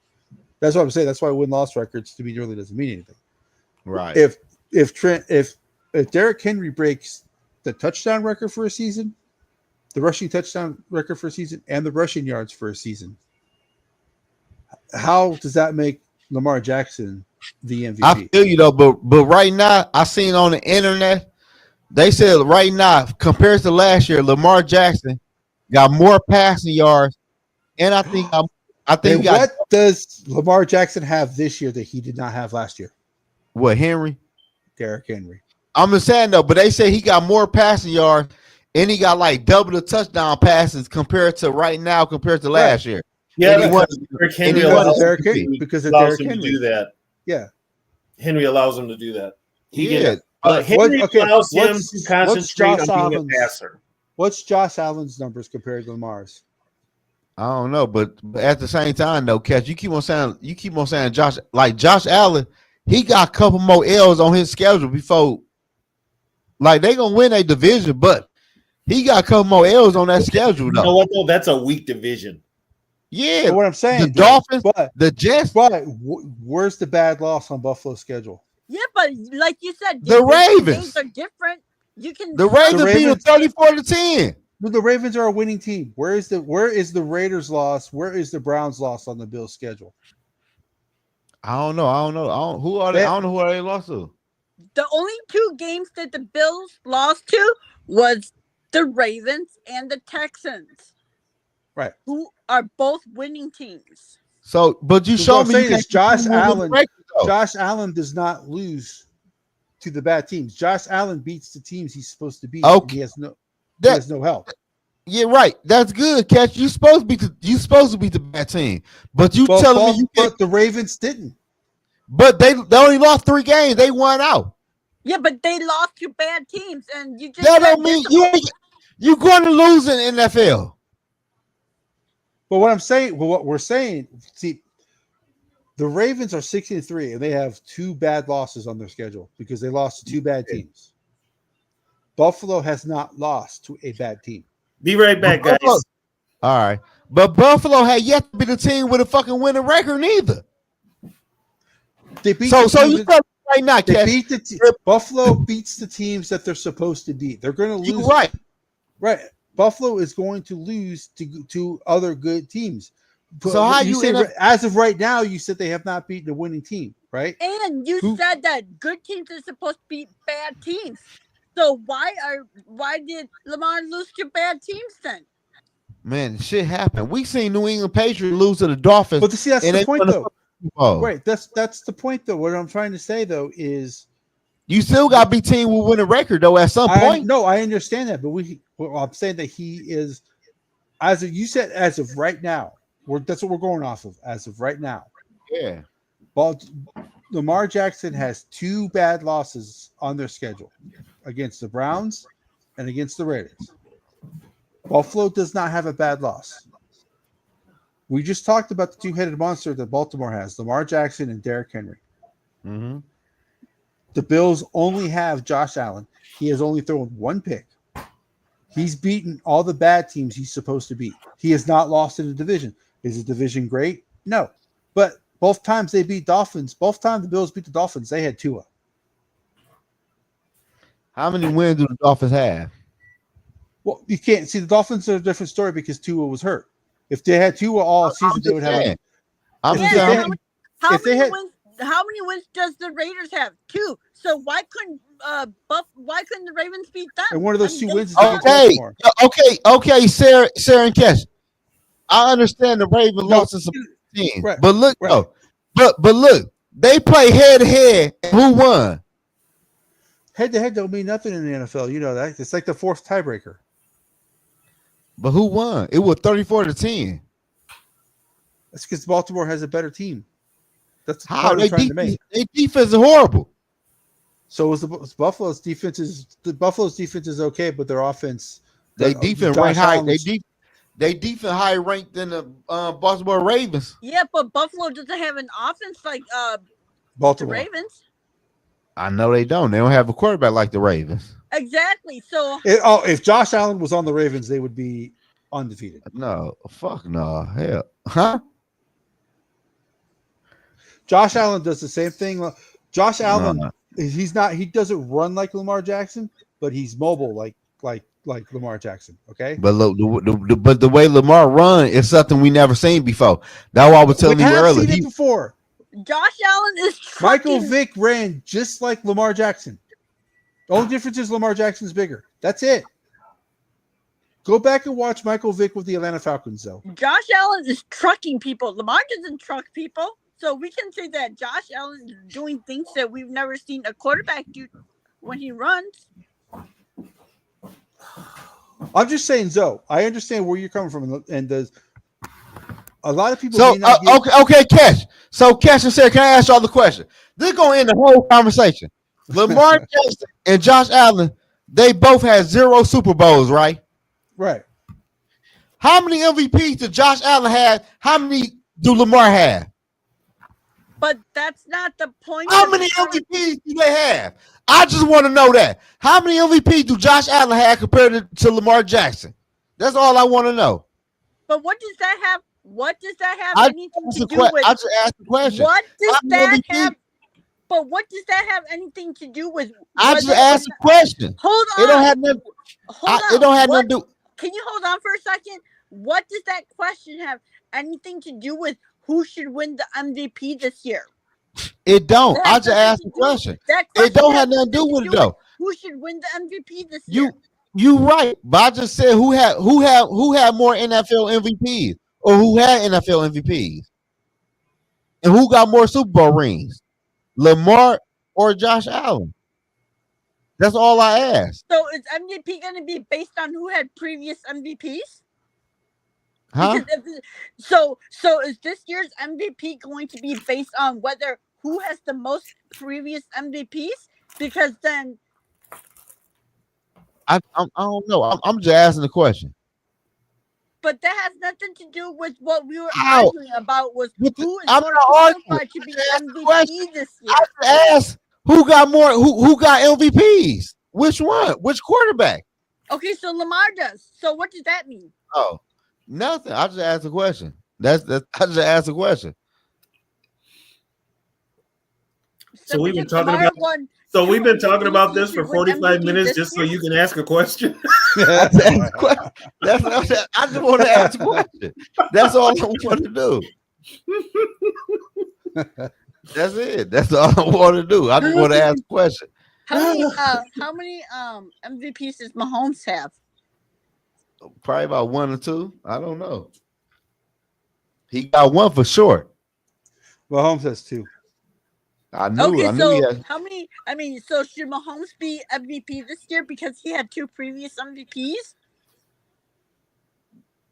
That's what I'm saying. That's why win-loss records to me really doesn't mean anything. Right. If Derrick Henry breaks the touchdown record for a season, the rushing touchdown record for a season, and the rushing yards for a season, how does that make Lamar Jackson the MVP? I feel you though, but right now I seen on the internet they said right now compared to last year, Lamar Jackson got more passing yards, and I think he got what does Lamar Jackson have this year that he did not have last year? what Henry. Derrick Henry. I'm just saying though, but they say he got more passing yards and he got like double the touchdown passes compared to last year. Yeah, And he won- Derrick and Henry he won allows, the Derrick MVP. Henry because of allows Derrick him to Henry. do that. Yeah. Henry allows him to do that. Yeah. Henry allows him to what's concentrate Josh on being Allen's- a passer. What's Josh Allen's numbers compared to Lamar's? I don't know, but at the same time though, Catch, you keep on saying Josh Allen, he got a couple more L's on his schedule before, like they gonna win a division, but he got a couple more L's on that schedule You though. know what though? That's a weak division. Yeah, But what I'm saying, the Dolphins, but the Jets, where's the bad loss on Buffalo's schedule? Yeah, but like you said, The Ravens. games are different. You can the Ravens beat them Ravens- 34-10. The Ravens are a winning team. Where is the Raiders' loss? Where is the Browns' loss on the Bills' schedule? I don't know. I don't know who are they. I don't know who are they lost to. The only two games that the Bills lost to was the Ravens and the Texans, Right. who are both winning teams. So, but you So showed what I'm me saying you is can't win the record, though. Josh Allen does not lose to the bad teams. Josh Allen beats the teams he's supposed to beat. Okay. He has no help. Yeah, right. That's good, Catch. You supposed to beat the bad team, but you telling me you can't. But the Ravens didn't. But they only lost 3 games. They won out. Yeah, but they lost to bad teams, and you just That don't mean you going to lose in NFL. But what we're saying, see, the Ravens are 6-3, and they have 2 bad losses on their schedule because they lost to 2 bad teams. Buffalo has not lost to a bad team. Be right back, guys. All right, but Buffalo had yet to be the team with a fucking winning record neither. They beat So the teams you tell me right now, they Catch. beat Buffalo beats the teams that they're supposed to beat. They're going to lose. You're right. Right. Buffalo is going to lose to other good teams. So how you say, end up- as of right now, you said they have not beaten a winning team, right? And you said that good teams are supposed to beat bad teams. So why did Lamar lose to bad teams then? Man, shit happened. We seen New England Patriots lose to the Dolphins. But see, that's and the they point, won the though. Super Bowl. Right. That's the point, though. What I'm trying to say, though, is You still got to be team with winning record though. At some point, No, I understand that, but I'm saying that he is, you said, as of right now. That's what we're going off of. As of right now, yeah. Lamar Jackson has 2 bad losses on their schedule against the Browns and against the Raiders. Buffalo does not have a bad loss. We just talked about the 2-headed monster that Baltimore has, Lamar Jackson and Derrick Henry. Mm-hmm. The Bills only have Josh Allen. He has only thrown 1 pick. He's beaten all the bad teams he's supposed to beat. He has not lost in the division. Is the division great? No. But both times they beat Dolphins, both times the Bills beat the Dolphins, they had Tua. How many wins do the Dolphins have? Well, you can't see the Dolphins are a different story because Tua was hurt. If they had Tua all season, they would have. I'm If just they saying. had- How if they many had- wins? How many wins does the Raiders have? 2. So why couldn't why couldn't the Ravens beat them? And one of those 2 they- wins is against Okay, Baltimore. okay, Sarah and Cash. I understand the Ravens lost to some teams, right, but look, right. though, but look, they play head to head. Who won? Head to head don't mean nothing in the NFL. You know that. It's like the 4th tiebreaker. But who won? It was 34-10. That's because Baltimore has a better team. That's the How point they I'm trying to make. Their defense is horrible. So is the Buffalo's defense is okay, but their offense. They defense ranked high. They defense higher ranked than the Baltimore Ravens. Yeah, but Buffalo doesn't have an offense like the Baltimore. Ravens. I know they don't. They don't have a quarterback like the Ravens. Exactly. So If Josh Allen was on the Ravens, they would be undefeated. No, fuck no, hell, huh? Josh Allen does the same thing. Josh Allen, No. he doesn't run like Lamar Jackson, but he's mobile like Lamar Jackson. Okay, But look, but the way Lamar run is something we never seen before. That's why I was telling we you have earlier. seen it before. Josh Allen is Michael trucking. Vick ran just like Lamar Jackson. The only difference is Lamar Jackson's bigger. That's it. Go back and watch Michael Vick with the Atlanta Falcons, though. Josh Allen is trucking people. Lamar doesn't truck people. So we can say that Josh Allen is doing things that we've never seen a quarterback do when he runs. I'm just saying, Zoe. I understand where you're coming from, and a lot of people. So may not get, okay, Cash. So Cash and Sarah, can I ask y'all the question? This is gonna end the whole conversation. Lamar Jackson and Josh Allen, they both had 0 Super Bowls, right? right. How many MVPs did Josh Allen have? How many do Lamar have? But that's not the point. How many MVPs do they have? I just want to know that. How many MVPs do Josh Allen have compared to Lamar Jackson? That's all I want to know. But what does that have? What does that have anything to do with? I just asked the question. What does How many that have? MVPs? But what does that have anything to do with? I just asked the question. Hold on. It don't have nothing. It don't have nothing to do. Can you hold on for a second? What does that question have anything to do with who should win the MVP this year? It don't. That I has just nothing asked to the do- question. That It question don't has have nothing to do with it though. Who should win the MVP this year? You right, but I just said who had more NFL MVPs or who had NFL MVPs and who got more Super Bowl rings, Lamar or Josh Allen. That's all I asked. So is MVP going to be based on who had previous MVPs? Huh? So is this year's MVP going to be based on whether who has the most previous MVPs? Because then I don't know. I'm just asking the question. but that has nothing to do with what we were How? arguing about was With who is I'm more not qualified arguing. to be I just asked the MVP question. this year. I just asked who got more who got MVPs? Which one? Which quarterback? Okay, so Lamar does. So what does that mean? Oh, nothing. I just asked a question. That's I just asked a question. So we've been because talking Lamar about- won So we've been two talking about MVPs this for to win 45 MVP minutes this just so year? you can ask a question. I just asked a question. I just want to ask a question. That's all I want to do. That's it. That's all I want to do. I just want to ask a question. How many MVPs does Mahomes have? Probably about 1 or 2. I don't know. He got 1 for sure. Well, Holmes has 2. I knew. Okay, I knew so he had. how many? I mean, so should Mahomes be MVP this year because he had 2 previous MVPs?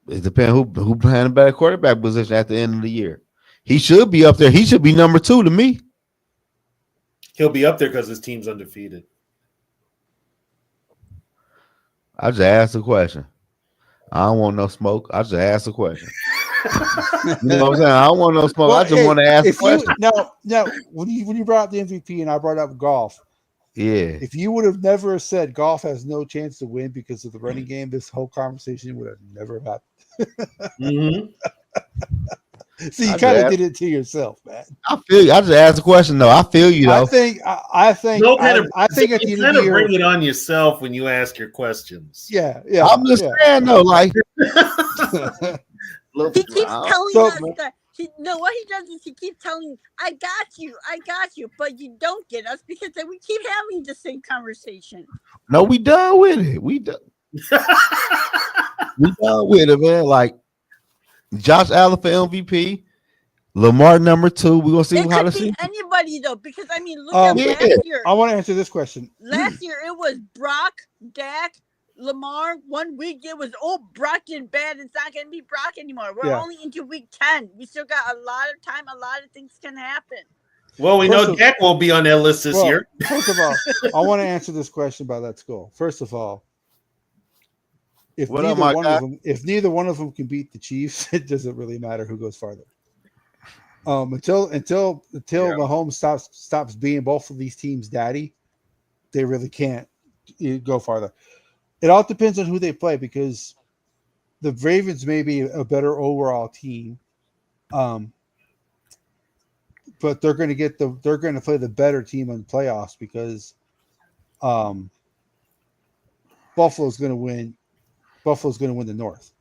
It depends who playing a better quarterback position at the end of the year. He should be up there. He should be number 2 to me. He'll be up there because his team's undefeated. I just asked a question. I don't want no smoke. I just asked a question. You know what I'm saying? I don't want no smoke. I just want to ask a question. Now, when you brought up the MVP and I brought up golf, Yeah. if you would have never said golf has no chance to win because of the running game, this whole conversation would have never happened. Mm-hmm. So you I kind of just- did it to yourself, man. I feel you. I just asked a question though. I feel you I though. think I think No kind of. I think at the You end of kind the of year, bring it on yourself when you ask your questions. yeah. I'm just saying though, like Look, He keeps telling So- us that what he does is he keeps telling, I got you, but you don't get us because then we keep having the same conversation. no, we done with it. We done with it, man. Like Josh Allen for MVP, Lamar number 2. We're gonna see It how could to be see. anybody though, because I mean, look at Yeah. last year. I want to answer this question. Last year it was Brock, Dak, Lamar. 1 week it was Brock did bad. It's not going to be Brock anymore. We're Yeah. only into week 10. We still got a lot of time. A lot of things can happen. well, we First know of- Dak won't be on that list this year. First of all, I want to answer this question about that school. First of all, if What up, neither my one guy? of them, if neither one of them can beat the Chiefs, it doesn't really matter who goes farther. Until Mahomes stops being both of these teams' daddy, they really can't go farther. It all depends on who they play because the Ravens may be a better overall team, but they're going to play the better team in the playoffs because Buffalo's going to win. Buffalo's going to win the North.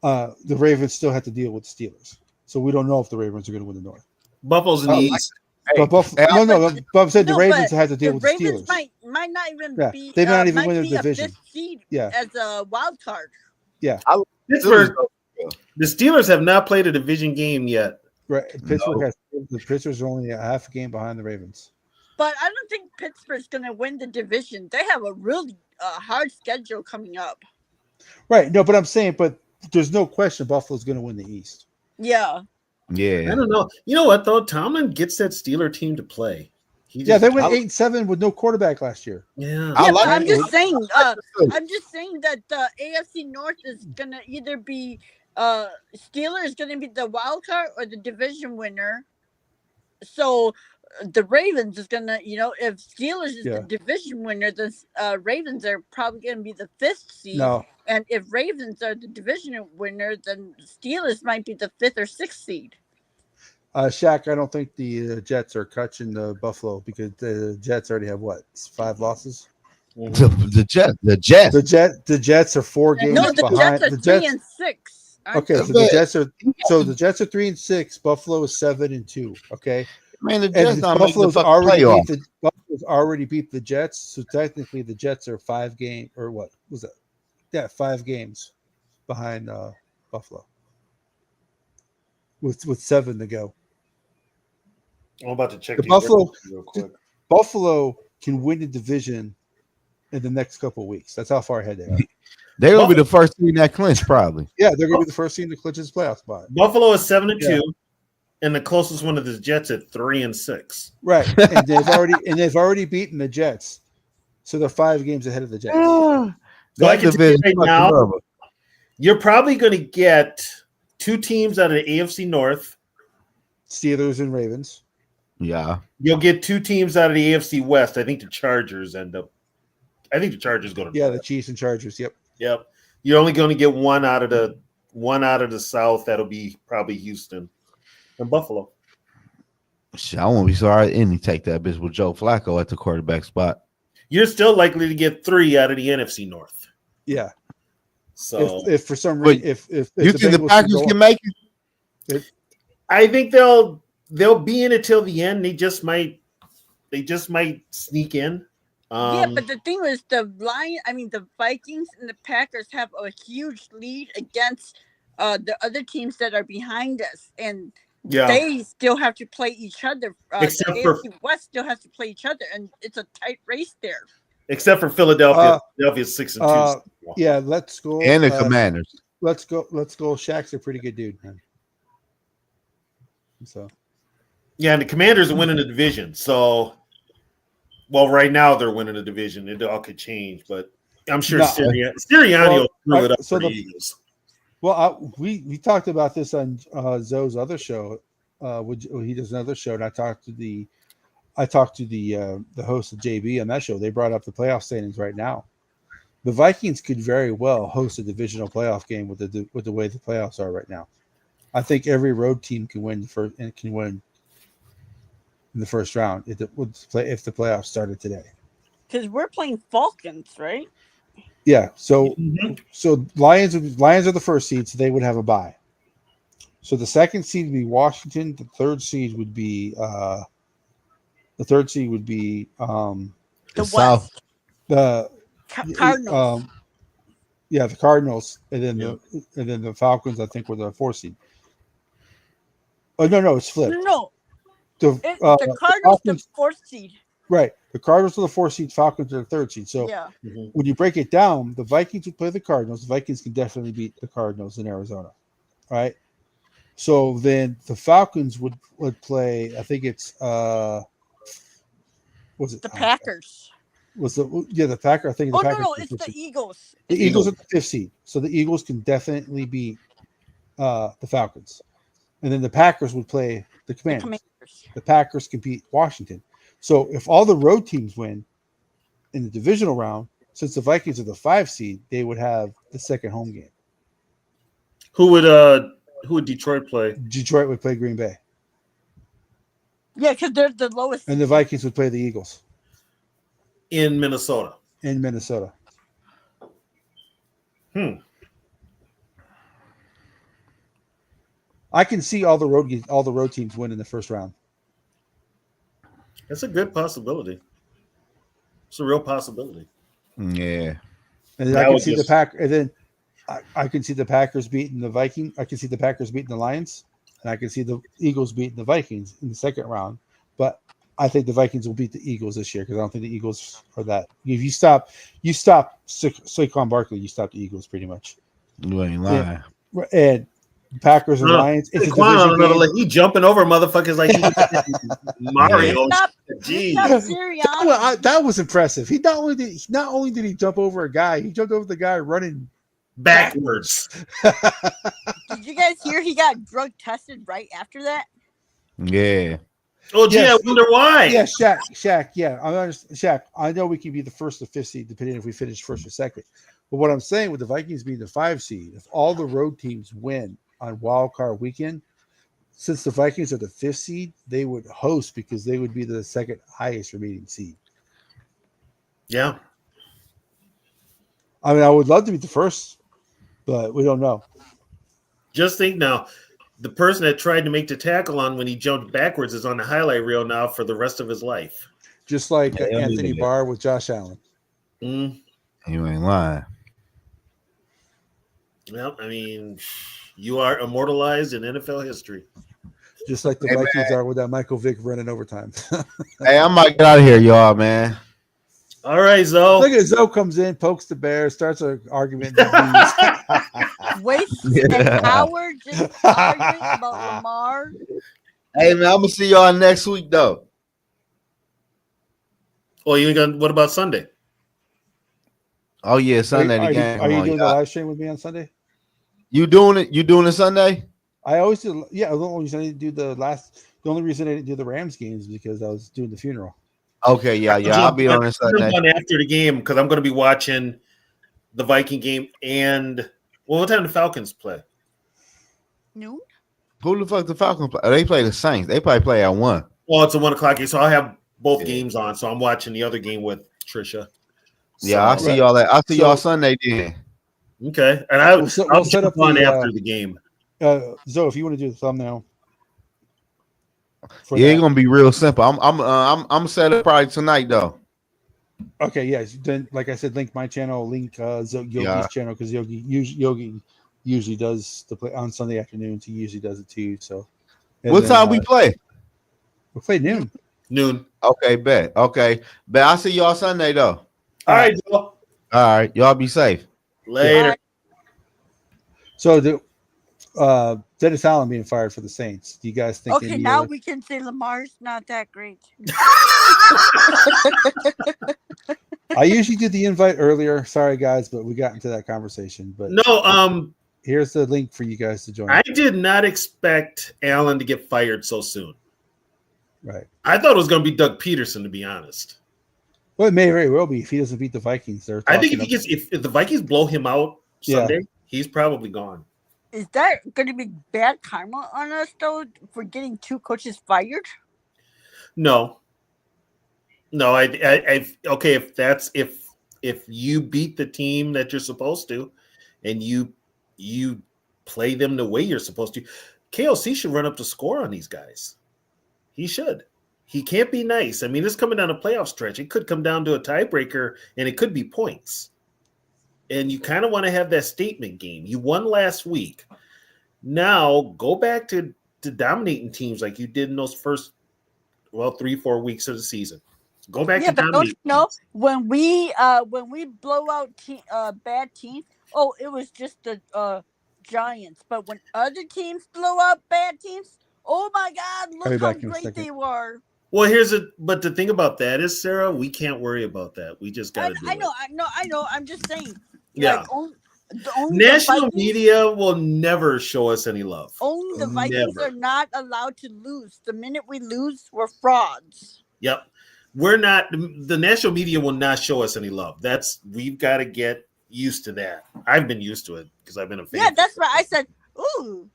The Ravens still have to deal with the Steelers, so we don't know if the Ravens are going to win the North. Buffalo's in the East. But Buffalo, Hey, but I'm saying the No, Ravens but have to deal with the Ravens Steelers. might not even Yeah, be. they might not even might win their be a division. fifth seed Yeah. as a wild card. Pittsburgh. The Steelers have not played a division game yet. Right, Pittsburgh's only a half a game behind the Ravens. But I don't think Pittsburgh's going to win the division. They have a really hard schedule coming up. Right, no, but I'm saying, but there's no question Buffalo's going to win the East. Yeah. Yeah. I don't know. You know what though? Tomlin gets that Steeler team to play. Yeah, they went 8-7 with no quarterback last year. Yeah. I Yeah, like but I'm it. just saying. it. I'm just saying that the AFC North is gonna either be Steelers is gonna be the wild card or the division winner. So the Ravens is gonna, if Steelers is Yeah. the division winner, the Ravens are probably gonna be the 5th seed. No, And if Ravens are the division winner, then Steelers might be the 5th or 6th seed. Shaq, I don't think the Jets are catching the Buffalo because the Jets already have 5 losses. The Jets. The Jets are 4 games No, the behind. Jets are 3-6. Okay, so the Jets are 3-6. Buffalo is 7-2. Okay, Man, the Jets and not making the Buffalo's fucking already playoff. Buffalo's already beat the Jets. So technically, the Jets are 5 games or what was that? Yeah, 5 games behind Buffalo with 7 to go. I'm about to check The these Buffalo- records real quick. Buffalo can win the division in the next couple of weeks. That's how far ahead they are. They're gonna be the first team that clinch, probably. Yeah, they're going to be the first team to clinch his playoff spot. Buffalo is 7-2, Yeah. and the closest one of the Jets at 3-6. Right, and they've already beaten the Jets, so they're 5 games ahead of the Jets. So I That can tell you division right fucking now, rubber. you're probably going to get 2 teams out of the AFC North. Steelers and Ravens. Yeah. You'll get 2 teams out of the AFC West. I think the Chargers go to. Yeah, the Chiefs and Chargers. Yep. Yep. You're only going to get one out of the South. That'll be probably Houston and Buffalo. Shit, I won't be sorry any take that bitch with Joe Flacco at the quarterback spot. You're still likely to get 3 out of the NFC North. Yeah. So If for some Wait, reason, if You think the Bengals Packers go- can make it? I think they'll be in it till the end. They just might sneak in. Yeah, but the thing is, the Vikings and the Packers have a huge lead against the other teams that are behind us, and they still have to play each other. Except the for- AFC West still has to play each other, and it's a tight race there. except for Philadelphia. Philadelphia's 6-2. Yeah, let's go. And the Commanders. Let's go. Shaq's a pretty good dude, man. So Yeah, and the Commanders are winning the division. So, well, right now they're winning the division. It all could change, but I'm sure No. Sirianni will screw it up so for the the- Eagles. Well, we talked about this on Zoe's other show. He does another show, and I talked to the host of JB on that show. They brought up the playoff standings right now. The Vikings could very well host a divisional playoff game with the way the playoffs are right now. I think every road team can win in the first round if the playoffs started today. Because we're playing Falcons, right? Yeah. So Mhm. Lions are the first seed, so they would have a bye. So the second seed would be Washington. The third seed would be The South. West. the Cardinals. the Cardinals, and then Yeah. the Falcons. I think were the fourth seed. Oh no, it's flipped. No, The the Cardinals, the Falcons, fourth seed. right? The Cardinals are the fourth seed. Falcons are the third seed. So Yeah. Mhm. when you break it down, the Vikings would play the Cardinals. The Vikings can definitely beat the Cardinals in Arizona, right? So then the Falcons would play. I think it's was it The Packers. the Packer? I think the Oh, Packers. no, it's the Eagles. The It's Eagles are the fifth seed, so the Eagles can definitely beat the Falcons, and then the Packers would play the the Commanders. Commanders. The Packers can beat Washington. So if all the road teams win in the divisional round, since the Vikings are the 5 seed, they would have the second home game. Who would Detroit play? Detroit would play Green Bay, Yeah, because they're the lowest. and the Vikings would play the Eagles In Minnesota. in Minnesota. I can see all the road teams win in the first round. That's a good possibility. It's a real possibility. Yeah. And That I can would see just- the Pack, and then I can see the Packers beating the Vikings. I can see the Packers beating the Lions, and I can see the Eagles beating the Vikings in the second round. But I think the Vikings will beat the Eagles this year because I don't think the Eagles are that. If you stop Saquon Barkley, you stop the Eagles pretty much. You ain't lying. And Packers and No, Lions, it's a Saquon on division another game. level. He jumping over motherfuckers like he Mario. Stop Jeez. Sirianni. That was impressive. He not only did he jump over a guy, he jumped over the guy running Backwards. Did you guys hear he got drug tested right after that? Yeah. Oh, gee, Yes. I wonder why. Yeah, Shaq. Yeah, Shaq. I know we can be the first or fifth seed, depending if we finish first or second. But what I'm saying with the Vikings being the 5 seed, if all the road teams win on wild card weekend, since the Vikings are the 5th seed, they would host because they would be the second highest remaining seed. Yeah. I mean, I would love to be the first, but we don't know. Just think now, the person that tried to make the tackle on when he jumped backwards is on the highlight reel now for the rest of his life. Just like Yeah, Anthony yeah. Barr with Josh Allen. Mm. You ain't lying. Well, I mean, you are immortalized in NFL history. Just like the Hey, Vikings are with that Michael Vick running overtime. Hey, I might get out of here, y'all, man. All right, Zoe. Look at Zoe comes in, pokes the bear, starts an argument. Waste Yeah. and Howard just arguing about Lamar. Hey, man, I'm gonna see y'all next week, though. Oh, you got what about Sunday? Oh yeah, Sunday Are the game. you on, doing the y'all. live stream with me on Sunday? You doing it? You doing it Sunday? I always do. Yeah, the only reason I didn't do the only reason I didn't do the Rams games is because I was doing the funeral. Okay, yeah. I'll be on it Sunday. After the game because I'm going to be watching the Viking game and what time do the Falcons play? Noon? Who the fuck the Falcons play? Oh, they play the Saints. They probably play at 1. Well, it's a 1:00 game, so I'll have both Yeah. games on. So I'm watching the other game with Trisha. Yeah, I'll see y'all. I'll see y'all Sunday then. Okay, and We'll set I'll up jump on the, after the game. Zoe, if you want to do the thumbnail, for Yeah, that. it's gonna be real simple. I'm set up probably tonight though. Okay, yes. Then, like I said, link my channel, link Yogi's Yeah. channel because Yogi usually does the play on Sunday afternoons. He usually does it too. So, and What then, time we play? we play noon. Noon. Okay, bet. Okay, bet. I'll see y'all Sunday though. All right, Joe. All right, y'all be safe. Later. So the Dennis Allen being fired for the Saints. Do you guys think? Okay, now we can say Lamar's not that great. I usually did the invite earlier. Sorry, guys, but we got into that conversation. But No, here's the link for you guys to join. I did not expect Allen to get fired so soon. Right. I thought it was going to be Doug Peterson, to be honest. Well, it may very well be if he doesn't beat the Vikings. I think if the Vikings blow him out Yeah. Sunday, he's probably gone. Is that going to be bad karma on us though for getting 2 coaches fired? No, no. Okay. If you beat the team that you're supposed to, and you play them the way you're supposed to, KLC should run up the score on these guys. He should. He can't be nice. I mean, it's coming down a playoff stretch. It could come down to a tiebreaker, and it could be points. And you kind of want to have that statement game. You won last week. Now go back to dominating teams like you did in those first 3-4 weeks of the season. Go back to but don't dominating. you know when we blow out bad teams? Oh, it was just the Giants. But when other teams blow out bad teams, oh my God, I'll be look how back in a great second. they were. Well, but the thing about that is, Sarah, we can't worry about that. We just got to do I it. know. I'm just saying. Yeah. Like, only National media will never show us any love. Only the Vikings Never. are not allowed to lose. The minute we lose, we're frauds. Yep. We're not, the national media will not show us any love. We've got to get used to that. I've been used to it because I've been a fan. Yeah, that's why I said, ooh.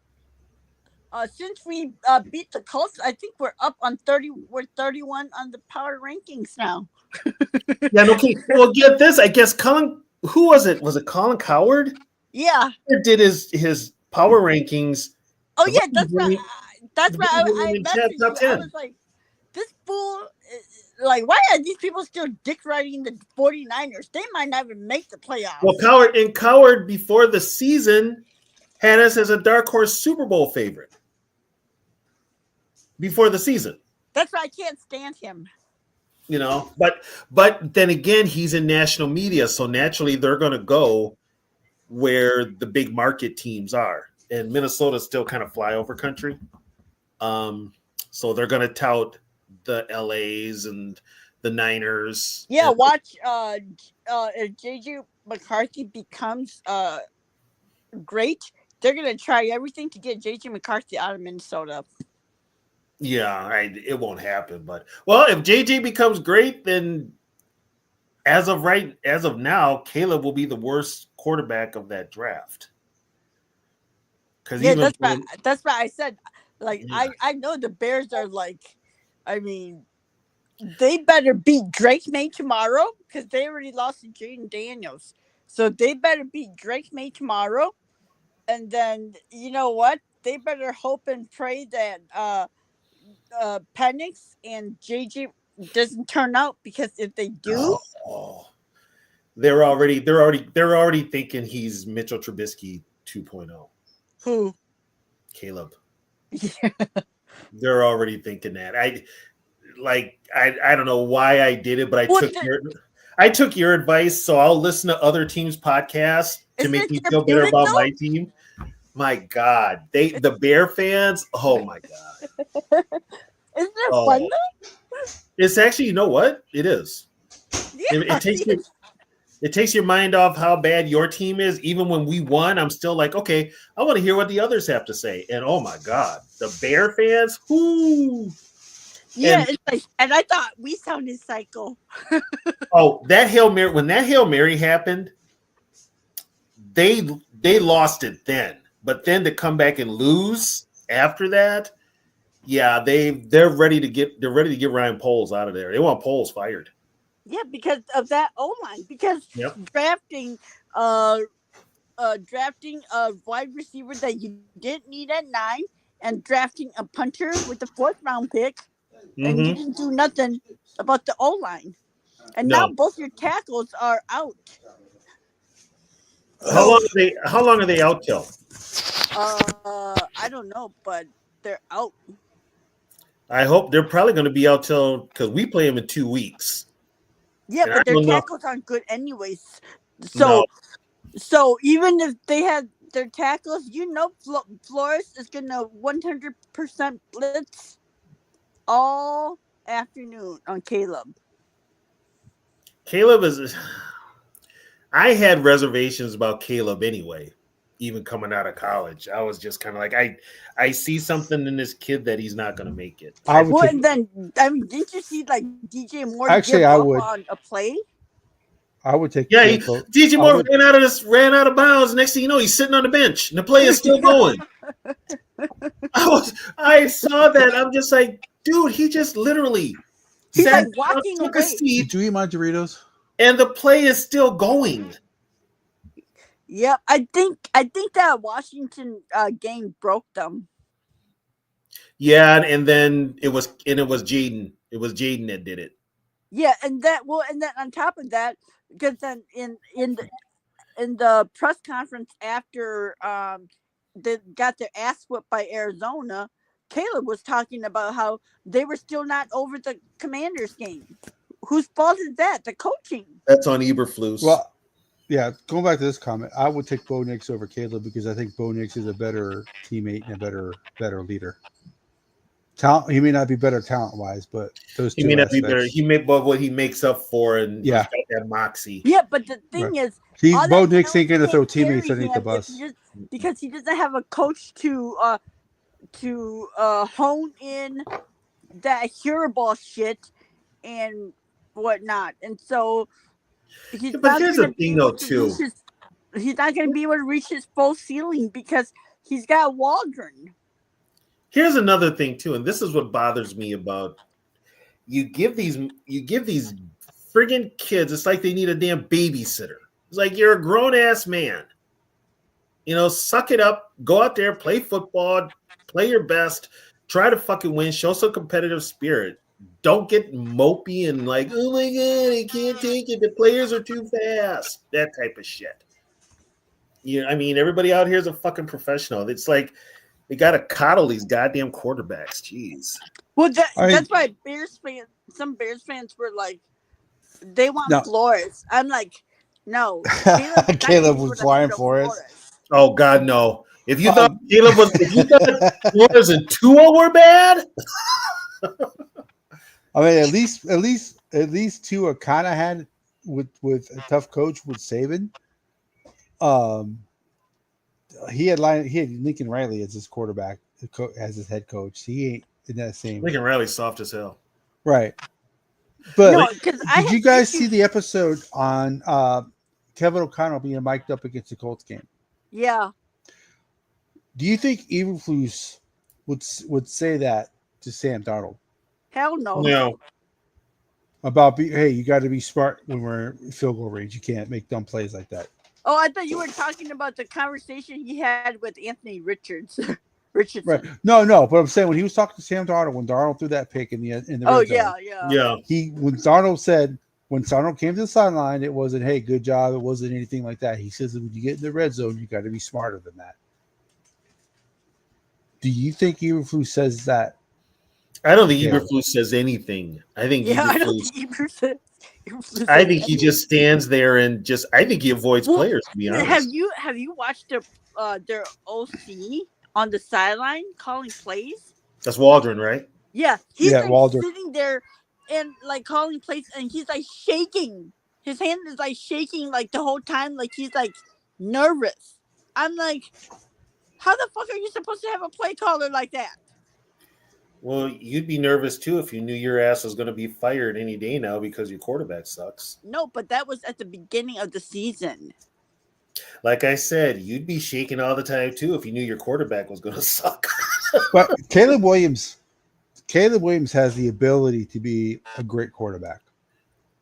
Since we beat the Colts, I think we're up on 30. We're 31 on the power rankings now. Yeah, okay. Well, get this. I guess who was it? Was it Colin Coward? Yeah. Did his power rankings. Oh yeah, that's right. That's right. I messaged you. Top 10. I was like, this fool. Like, why are these people still dick riding the 49ers? They might not even make the playoffs. Well, Coward before the season had us as a dark horse Super Bowl favorite. Before the season. That's why I can't stand him. You know, but then again, he's in national media, so naturally they're going to go where the big market teams are, and Minnesota's still kind of flyover country. So they're going to tout the LAs and the Niners. Yeah, watch. If JJ McCarthy becomes great, they're going to try everything to get JJ McCarthy out of Minnesota. Yeah, it won't happen. But if JJ becomes great, then as of now, Caleb will be the worst quarterback of that draft. Yeah, that's why I said, like, yeah. I know the Bears are like, I mean, they better beat Drake May tomorrow because they already lost to Jaden Daniels. So they better beat Drake May tomorrow, and then you know what? They better hope and pray that Penix and JJ doesn't turn out, because if they do, they're already thinking he's Mitchell Trubisky 2.0. Who? Caleb. Yeah. They're already thinking that. I don't know why I did it, but I took your advice, so I'll listen to other teams' podcasts to make me feel better about my team. My God, the Bear fans. Oh my God. Isn't it fun though? It's actually, you know what? It is. Yeah, it takes your mind off how bad your team is. Even when we won, I'm still like, okay, I want to hear what the others have to say. And oh my God, the Bear fans, whoo. Yeah, and I thought we sounded psycho. That Hail Mary, when that Hail Mary happened, they lost it then. But then to come back and lose after that, yeah, they're ready to get Ryan Poles out of there. They want Poles fired. Yeah, because of that O-line. Because drafting a wide receiver that you didn't need at 9, and drafting a punter with the 4th round pick, and you didn't do nothing about the O-line. And now both your tackles are out. How long are they out till? I don't know, but they're out. I hope they're probably going to be out till, because we play them in 2 weeks. Yeah, but their tackles aren't good anyways. So even if they had their tackles, Flores is going to 100% blitz all afternoon on Caleb. Caleb is. I had reservations about Caleb anyway, even coming out of college. I was just kind of like, I see something in this kid that he's not going to make it. Didn't you see like DJ Moore actually I would on a play? I would take. Yeah, DJ Moore would- ran out of bounds. Next thing you know, he's sitting on the bench, and the play is still going. I saw that. I'm just like, dude, he just literally He's sat like walking took away. a seat, Did you eat my Doritos? and the play is still going. Yep, I think that Washington game broke them. Yeah, and then it was Jaden. It was Jaden that did it. Yeah, and then on top of that, because then in the press conference after they got their ass whipped by Arizona, Caleb was talking about how they were still not over the Commanders game. Whose fault is that? The coaching. That's on Eberflus. Well, yeah. Going back to this comment, I would take Bo Nix over Caleb because I think Bo Nix is a better teammate and a better leader. Talent, he may not be better talent wise, but those he two may not aspects, be better. He may, but what he makes up for, and Yeah. he's got that moxie. Yeah, but the thing is, all Bo that Nix ain't gonna talent throw can't teammates carry underneath the him bus. because he doesn't have a coach to hone in that hero ball shit and whatnot, and so he's But not here's going the to be thing, able though, to too. reach his. He's not going to be able to reach his full ceiling because he's got Waldron. Here's another thing too, and this is what bothers me about you give these friggin' kids. It's like they need a damn babysitter. It's like you're a grown ass man. You know, suck it up. Go out there, play football, play your best, try to fucking win, show some competitive spirit. Don't get mopey and like, oh my god, I can't take it. The players are too fast. That type of shit. Yeah, I mean, everybody out here is a fucking professional. It's like they gotta coddle these goddamn quarterbacks. Jeez. Well, that's why some Bears fans were like, they want Flores. I'm like, no. Caleb was flying Flores. Oh God, no! If you thought Flores and Tua were bad, I mean, at least Tua kind of had with a tough coach with Saban. He had Lincoln Riley as his quarterback, as his head coach. He ain't in that same. Lincoln Riley's soft as hell, right? But No, did you guys see the episode on Kevin O'Connell being mic'd up against the Colts game? Yeah. Do you think Eberflus would say that to Sam Darnold? Hell no. No. About hey, you got to be smart when we're in field goal range. You can't make dumb plays like that. Oh, I thought you were talking about the conversation he had with Anthony Richardson. Right? No. But I'm saying when he was talking to Sam Darnold, when Darnold threw that pick in the red zone, yeah. When Darnold came to the sideline, it wasn't hey, good job. It wasn't anything like that. He says that when you get in the red zone, you got to be smarter than that. Do you think Eberflus says that? I don't think Eberflus says anything. I think I think he just stands there and I think he avoids players, to be honest. Have you watched their OC on the sideline calling plays? That's Waldron, right? Yeah, he's Waldron. sitting there and like calling plays, and he's like shaking. His hand is like shaking like the whole time, like he's like nervous. I'm like, how the fuck are you supposed to have a play caller like that? Well, you'd be nervous too if you knew your ass was going to be fired any day now because your quarterback sucks. No, but that was at the beginning of the season. Like I said, you'd be shaking all the time too if you knew your quarterback was going to suck. But Caleb Williams has the ability to be a great quarterback.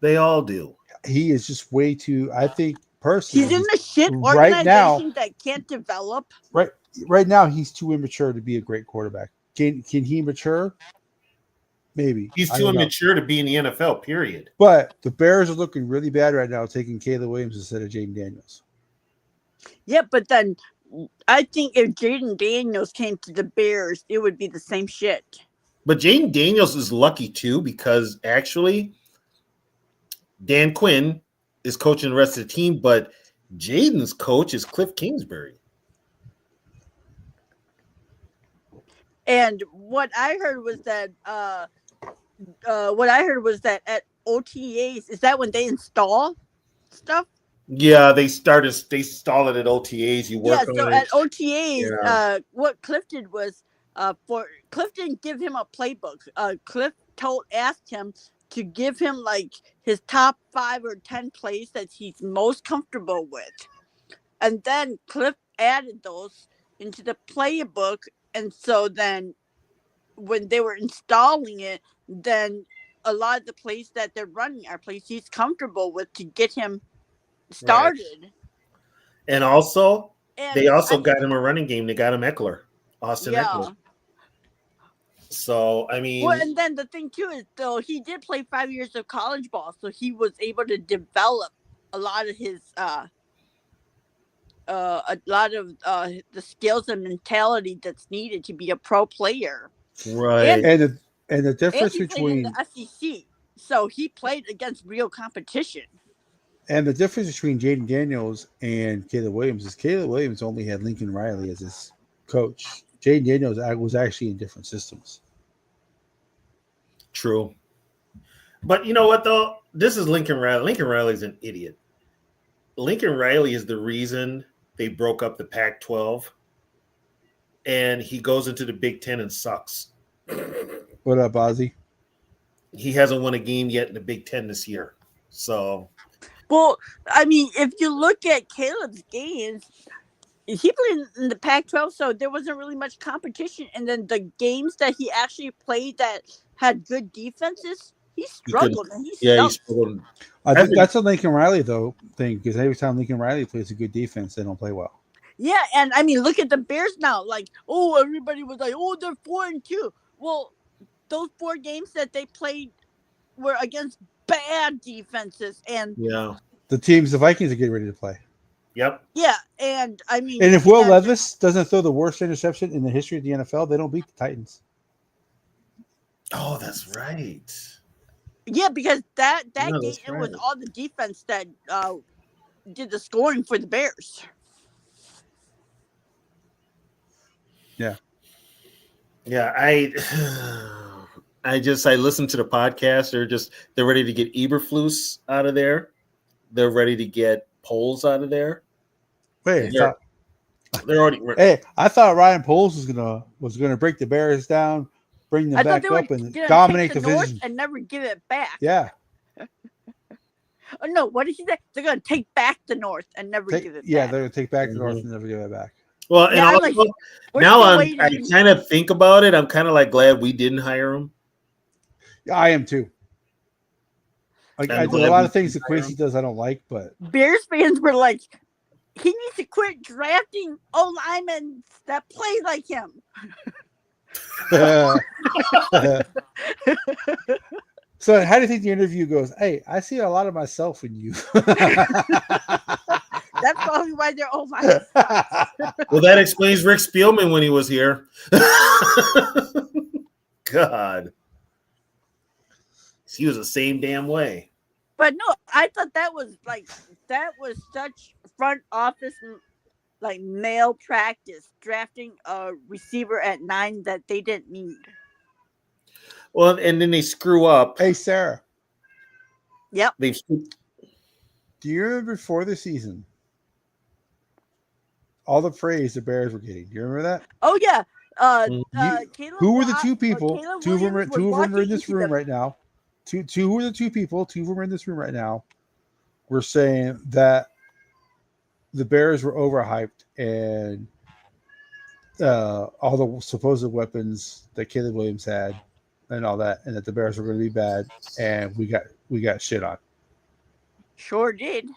They all do. He is just way too. I think personally, he's in the shit organization right now, that can't develop. Right now, he's too immature to be a great quarterback. Can he mature? Maybe. He's too immature to be in the NFL, period. But the Bears are looking really bad right now, taking Caleb Williams instead of Jaden Daniels. Yeah, but then I think if Jaden Daniels came to the Bears, it would be the same shit. But Jaden Daniels is lucky too because actually Dan Quinn is coaching the rest of the team, but Jaden's coach is Cliff Kingsbury. And what I heard was that at OTAs, is that when they install stuff? Yeah, they install it at OTAs. You work on it. At OTAs, what Cliff did was Cliff didn't give him a playbook. Cliff asked him to give him like his top 5 or 10 plays that he's most comfortable with. And then Cliff added those into the playbook. And so then when they were installing it, then a lot of the plays that they're running are plays he's comfortable with to get him started. Right. And also, they also I think, got him a running game. They got him Austin Eckler. So, I mean. Well, and then the thing, too, is, though, he did play 5 years of college ball, so he was able to develop a lot of his, the skills and mentality that's needed to be a pro player. Right. And the difference and he between played in the SEC, so he played against real competition. And the difference between Jaden Daniels and Caleb Williams is Caleb Williams only had Lincoln Riley as his coach. Jaden Daniels was actually in different systems. True. But you know what, though? This is Lincoln Riley. Lincoln Riley's an idiot. Lincoln Riley is the reason they broke up the Pac-12, and he goes into the Big Ten and sucks. What up, Ozzy? He hasn't won a game yet in the Big Ten this year. So, well, I mean, if you look at Caleb's games, he played in the Pac-12, so there wasn't really much competition. And then the games that he actually played that had good defenses, he struggled. He struggled. I think that's a Lincoln Riley thing, because every time Lincoln Riley plays a good defense, they don't play well. Yeah, and I mean, look at the Bears now. Like, everybody was like, they're 4-2. Well, those 4 games that they played were against bad defenses, and the teams the Vikings are getting ready to play. Yep. Yeah, and I mean, and if Will Levis doesn't throw the worst interception in the history of the NFL, they don't beat the Titans. Oh, that's right. Yeah, because that game it was all the defense that did the scoring for the Bears. Yeah. Yeah, I listened to the podcast. They're ready to get Eberflus out of there. They're ready to get Poles out of there. Wait, they're already. Hey, I thought Ryan Poles was gonna break the Bears down, bring them back up, and dominate the division and never give it back. Yeah. Oh no! What did he say? They're gonna take back the North and never give it back. Yeah, they're gonna take back the North and never give it back. Well, and also, now I kind of think about it. I'm kind of like glad we didn't hire him. Yeah, I am too. Like, I do a lot of things that Quincy does I don't like, but Bears fans were like, he needs to quit drafting linemen that play like him. So how do you think the interview goes? Hey, I see a lot of myself in you. That's probably why they're O-line. Well, that explains Rick Spielman when he was here. God. He was the same damn way. But no, I thought that was such front office male practice, drafting a receiver at 9 that they didn't need. Well, and then they screw up. Hey, Sarah. Yep. Do you remember before the season all the praise the Bears were getting? Do you remember that? Oh yeah. Who were the 2 people? Two of them are in this room right now. Two were the 2 people. 2 of them are in this room right now. We're saying that the Bears were overhyped and all the supposed weapons that Caleb Williams had and all that, and that the Bears were going to be bad, and we got shit on. Sure did.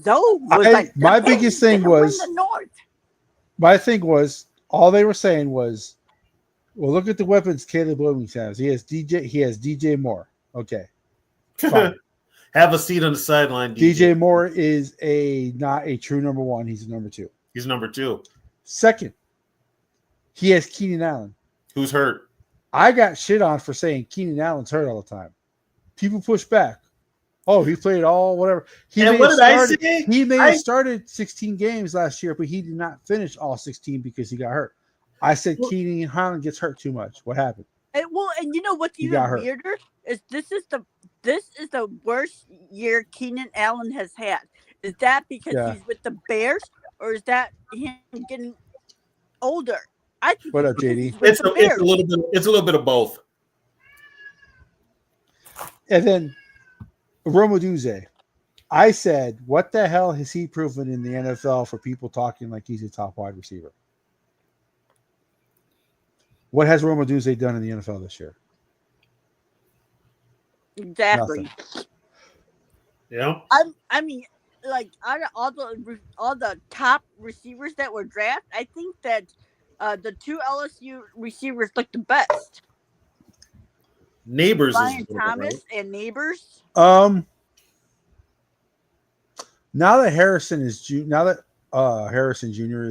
My biggest thing was my thing was all they were saying was, well, look at the weapons Caleb Williams has. He has DJ Moore. Okay. Fine. Have a seat on the sideline. DJ Moore is not a true number 1. He's a number 2. He's number 2. Second, he has Keenan Allen. Who's hurt? I got shit on for saying Keenan Allen's hurt all the time. People push back. Oh, he played all whatever. He may have started 16 games last year, but he did not finish all 16 because he got hurt. I said Keenan Allen gets hurt too much. What happened? And you know what's even weirder is this is the worst year Keenan Allen has had. Is that because he's with the Bears, or is that him getting older? I think what up, JD? It's a little bit of both. And then Romaduze. I said, what the hell has he proven in the NFL for people talking like he's a top wide receiver? What has Romaduze done in the NFL this year? Exactly. Nothing. Yeah. I mean, like out of all the top receivers that were drafted, I think that the two LSU receivers look the best. Neighbors Ryan is Thomas right? and Neighbors. Now that Harrison Jr.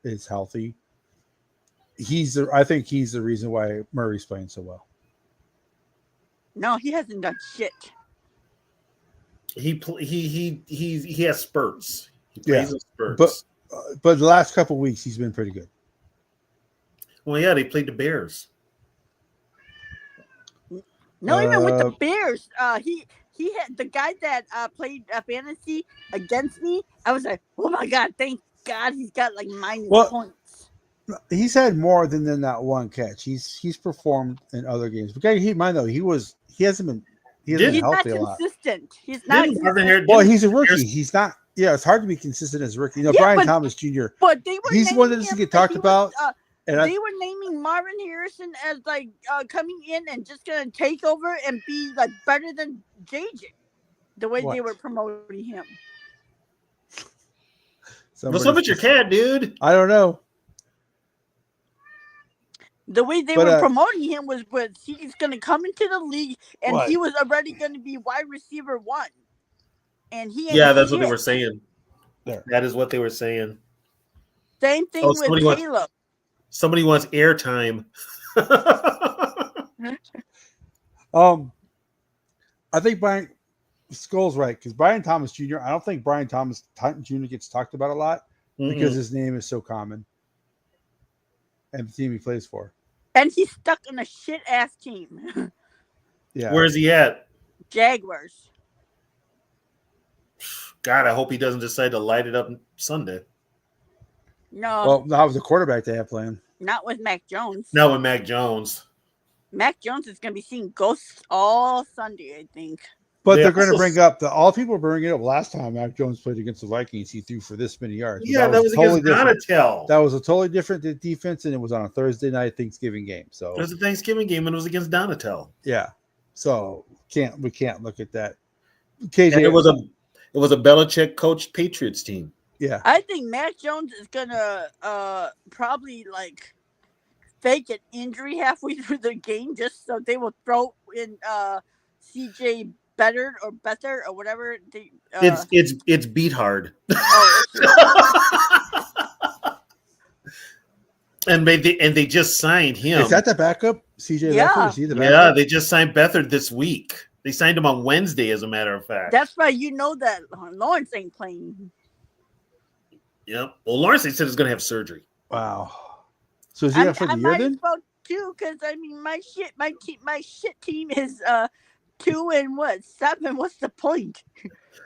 is healthy, I think he's the reason why Murray's playing so well. No, he hasn't done shit. He has spurts. He plays in spurts. But the last couple of weeks he's been pretty good. Well, yeah, they played the Bears. No, even with the Bears, he had the guy that played fantasy against me. I was like, oh my god, thank God he's got like minus points. He's had more than that one catch. He's performed in other games. But keep in mind though, he hasn't been healthy not a lot. consistent. He's not consistent. Well, he's a rookie. He's not. Yeah, it's hard to be consistent as a rookie. Brian Thomas Jr. But he's one that doesn't get talked about. And they were naming Marvin Harrison as like coming in and just gonna take over and be like better than JJ. The way they were promoting him. What's up with your cat, dude? I don't know. The way they were promoting him was he's going to come into the league and he was already going to be wide receiver 1. And he that's what they were saying. There. That is what they were saying. Same thing with Caleb. Somebody wants airtime. I think Brian Skull's right because Brian Thomas Jr. I don't think Brian Thomas Jr. gets talked about a lot because his name is so common. And the team he plays for. And he's stuck on a shit ass team. Yeah. Where's he at? Jaguars. God, I hope he doesn't decide to light it up Sunday. No. Well, that was the quarterback they have playing. Not with Mac Jones. Not with Mac Jones. Mac Jones is going to be seeing ghosts all Sunday, I think. But they're going to bring up all people were bringing it up last time Mac Jones played against the Vikings. He threw for this many yards. Yeah, that was totally against Donatel. That was a totally different defense, and it was on a Thursday night Thanksgiving game. So it was a Thanksgiving game, and it was against Donatel. Yeah, so we can't look at that. KJ, and it was a Belichick coached Patriots team. Yeah, I think Mac Jones is gonna probably like fake an injury halfway through the game just so they will throw in CJ. Better or whatever. It's beat hard. and they just signed him. Is that the backup? CJ Beathard? Yeah, they just signed Beathard this week. They signed him on Wednesday, as a matter of fact. That's right. You know that Lawrence ain't playing. Yep. Well, Lawrence, they said, is going to have surgery. Wow. So is he out for the year then? Too, because I mean, my shit team is 2-7. What's the point?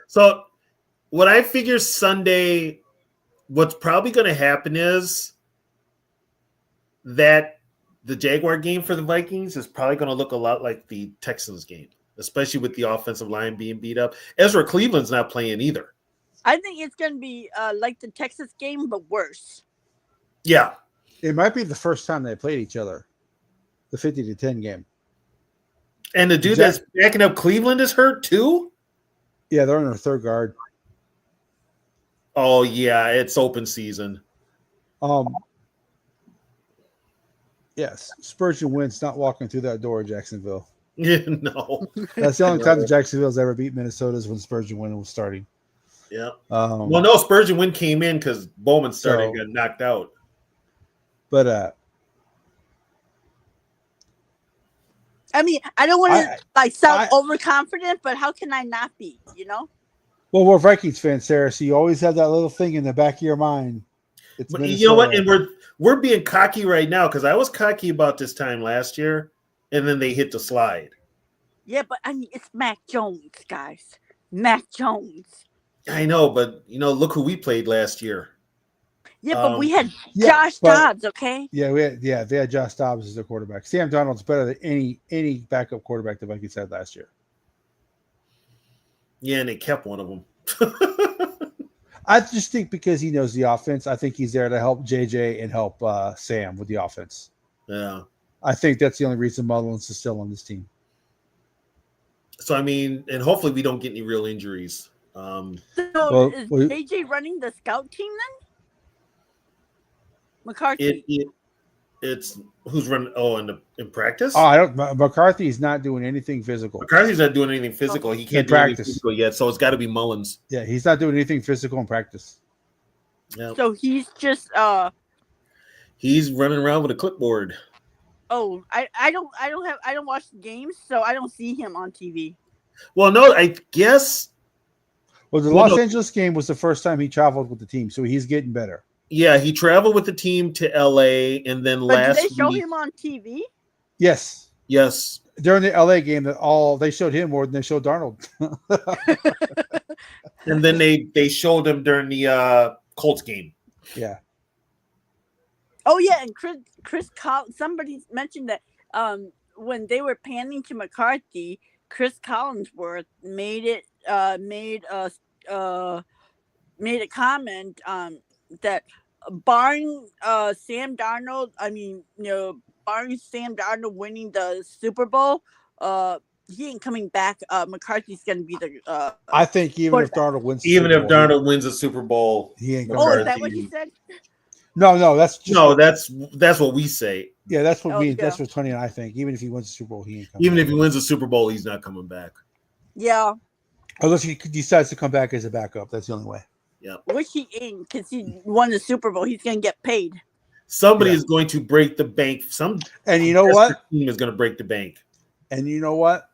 So, what I figure Sunday, what's probably going to happen is that the Jaguar game for the Vikings is probably going to look a lot like the Texans game, especially with the offensive line being beat up. Ezra Cleveland's not playing either. I think it's going to be like the Texas game, but worse. Yeah. It might be the first time they played each other, the 50-10 game. And the dude that's backing up Cleveland is hurt too? Yeah, they're on their third guard. Oh, yeah, it's open season. Yes, Spurgeon Wentz not walking through that door in Jacksonville. Yeah, no. That's the only time that Jacksonville's ever beat Minnesota is when Spurgeon Wentz was starting. Yeah. Well, no, Spurgeon Wentz came in because Bowman started getting knocked out. But I mean, I don't want to sound overconfident, but how can I not be? You know. Well, we're Vikings fans, Sarah, so you always have that little thing in the back of your mind. You know what? And we're being cocky right now because I was cocky about this time last year, and then they hit the slide. Yeah, but I mean, it's Mac Jones, guys. Mac Jones. I know, but look who we played last year. Yeah, but we had Josh Dobbs, okay? Yeah, they had Josh Dobbs as their quarterback. Sam Darnold's better than any backup quarterback the Vikings had last year. Yeah, and they kept one of them. I just think because he knows the offense, I think he's there to help JJ and help Sam with the offense. Yeah. I think that's the only reason Mullins is still on this team. So I mean, and hopefully we don't get any real injuries. So Well, is well- JJ running the scout team then? McCarthy. It's who's running. Oh, in practice. Oh, I don't. McCarthy's not doing anything physical. McCarthy's not doing anything physical. He can't In do anything practice. physical yet, so it's got to be Mullins. Yeah, he's not doing anything physical in practice. Yeah. So he's just He's running around with a clipboard. Oh, I don't watch the games, so I don't see him on TV. Well, no, I guess. Well, the Los Angeles game was the first time he traveled with the team, so he's getting better. Yeah, he traveled with the team to LA, and then But did they show him on TV? Yes. Yes. During the LA game, they showed him more than they showed Darnold. And then they showed him during the Colts game. Yeah. Oh yeah, and Chris Collins. Somebody mentioned that when they were panning to McCarthy, Chris Collinsworth made a comment that barring Sam Darnold, barring Sam Darnold winning the Super Bowl, he ain't coming back. McCarthy's going to be the. I think even if Darnold wins, Darnold wins a Super Bowl, he ain't. Oh, is that what he said? No, that's just, that's what we say. Yeah, that's what that's what Tony and I think. Even if he wins the Super Bowl, he ain't coming. Even back. if he wins the Super Bowl, he's not coming back. Yeah. Unless he decides to come back as a backup, that's the only way. Yeah. Which he ain't, because he won the Super Bowl. He's going to get paid. Somebody is going to break the bank. And you know what? Team is going to break the bank. And you know what?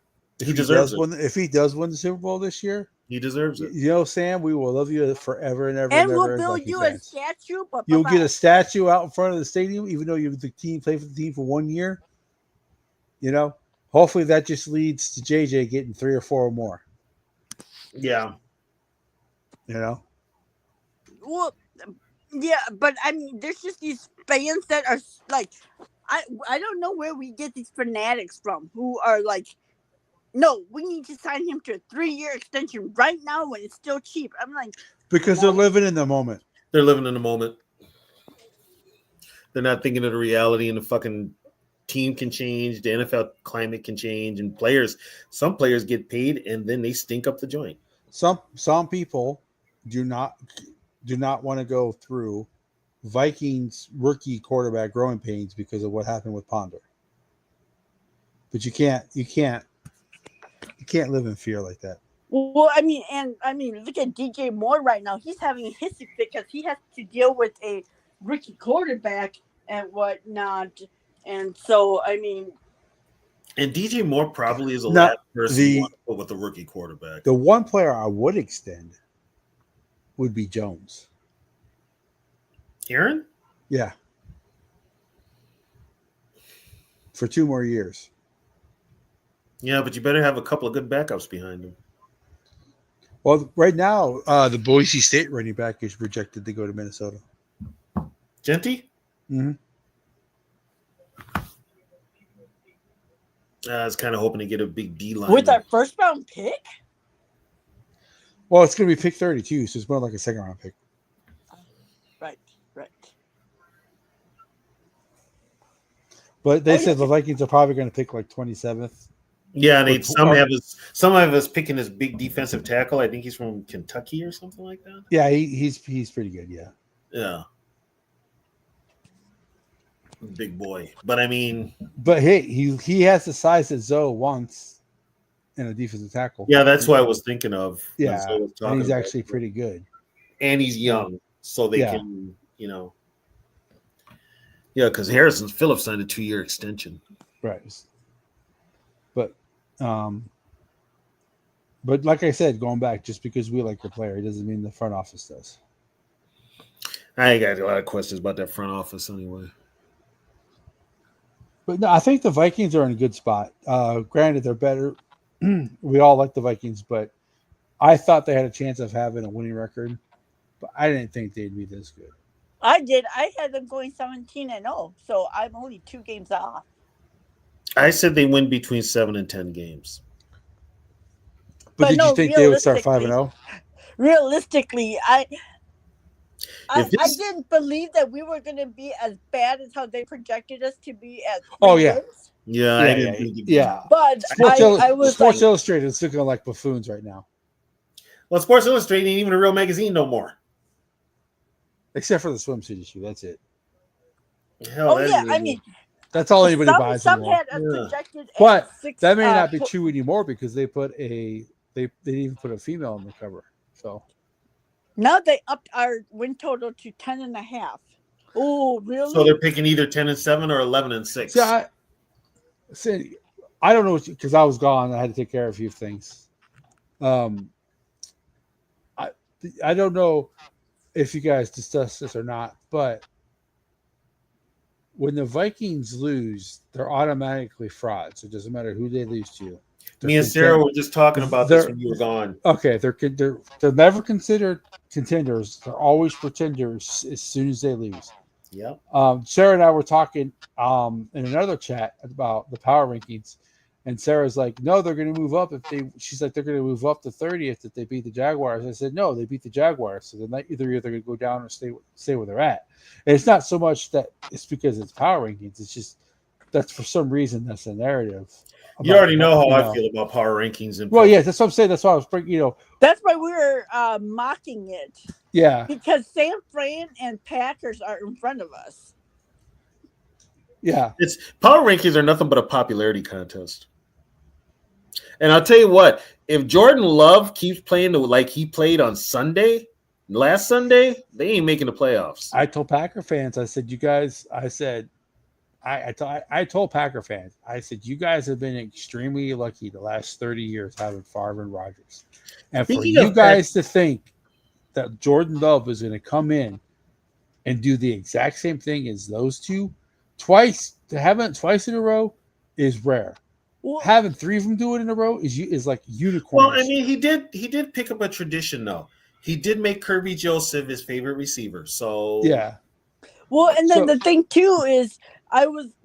He deserves it. If he does win the Super Bowl this year, he deserves it. You know, Sam, we will love you forever and ever. And we'll build you a statue. You'll get a statue out in front of the stadium, even though you're the team play for the team for 1 year. You know, hopefully that just leads to JJ getting 3 or 4 or more. Yeah. You know. Well, yeah, but I mean, there's just these fans that are like, I don't know where we get these fanatics from who are like, no, we need to sign him to a 3-year extension right now when it's still cheap. I'm like, because they're living in the moment. They're living in the moment. They're not thinking of the reality, and the fucking team can change, the NFL climate can change, and some players get paid and then they stink up the joint. Some people do not want to go through Vikings rookie quarterback growing pains because of what happened with Ponder. But you can't live in fear like that. well, I mean, look at DJ Moore right now. He's having a hissy fit because he has to deal with a rookie quarterback and whatnot. And so, I mean, and DJ Moore probably is the last person you want to put with a rookie quarterback. The one player I would extend would be Jones. Aaron? Yeah. For 2 more years. Yeah, but you better have a couple of good backups behind him. Well, right now, the Boise State running back is projected to go to Minnesota. Genty? Mm-hmm. I was kind of hoping to get a big D line. with our first round pick? Well, it's going to be pick 32, so it's more like a second round pick. Right. But they said the Vikings are probably going to pick like 27th. Yeah, and some have us picking this big defensive tackle. I think he's from Kentucky or something like that. Yeah, he's pretty good. Yeah. Yeah. Big boy. But I mean, hey, he has the size that Zoe wants in a defensive tackle. Yeah, that's what I was thinking of. Yeah, and he's actually pretty good. And he's young, so they can, Yeah, because Harrison Phillips signed a 2-year extension. Right. But like I said, going back, just because we like the player, it doesn't mean the front office does. I got a lot of questions about that front office anyway. But no, I think the Vikings are in a good spot. Granted, they're better. We all like the Vikings, but I thought they had a chance of having a winning record, but I didn't think they'd be this good. I did. I had them going 17-0, so I'm only 2 games off. I said they win between 7 and 10 games. But did no, you think they would start 5-0? Realistically, I this- didn't believe that we were going to be as bad as how they projected us to be at 3 Oh, yeah. wins. Yeah, I didn't think it'd be- Yeah. But Sports, I was Sports like, Illustrated is looking like buffoons right now, Well, Sports Illustrated ain't even a real magazine no more. except for the swimsuit issue. That's it. Hell, oh that yeah, is- I mean, That's all anybody buys some anymore. had us Yeah. projected But at 6. that may not be true anymore because they put they didn't even put a female on the cover. So Now they upped our win total to 10.5. Oh, really? so they're picking either 10-7 or 11-6. see, I don't know because I was gone. I had to take care of a few things. I don't know if you guys discussed this or not, but when the Vikings lose, they're automatically frauds. It doesn't matter who they lose to. Me and Sarah were just talking about this when you were gone. Okay, they're never considered contenders. They're always pretenders as soon as they lose. Yep. Sarah and I were talking in another chat about the power rankings, and Sarah's like, "No, they're going to move up if they." She's like, "They're going to move up to 30th if they beat the Jaguars." I said, "No, they beat the Jaguars, so they're either going to go down or stay where they're at." And it's not so much that it's because it's power rankings; it's just that's for some reason that's a narrative. You already know how I feel about power rankings. And well, yeah, that's what I'm saying. That's why I was bringing. That's why we were mocking it. Yeah. Because San Fran and Packers are in front of us. Yeah. It's power rankings are nothing but a popularity contest. And I'll tell you what, if Jordan Love keeps playing like he played on last Sunday, they ain't making the playoffs. I told Packer fans, I said, you guys, I told Packer fans, I said, you guys have been extremely lucky the last 30 years having Favre and Rodgers. And for you guys to think that Jordan Love is going to come in and do the exact same thing as those two twice, to have it twice in a row is rare. Well, having 3 of them do it in a row is like unicorn. Well, I mean, he did pick up a tradition though. He did make Kirby Joseph his favorite receiver. So yeah. Well, and then the thing too is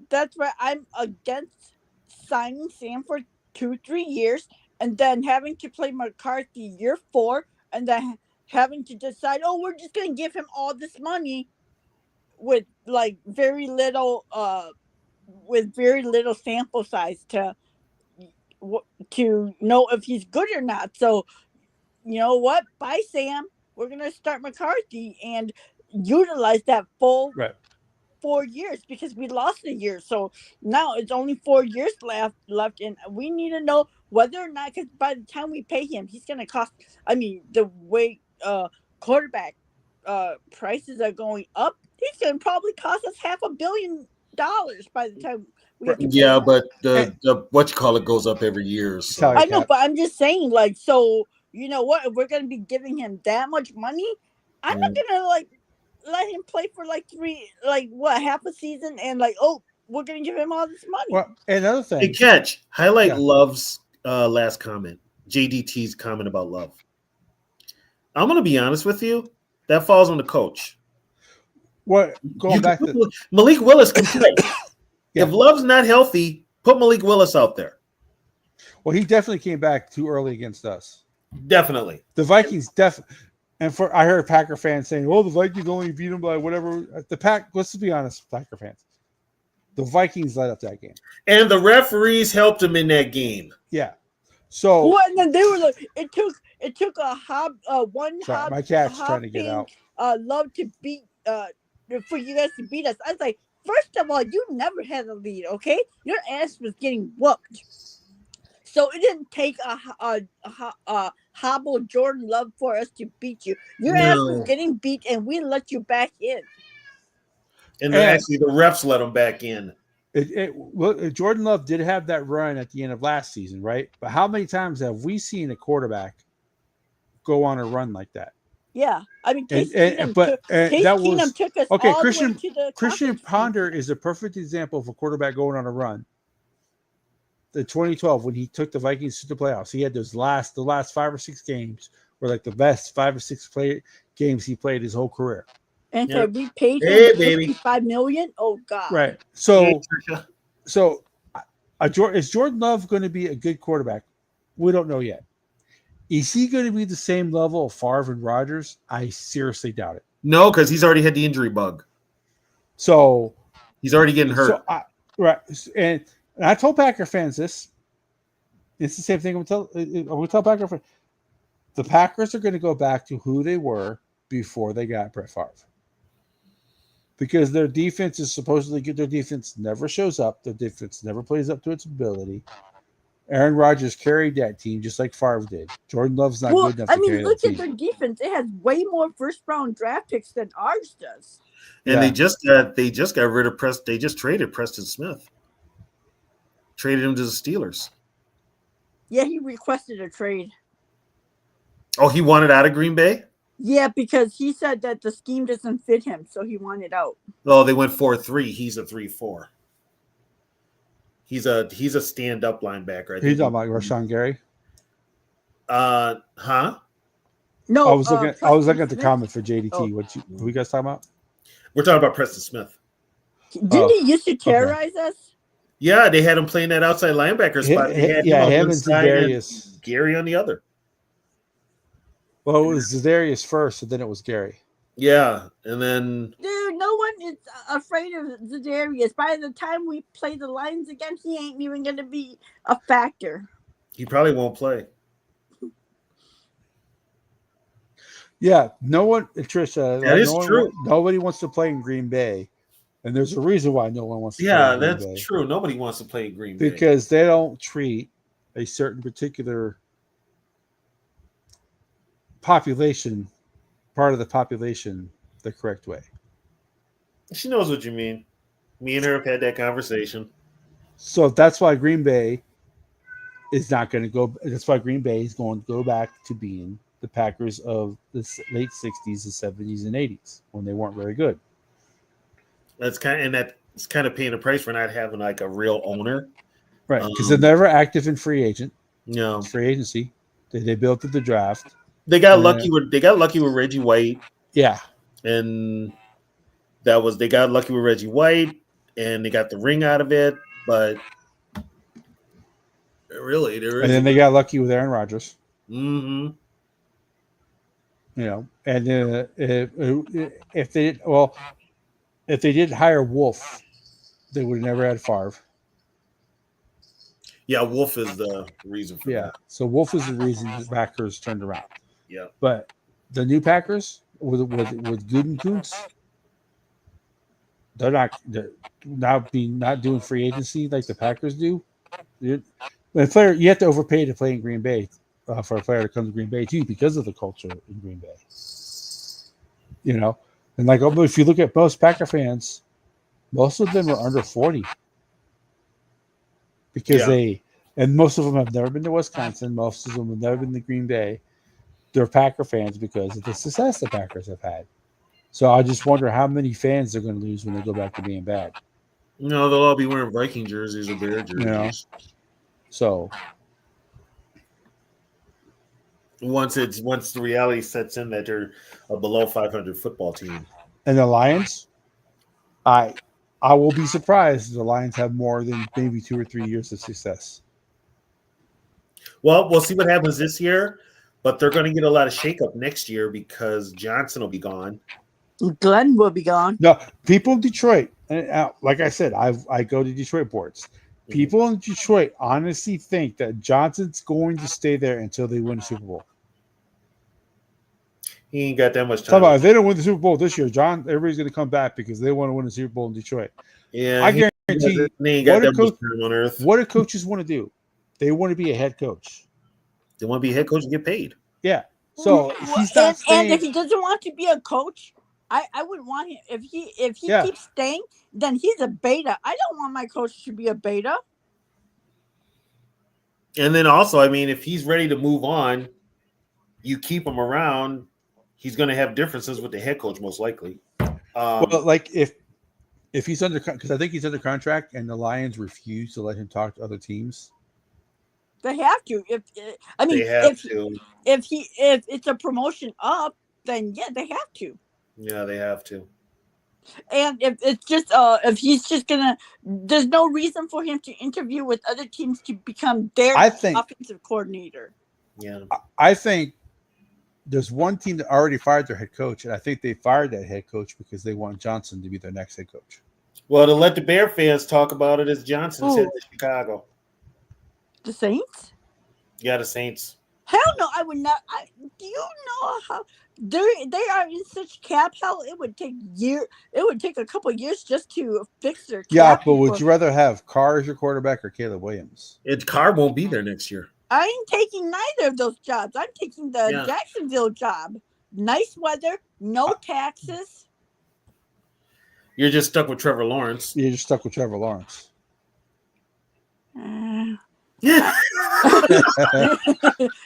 that's why I'm against signing Sam for 2-3 years and then having to play McCarthy year 4 and then having to decide, we're just gonna give him all this money with like very little sample size to know if he's good or not. So you know what? Bye, Sam. We're gonna start McCarthy and utilize that full 4 years because we lost a year. So now it's only 4 years left, and we need to know whether or not. Because by the time we pay him, he's gonna cost. I mean, the way quarterback prices are going up, he's gonna probably cost us $500 million by the time. Yeah, but the what you call it goes up every year. So. I know, but I'm just saying, like, so you know what? If we're gonna be giving him that much money, I'm not gonna let him play for half a season and we're gonna give him all this money. Well, another thing. Hey, Catch, highlight Love's last comment. JDT's comment about Love. I'm gonna be honest with you. That falls on the coach. What going back to Malik Willis can play. If Love's not healthy, put Malik Willis out there. Well, he definitely came back too early against us. Definitely. The Vikings definitely. And I heard Packer fans saying, the Vikings only beat them by whatever. Let's be honest, Packer fans. The Vikings light up that game. And the referees helped him in that game. Yeah. So. Well, and then they were like, it took my cat's trying to get out. Love to beat, for you guys to beat us. I was like, first of all, you never had a lead, okay? Your ass was getting whooped. So it didn't take a hobble Jordan Love for us to beat you. Your ass was getting beat, and we let you back in. And then actually, the refs let him back in. Jordan Love did have that run at the end of last season, right? But how many times have we seen a quarterback go on a run like that? Yeah, I mean, Case Keenum took us okay. all the way to the Christian Ponder is a perfect example of a quarterback going on a run. The 2012 when he took the Vikings to the playoffs, he had the last 5 or 6 games were like the best 5 or 6 games he played his whole career. And so we paid him $55 million. Oh God! Right. So is Jordan Love going to be a good quarterback? We don't know yet. Is he going to be the same level of Favre and Rodgers? I seriously doubt it. No, because he's already had the injury bug. So He's already getting hurt. Right, and I told Packer fans this. It's the same thing. I'm gonna tell Packer fans. The Packers are going to go back to who they were before they got Brett Favre, because their defense is supposedly good. Their defense never shows up. Their defense never plays up to its ability. Aaron Rodgers carried that team just like Favre did. Jordan Love's not good enough to carry look that at team. their defense. It has way more first-round draft picks than ours does. And they just got rid of Preston. They just traded Preston Smith. Traded him to the Steelers. Yeah, he requested a trade. Oh, he wanted out of Green Bay? Yeah, because he said that the scheme doesn't fit him, so he wanted out. Oh, they went 4-3. He's a 3-4. He's a stand-up linebacker. Are you talking about Rashawn Gary? Huh? No, I was looking at the Smith. comment for JDT. Oh. Who you guys talking about? We're talking about Preston Smith. Didn't he used to terrorize us? Yeah, they had him playing that outside linebacker spot. They had him on one side and Gary on the other. Well, it was Za'Darius first, and then it was Gary. Yeah, and then Dude, no one is afraid of Za'Darius. By the time we play the Lions again, he ain't even going to be a factor. he probably won't play. Yeah, no one, Trisha. That is true. Nobody wants to play in Green Bay, and there's a reason why no one wants to. Yeah, play in Green that's Bay. true. Nobody wants to play in Green Bay Because they don't treat a certain particular population, part of the population, the correct way. She knows what you mean. Me and her have had that conversation. So that's why Green Bay is not going to go. That's why Green Bay is going to go back to being the Packers of the late 60s, the 70s, and 80s when they weren't very good. That's kind of paying a price for not having like a real owner. Right, because they're never active in free agency. They built at the draft. They got lucky with Reggie White. Yeah, and they got lucky with Reggie White, and they got the ring out of it. But really, and then they got lucky with Aaron Rodgers. Mm-hmm. You know, and if they didn't hire Wolf, they would have never had Favre. Yeah, Wolf is the reason for that. So Wolf is the reason the Packers turned around. Yeah, but the new Packers with Gutekunst, they're not doing free agency like the Packers do. You have to overpay to play in Green Bay for a player to come to Green Bay too because of the culture in Green Bay. You know, and like if you look at most Packer fans, most of them are under 40 because most of them have never been to Wisconsin. Most of them have never been to Green Bay. They're Packer fans because of the success the Packers have had. So I just wonder how many fans they're going to lose when they go back to being bad. No, they'll all be wearing Viking jerseys or Bear jerseys. You know? So once the reality sets in that they're a below 500 football team, and the Lions, I will be surprised if the Lions have more than maybe 2 or 3 years of success. Well, we'll see what happens this year, but they're going to get a lot of shakeup next year because Johnson will be gone. Glenn will be gone. No, people in Detroit, and like I said, I go to Detroit boards. People in Detroit honestly think that Johnson's going to stay there until they win the Super Bowl. He ain't got that much time. If they don't win the Super Bowl this year, everybody's going to come back because they want to win the Super Bowl in Detroit. Yeah, I guarantee you. He ain't got that much time on earth. What do coaches want to do? They want to be a head coach. They want to be a head coach and get paid. Yeah. So he's not staying. And if he doesn't want to be a coach, I wouldn't want him. If he keeps staying, then he's a beta. I don't want my coach to be a beta. And then also, I mean, if he's ready to move on, you keep him around, he's going to have differences with the head coach most likely. Well, like if he's under, because I think he's under contract, and the Lions refuse to let him talk to other teams. They have to. If it's a promotion up, then yeah, they have to. Yeah, they have to. And if it's just if he's just gonna, there's no reason for him to interview with other teams to become their offensive coordinator. Yeah. I think there's one team that already fired their head coach, and I think they fired that head coach because they want Johnson to be their next head coach. Well, to let the Bear fans talk about it, as Johnson's headed to Chicago. The Saints? Yeah, the Saints. Hell no, I would not. Do you know how they are in such cap hell? It would take a couple of years just to fix their cap. Yeah, but would you rather have Carr as your quarterback or Caleb Williams? Carr won't be there next year. I ain't taking neither of those jobs. I'm taking the Jacksonville job. Nice weather, no taxes. You're just stuck with Trevor Lawrence. You're just stuck with Trevor Lawrence. Yeah.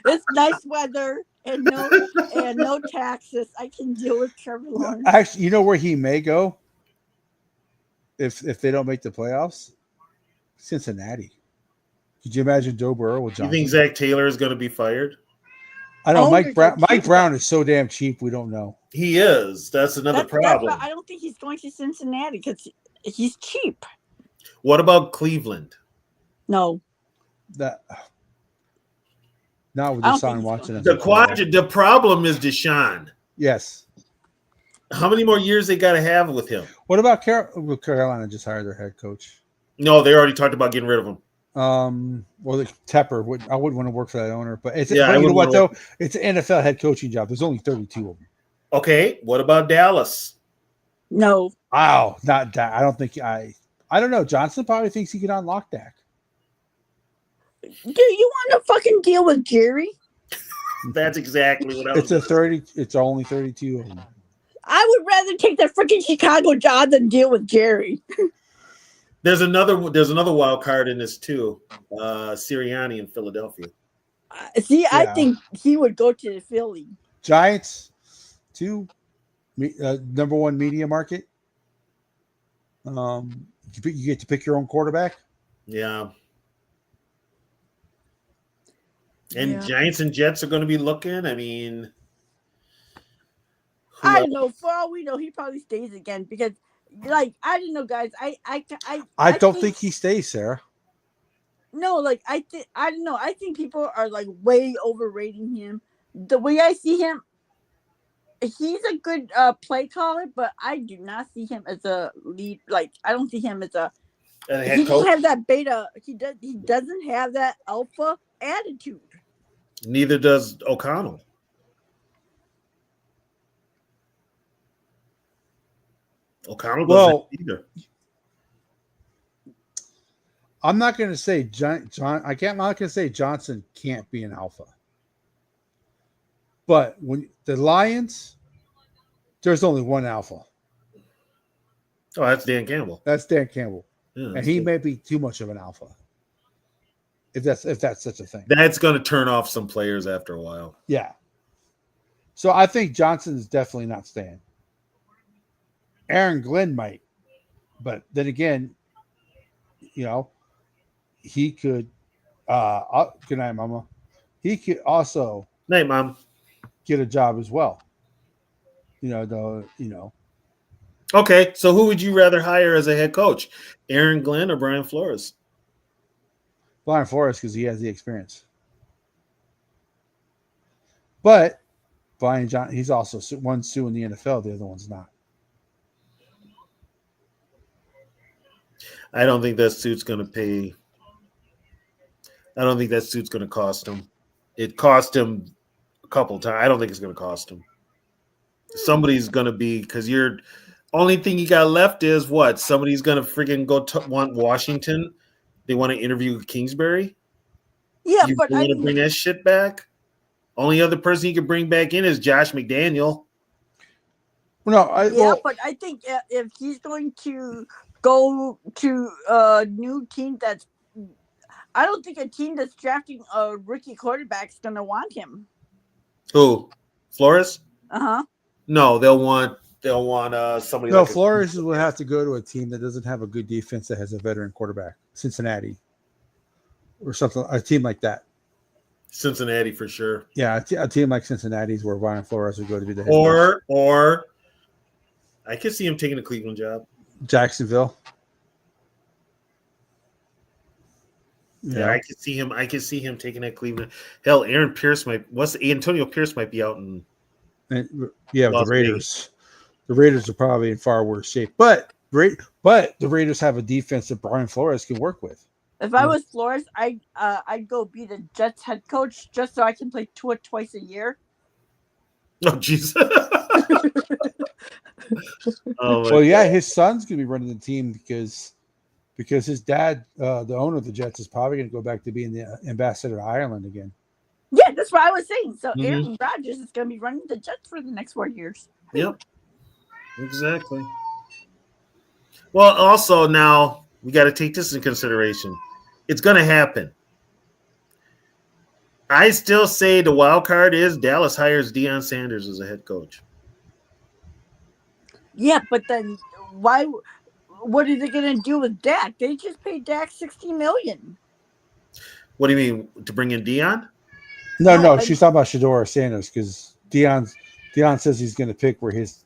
It's nice weather and no taxes. I can deal with Trevor Lawrence. Actually, you know where he may go if they don't make the playoffs? Cincinnati. Could you imagine Joe Burrow with Johnson? You think Zach Taylor is going to be fired? I know Mike Brown is so damn cheap. We don't know. He is. That's another problem. I don't think he's going to Cincinnati because he's cheap. What about Cleveland? No. Not with Deshaun Watson. The problem is Deshaun. Yes. How many more years they got to have with him? What about Carolina? Just hired their head coach. No, they already talked about getting rid of him. Well, Tepper. I wouldn't want to work for that owner, but you know what though? It's an NFL head coaching job. There's only 32 of them. Okay, what about Dallas? No. Wow, not that. I don't think I don't know. Johnson probably thinks he can unlock Dak. Do you want to fucking deal with Jerry? That's exactly what I was. It's only 32 of them. I would rather take the freaking Chicago job than deal with Jerry. There's another wild card in this too. Sirianni in Philadelphia. I think he would go to the Philly. Giants, 2, number 1 media market. You get to pick your own quarterback. Yeah. And Giants and Jets are going to be looking. I mean, I don't know. For all we know, he probably stays again because, I don't know, guys. I don't think he stays, Sarah. No, I don't know. I think people are way overrating him. The way I see him, he's a good play caller, but I do not see him as a lead. I don't see him as a. He doesn't have that beta. He doesn't have that alpha attitude. Neither does O'Connell. O'Connell doesn't either. I'm not going to say I'm not going to say Johnson can't be an alpha. But when the Lions, there's only one alpha. Oh, that's Dan Campbell. That's Dan Campbell. Yeah, and he may be too much of an alpha. If that's such a thing. That's going to turn off some players after a while. Yeah. So I think Johnson is definitely not staying. Aaron Glenn might. But then again, he could good night, Mama. He could also night, Mom. Get a job as well. Okay, so who would you rather hire as a head coach? Aaron Glenn or Brian Flores? Brian Flores, because he has the experience. But Brian John, he's also one suing the NFL, the other one's not. I don't think that suit's going to pay. I don't think that suit's going to cost him. It cost him a couple times. I don't think it's going to cost him. Somebody's going to be, because you're only thing you got left is what? Somebody's going to freaking want Washington. They want to interview Kingsbury. Yeah, you want to bring that shit back. Only other person you can bring back in is Josh McDaniel. No, but I think if he's going to go to a new team I don't think a team that's drafting a rookie quarterback is going to want him. Who? Flores? Uh-huh. No, they'll want somebody. No, Flores will have to go to a team that doesn't have a good defense that has a veteran quarterback. Cincinnati. Or something, a team like that. Cincinnati for sure. Yeah, a team like Cincinnati is where Brian Flores would go to be the head coach. Or I could see him taking a Cleveland job. Jacksonville. Yeah, I can see him. I can see him taking that Cleveland. Hell, Antonio Pierce might be out in. The Las Raiders. The Raiders are probably in far worse shape, but the Raiders have a defense that Brian Flores can work with. If I was Flores, I'd go be the Jets head coach just so I can play Tua twice a year. Oh, jeez. Well, yeah, his son's gonna be running the team because his dad, the owner of the Jets, is probably gonna go back to being the ambassador to Ireland again. Yeah, that's what I was saying. So Aaron Rodgers is gonna be running the Jets for the next 4 years. Yep. Exactly. Well, also now we got to take this into consideration. It's going to happen. I still say the wild card is Dallas hires Deion Sanders as a head coach. Yeah, but then why? What are they going to do with Dak? They just paid Dak $60 million. What do you mean, to bring in Deion? No, she's talking about Shedeur Sanders because Deion says he's going to pick where his.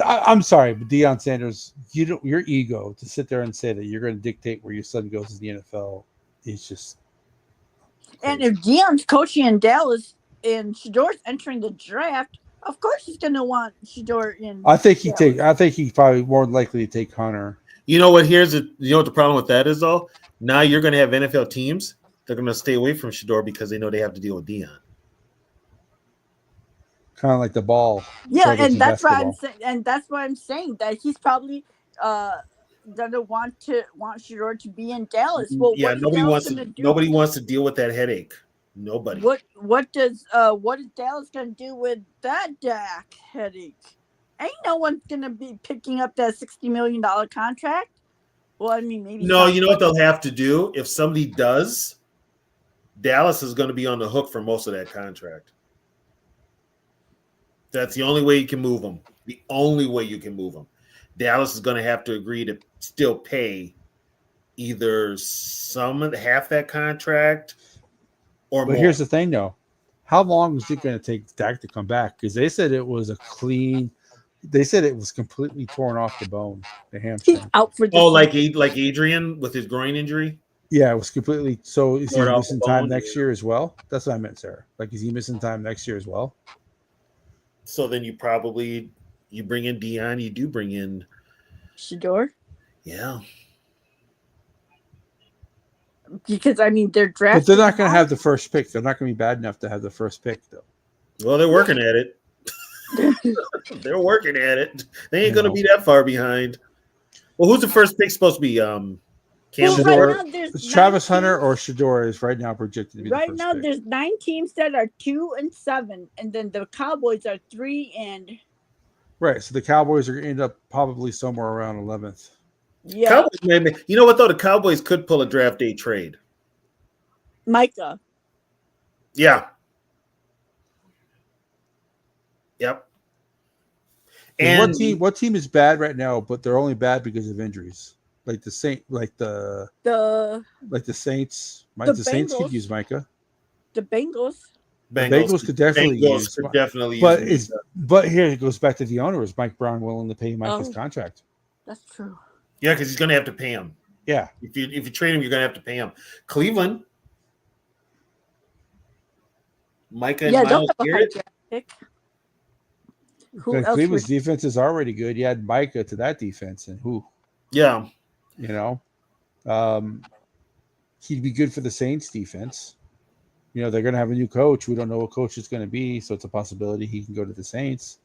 I'm sorry, but Deion Sanders, your ego to sit there and say that you're going to dictate where your son goes in the NFL is just. And if Deion's coaching in Dallas and Shedeur's entering the draft, of course he's going to want Shedeur in. I think he probably more likely to take Hunter. You know what? You know what the problem with that is though. Now you're going to have NFL teams. They're going to stay away from Shedeur because they know they have to deal with Deion. Kind of like the ball. Yeah, and that's why I'm saying, that he's probably gonna want Shedeur to be in Dallas. Well, yeah, nobody wants to deal with that headache. Nobody. What is Dallas gonna do with that Dak headache? Ain't no one's gonna be picking up that $60 million contract. Well, I mean, maybe. No, you know what they'll have to do if somebody does. Dallas is going to be on the hook for most of that contract. That's the only way you can move them. The only way you can move them. Dallas is going to have to agree to still pay either half that contract or more. But here's the thing, though. How long is it going to take Dak to come back? Because they said it was they said it was completely torn off the bone, the hamstring. He's out for like Adrian with his groin injury? Yeah, it was completely. So is he missing time next year as well? That's what I meant, Sarah. Like, is he missing time next year as well? So then you bring in Deion. You do bring in Shedeur. Yeah. Because I mean they're drafting. But they're not going to have the first pick. They're not going to be bad enough to have the first pick, though. Well, they're working at it. They're working at it. They ain't going to be that far behind. Well, who's the first pick supposed to be? It's Travis Hunter or Shedeur is right now projected to be right the first now. pick. There's 9 teams that are 2-7, and then the Cowboys are 3 and. Right, so the Cowboys are going to end up probably somewhere around 11th. Yeah. Cowboys, maybe. You know what though? The Cowboys could pull a draft day trade. Micah. Yeah. Yep. And what team is bad right now, but they're only bad because of injuries? Like the Saints. The Saints. The Saints could use Micah. The Bengals. The Bengals could definitely use. But here it goes back to the owner. Is Mike Brown willing to pay Mike his contract? That's true. Yeah, because he's going to have to pay him. Yeah. If you trade him, you're going to have to pay him. Cleveland. Micah and Myles Garrett. Cleveland's defense is already good. You add Micah to that defense, and who? Yeah. You know, he'd be good for the Saints defense. You know, they're going to have a new coach. We don't know what coach it's going to be, so it's a possibility he can go to the Saints.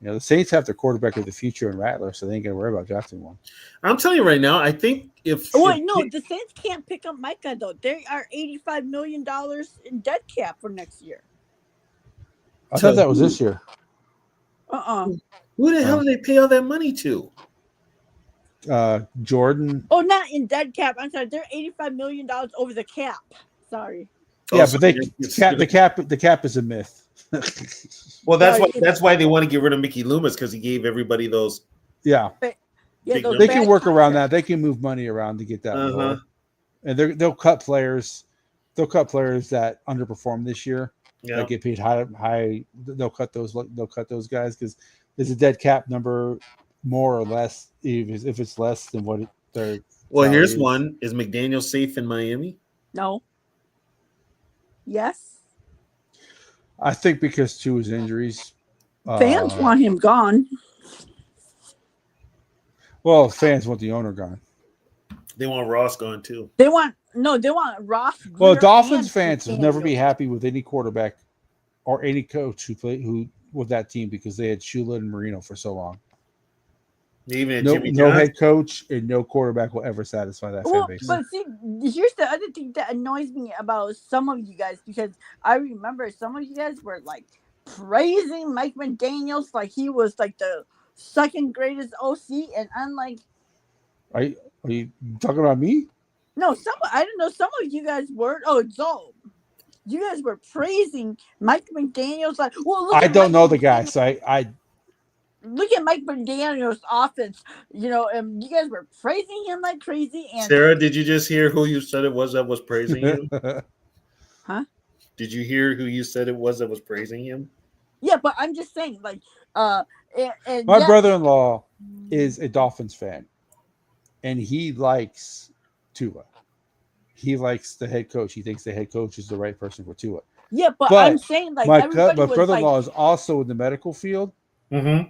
You know, the Saints have their quarterback of the future in Rattler, so they ain't going to worry about drafting one. I'm telling you right now, I think if... the Saints can't pick up Micah, though. They are $85 million in dead cap for next year. I thought that was this year. Who the hell did they pay all that money to? Jordan. Oh, not in dead cap. I'm sorry. They're $85 million over the cap. Sorry. Yeah, but the cap is a myth. Well, that's why they want to get rid of Mickey Loomis, because he gave everybody those. Yeah. They can work around that. They can move money around to get that more. And they'll cut players. They'll cut players that underperform this year. Yeah. That get paid high. They'll cut those. They'll cut those guys because there's a dead cap number, more or less. If it's less than what they're. Well, here's one: is McDaniel safe in Miami? No. Yes. I think because to his injuries. Fans want him gone. Well, fans want the owner gone. They want Ross gone too. They want Ross. Well, Greer, Dolphins and fans will never be McDaniel. happy with any quarterback or any coach who with that team because they had Shula and Marino for so long. Even No, Jimmy no Johnson. head coach and no quarterback will ever satisfy that fan Well, base. but see, here's the other thing that annoys me about some of you guys, because I remember some of you guys were like praising Mike McDaniels like he was like the second greatest OC, and I'm like, Are you talking about me? no, I don't know. Some of you guys were. Oh, Zoe, you guys were praising Mike McDaniels like, well, look I at don't Mike know the McDaniels. guy, so I Look at Mike McDaniels' offense, and you guys were praising him like crazy. And Sarah, did you just hear who you said it was that was praising him? huh? Did you hear who you said it was that was praising him? Yeah, but I'm just saying, like, and my yeah, brother-in-law is a Dolphins fan, and he likes Tua. He likes the head coach. He thinks the head coach is the right person for Tua. yeah, but I'm But saying, like, my everybody was brother-in-law like, is also in the medical field. Mm-hmm.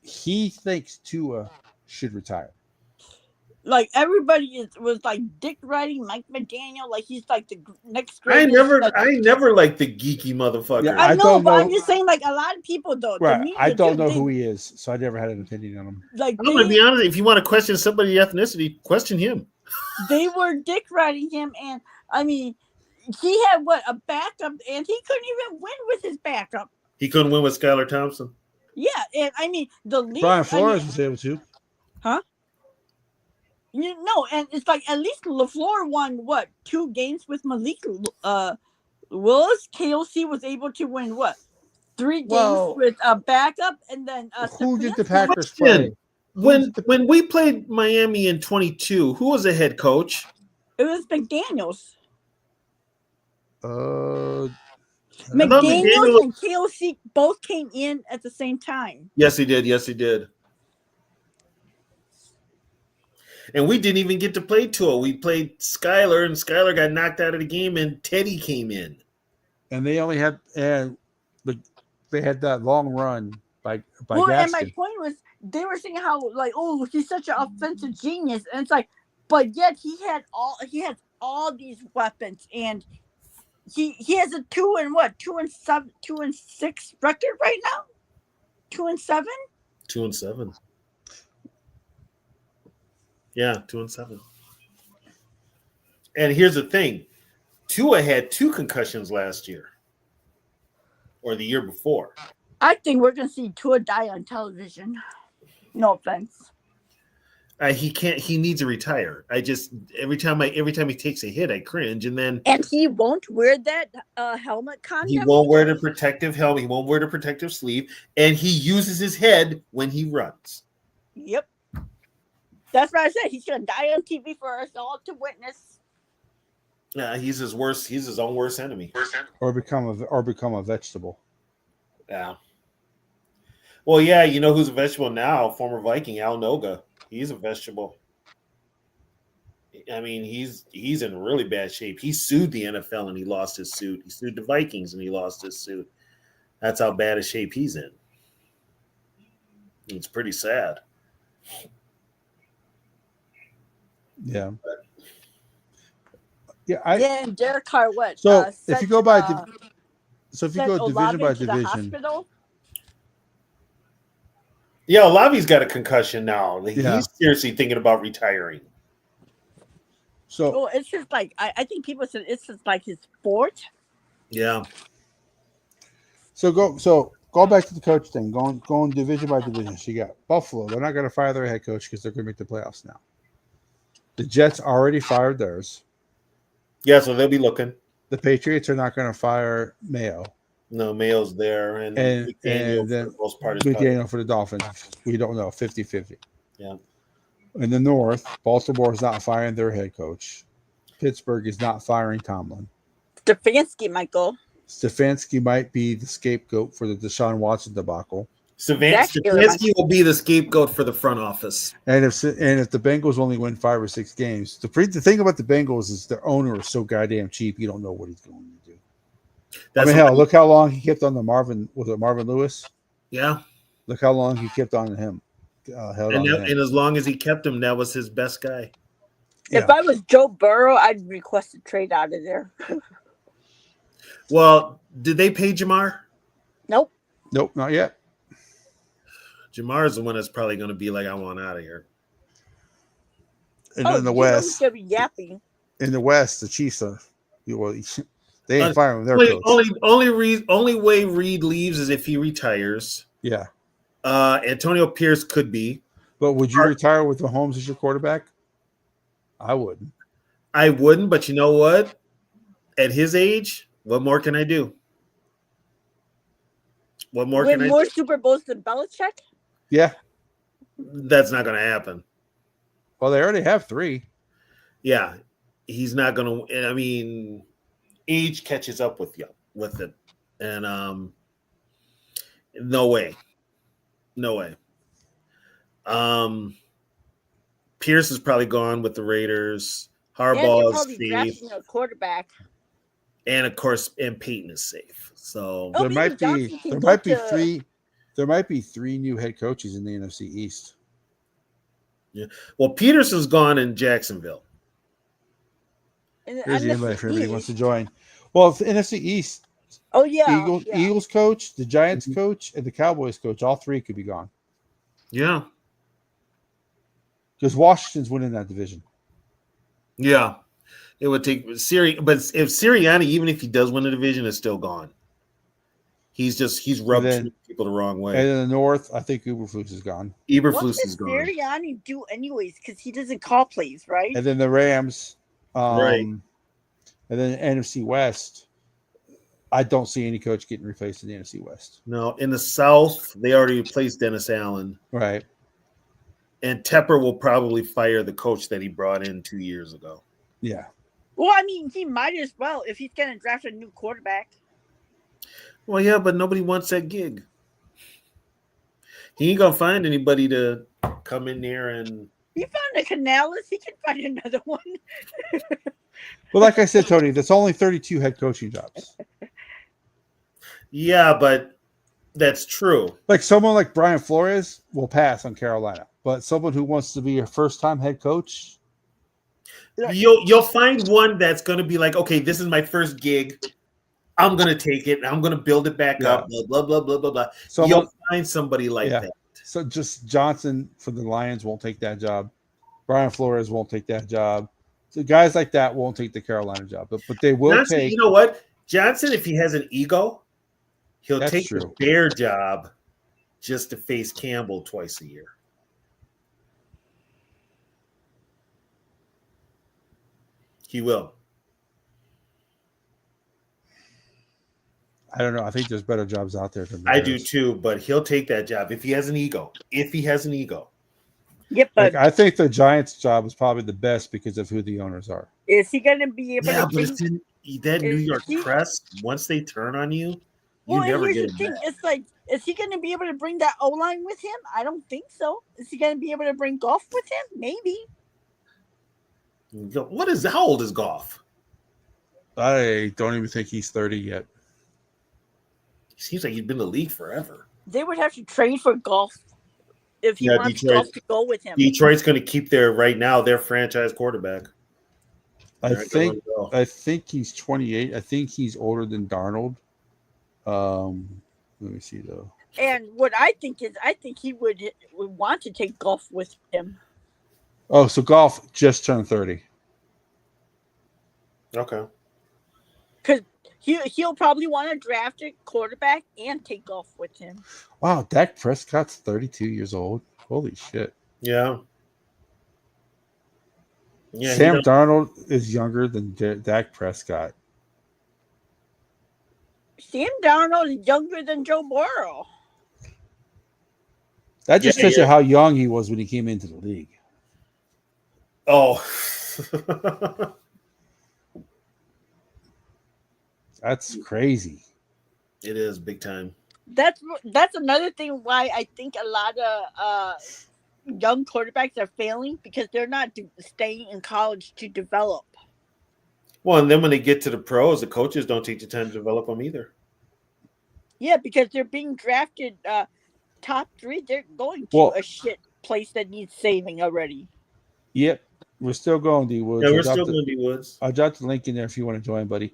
He thinks Tua should retire. everybody was like dick riding Mike McDaniel, like he's like the next I greatest. never liked the geeky motherfucker. Yeah, I I know, don't but I'm know. just saying, like, a lot of people though, the Right, media I don't too, know who he is, so I never had an opinion on him. like I'm gonna be honest. If you want to question somebody's ethnicity, question him. they were dick riding him, and I mean, he had a backup, and he couldn't even win with his backup. He couldn't win with Skylar Thompson. Yeah, and I mean the least. Brian Flores was able to. Huh? And it's like at least LaFleur won 2 games with Malik Willis. KOC was able to win 3 games with a backup, and then who did the Stefanski- Packers play? When we played Miami in 22, who was the head coach? It was McDaniels. McDaniel- and KOC both came in at the same time. Yes, he did. Yes, he did. And we didn't even get to play Tua. We played Skylar, and Skylar got knocked out of the game, and Teddy came in. And they only had they had that long run by Well, Gaskin. and my point was they were saying how like, oh, he's such an offensive genius, and it's like, but yet he has all these weapons, and he has a 2-6 record right now. 2-7. 2-7. Yeah, 2-7. And here's the thing: Tua had 2 concussions last year, or the year before. I think we're gonna see Tua die on television. No offense. He can't. He needs to retire. Every time he takes a hit, I cringe, and he won't wear that helmet condom. He won't wear the protective helmet. He won't wear the protective sleeve, and he uses his head when he runs. Yep. That's what I said. He's gonna die on TV for us all to witness. Yeah, he's his own worst enemy. Or become a vegetable. Yeah. Well, yeah, you know who's a vegetable now? Former Viking Al Noga. He's a vegetable. I mean, he's in really bad shape. He sued the NFL and he lost his suit. He sued the Vikings and he lost his suit. That's how bad a shape he's in. It's pretty sad. Yeah. Yeah, and Derek Carr, So if you go by division Olave by to the division, hospital? Yeah, Olave's got a concussion now. Yeah. He's seriously thinking about retiring. So it's just like I think people said it's just like his sport. Yeah. So go back to the coach thing. Going division by division. So you got Buffalo. They're not going to fire their head coach because they're going to make the playoffs now. The Jets already fired theirs. Yeah, so they'll be looking. The Patriots are not going to fire Mayo. No, Mayo's there, and then for the most part is McDaniel for the Dolphins. We don't know, 50-50. Yeah. In the North, Baltimore is not firing their head coach. Pittsburgh is not firing Tomlin. Stefanski might go. Stefanski might be the scapegoat for the Deshaun Watson debacle. Stefanski will be the scapegoat for the front office. And if the Bengals only win 5 or 6 games, the thing about the Bengals is their owner is so goddamn cheap. You don't know what he's going to do. Hell, look how long he kept on the Marvin Lewis. Yeah. Look how long he kept on him. And as long as he kept him, that was his best guy. If I was Joe Burrow, I'd request a trade out of there. Well, did they pay Jamar? Nope, not yet. Jamar is the one that's probably going to be like, I want out of here. And in the West, gonna be yapping. In the West, the Chiefs are. They ain't firing their coach. Only way Reed leaves is if he retires. Yeah. Antonio Pierce could be. But would you retire with Mahomes as your quarterback? I wouldn't. I wouldn't, but you know what? At his age, what more can I do? What more can I do? More Super Bowls than Belichick? Yeah. That's not going to happen. Well, they already have 3. Yeah. He's not going to – I mean, age catches up with it. And no way. No way. Pierce is probably gone with the Raiders. Harbaugh is safe. A quarterback. And of course, Peyton is safe. So there might be 3 new head coaches in the NFC East. Yeah. Well, Peterson's gone in Jacksonville. Here's the invite for everybody who wants to join. Well, it's the NFC East. Oh yeah. Eagles coach, the Giants coach, and the Cowboys coach. All 3 could be gone. Yeah. Because Washington's winning that division. Yeah. It would take Sirianni, but if Sirianni, even if he does win the division, is still gone. He's rubbed people the wrong way. And in the North, I think Eberflus is gone. Eberflus is gone. What does Sirianni do anyways? Because he doesn't call plays, right? And then the Rams, right. And then NFC West. I don't see any coach getting replaced in the NFC West. No, in the South, they already replaced Dennis Allen. Right. And Tepper will probably fire the coach that he brought in 2 years ago. Yeah. Well, I mean, he might as well if he's going to draft a new quarterback. Well, yeah, but nobody wants that gig. He ain't going to find anybody to come in there and... He found a Canales. He can find another one. Well, like I said, Tony, that's only 32 head coaching jobs. Yeah, but that's true. Like someone like Brian Flores will pass on Carolina, but someone who wants to be a first-time head coach, you'll find one that's going to be like, okay, this is my first gig. I'm going to take it. And I'm going to build it back up. Blah blah blah blah blah blah. So you'll find somebody like that. So just Johnson for the Lions won't take that job. Brian Flores won't take that job. So guys like that won't take the Carolina job, but they will take. You know what, Johnson, if he has an ego, he'll take the Bear job just to face Campbell twice a year. He will. I don't know. I think there's better jobs out there. I do too, but he'll take that job if he has an ego. Yep. But I think the Giants' job is probably the best because of who the owners are. Is he going to be able to? Yeah, but that New York press, once they turn on you, you never get it back. It's like, is he going to be able to bring that O-line with him? I don't think so. Is he going to be able to bring Goff with him? Maybe. How old is Goff? I don't even think he's 30 yet. He seems like he's been in the league forever. They would have to trade for Goff if he wants Goff to go with him. Detroit's going to keep their franchise quarterback. I think he's 28. I think he's older than Darnold. Let me see though. And what I think he would want to take Goff with him. Oh, so Goff just turned 30. Okay. Because he'll probably want to draft a quarterback and take Goff with him. Wow, Dak Prescott's 32 years old. Holy shit. Yeah. Sam Darnold is younger than Dak Prescott. Sam Darnold is younger than Joe Burrow. That just tells you how young he was when he came into the league. Oh. That's crazy. It is big time. That's another thing why I think a lot of young quarterbacks are failing because they're not staying in college to develop. Well, and then when they get to the pros, the coaches don't take the time to develop them either. Yeah, because they're being drafted top 3. They're going to Well, a shit place that needs saving already. yep, we're still going, D Woods. Yeah, we're still going to be Woods. I'll drop the link in there if you want to join, buddy.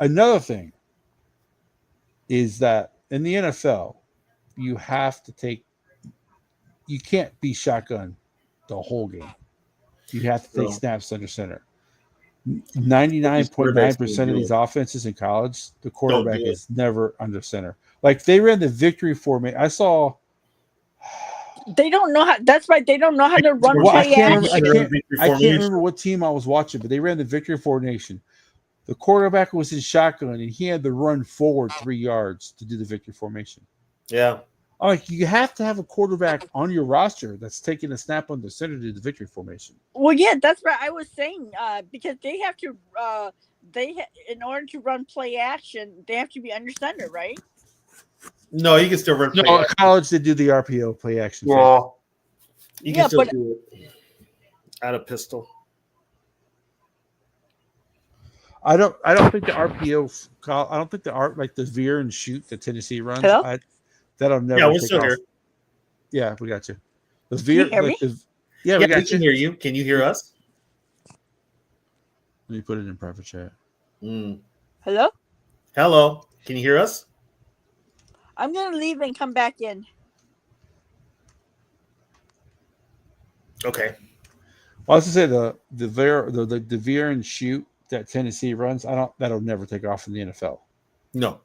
Another thing is that in the NFL, you can't be shotgun the whole game. You have to take snaps under center. 99.9% of these offenses in college, the quarterback is never under center. Like they ran the victory formation. I saw. They don't know how. That's right. They don't know how to run play action. I can't remember what team I was watching, but they ran the victory formation. The quarterback was in shotgun, and he had to run forward 3 yards to do the victory formation. Yeah. Like you have to have a quarterback on your roster that's taking a snap on the center to do the victory formation. Well, yeah, that's what I was saying. Because they have to, in order to run play action, they have to be under center, right? No, you can still run. No, in college they do the RPO play action. Well, you can still do it out of pistol. I don't think the RPO. I don't think like the veer and shoot that Tennessee runs. Hello? That'll never. Yeah, we're still here. Yeah, we got you. The veer. Can you hear me? Yeah, we can hear you. Can you hear us? Let me put it in private chat. Hello? Hello. Can you hear us? I'm gonna leave and come back in. Okay. Well, I was gonna say the veer and shoot that Tennessee runs. That'll never take off in the NFL. No.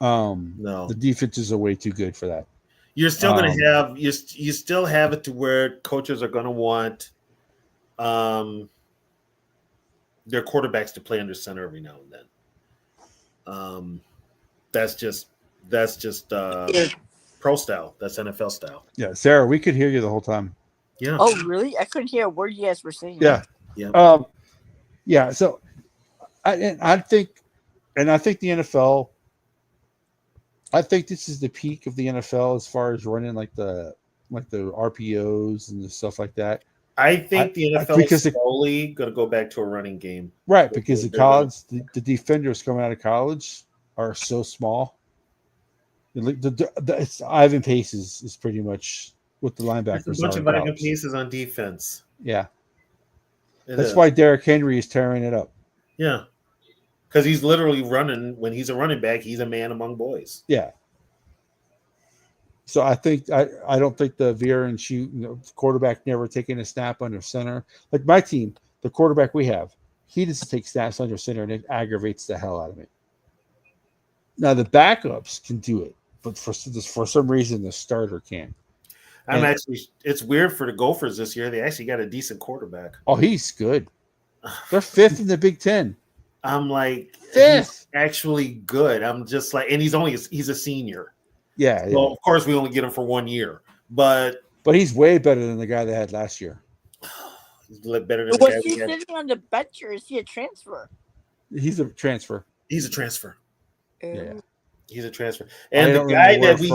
No. The defenses are way too good for that. You're still going to have you still have it to where coaches are going to want their quarterbacks to play under center every now and then. That's just pro style. That's NFL style. Yeah, Sarah, we could hear you the whole time. Yeah. Oh, really? I couldn't hear a word you guys were saying. Yeah. Yeah. Yeah. So, I think the NFL. I think this is the peak of the NFL as far as running like the RPOs and the stuff like that. I think the NFL is slowly going to go back to a running game. Right, because the defenders coming out of college are so small. It's Ivan Pace is pretty much what the linebackers are. There's a bunch of Ivan Paces on defense. Yeah. That's why Derrick Henry is tearing it up. Yeah. Because he's literally running. When he's a running back, he's a man among boys. Yeah. So I don't think the veer and shoot quarterback never taking a snap under center. Like my team, the quarterback we have, he doesn't take snaps under center, and it aggravates the hell out of me. Now the backups can do it, but for some reason the starter can't. It's weird for the Gophers this year. They actually got a decent quarterback. Oh, he's good. They're 5th in the Big Ten. I'm like 5th. He's actually good. I'm just like, and he's a senior. Yeah. Well, of course we only get him for 1 year, but he's way better than the guy they had last year. He's better than Was he sitting on the bench or is he a transfer? He's a transfer. He's a transfer. Yeah. He's a transfer. And the guy that we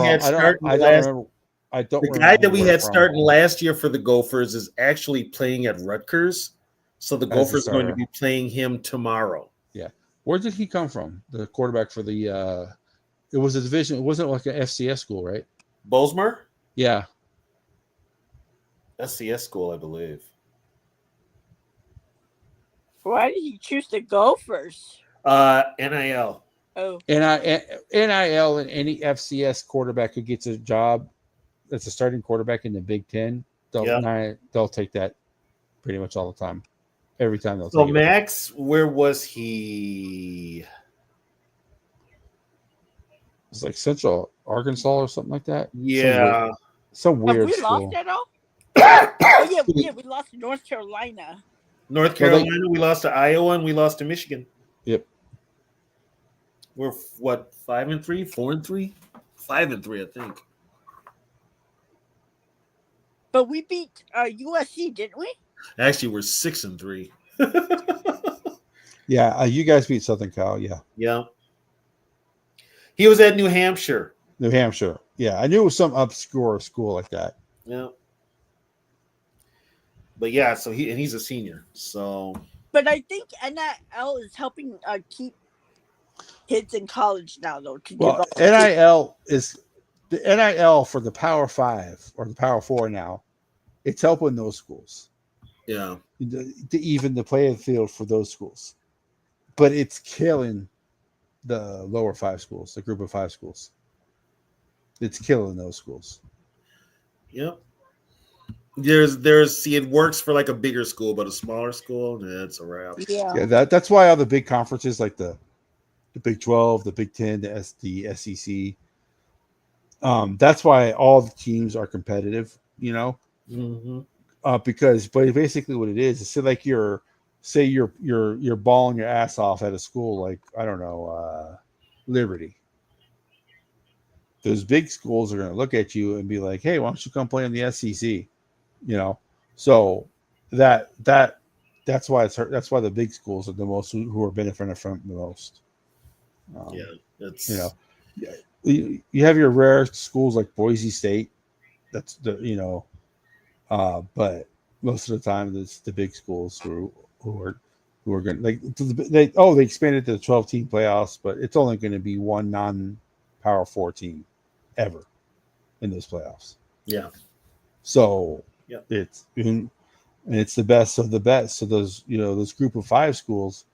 had starting last year for the Gophers is actually playing at Rutgers. So the Gophers are going to be playing him tomorrow. Yeah. Where did he come from? The quarterback for the it was a division. It wasn't like an FCS school, right? Bozeman? Yeah. FCS school, I believe. Why did he choose the Gophers? NIL. Oh. NIL and any FCS quarterback who gets a job that's a starting quarterback in the Big Ten, they'll take that pretty much all the time. Every time they'll take it. So Max, where was he? It's like Central Arkansas or something like that. Yeah. Some weird Have we school. lost that all? Oh, yeah, we lost to North Carolina. We lost to Iowa, and we lost to Michigan. Yep. We're 5-3, 4-3, 5-3, I think. But we beat USC, didn't we? Actually, we're 6-3. Yeah, you guys beat Southern Cal. Yeah, Yeah. He was at New Hampshire. New Hampshire. Yeah, I knew it was some obscure school like that. Yeah. But yeah, so he's a senior. So But I think NIL is helping keep kids in college now, though, to Well, develop. NIL is the NIL for the Power Five or the Power Four now. It's helping those schools yeah. to even the playing field for those schools, but it's killing the lower five schools, the group of five schools. It's killing those schools. Yep. There's see it works for like a bigger school, but a smaller school, it's a wrap. Yeah. Yeah, that's why all the big conferences like the Big 12, the Big 10, the SEC. That's why all the teams are competitive, Mm-hmm. Because but basically what it is say like you're balling your ass off at a school like I don't know, Liberty. Those big schools are going to look at you and be like, "Hey, why don't you come play in the SEC?" So that's why that's why the big schools are the most who are benefiting from the most. Yeah, it's You have your rare schools like Boise State. That's but most of the time it's the big schools who are going like they expanded to the 12-team playoffs, but it's only going to be one non-power 4 team ever in those playoffs. yeah. So Yeah. it's the best of the best. So those group of 5 schools,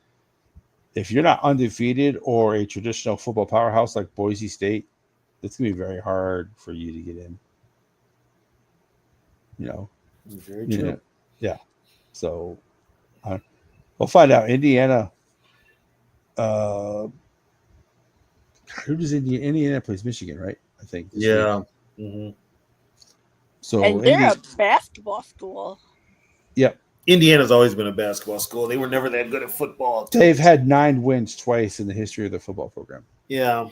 if you're not undefeated or a traditional football powerhouse like Boise State, it's gonna be very hard for you to get in. Very true. Yeah. So we'll find out. Indiana. Who does Indiana plays Michigan, right? I think. Yeah. Mm-hmm. So And they're a basketball school. Yep. Indiana's always been a basketball school. They were never that good at football. They've had 9 wins twice in the history of their football program. Yeah.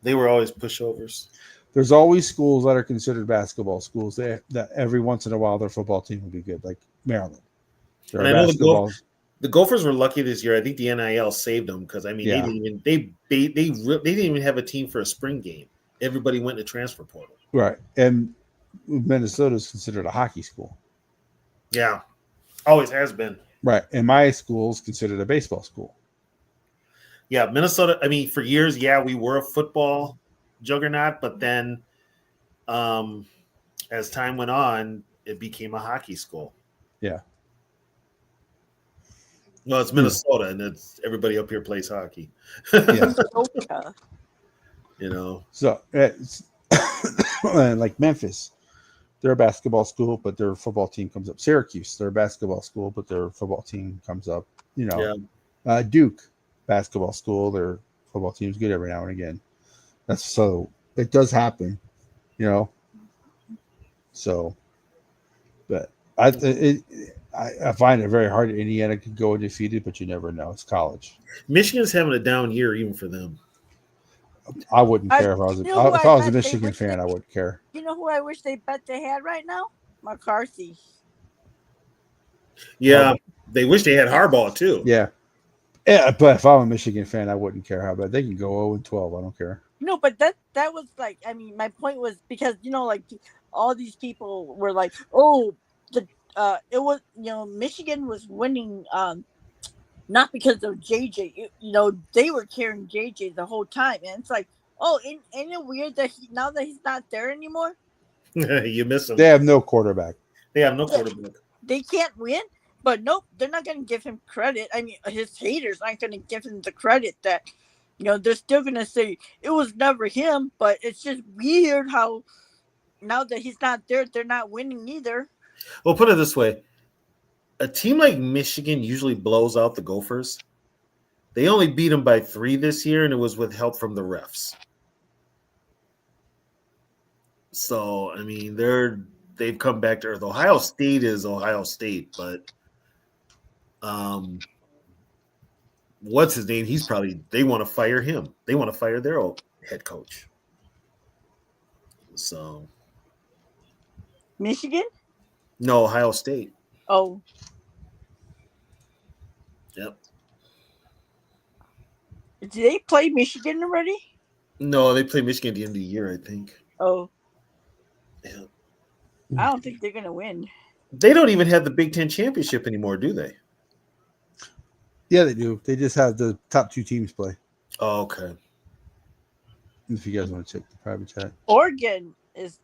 They were always pushovers. There's always schools that are considered basketball schools that every once in a while their football team will be good, like Maryland. And I know the Gophers were lucky this year. I think the NIL saved them because they didn't even have a team for a spring game. Everybody went to transfer portal. Right, and Minnesota is considered a hockey school. Yeah, always has been. Right, and my school is considered a baseball school. Yeah, Minnesota. I mean, for years, we were a football juggernaut, but then, as time went on, it became a hockey school. Yeah. Well, it's Minnesota, and it's everybody up here plays hockey. Yeah. So it's like Memphis, they're a basketball school, but their football team comes up. Syracuse, they're a basketball school, but their football team comes up. Duke, basketball school, their football team's good every now and again. It does happen, So, but I find it very hard. Indiana could go undefeated, but you never know. It's college. Michigan's having a down year even for them. I wouldn't care if I was a Michigan fan. I wouldn't care. You know who I wish they bet they had right now? McCarthy. Yeah, they wish they had Harbaugh too. Yeah, but if I'm a Michigan fan, I wouldn't care how bad they can go 0-12. I don't care. No, but that was like, I mean, my point was because like all these people were like, oh, it was Michigan was winning not because of JJ. They were carrying JJ the whole time, and it's like, oh, ain't it weird that now that he's not there anymore? You miss him. They have no quarterback. They have no quarterback. They can't win, but nope, they're not going to give him credit. I mean, his haters aren't going to give him the credit that, they're still going to say it was never him, but it's just weird how now that he's not there, they're not winning either. Well, put it this way. A team like Michigan usually blows out the Gophers. They only beat them by 3 this year, and it was with help from the refs. So, I mean, they've come back to earth. Ohio State is Ohio State, but what's his name? They want to fire him. They want to fire their old head coach. So, Michigan? No, Ohio State. Oh. Yep. Did they play Michigan already? No, they play Michigan at the end of the year, I think. Oh, Yeah. I don't think they're gonna win. They don't even have the Big Ten championship anymore, do they? Yeah, they do. They just have the top 2 teams play. Oh, okay. If you guys want to check the private chat. Oregon is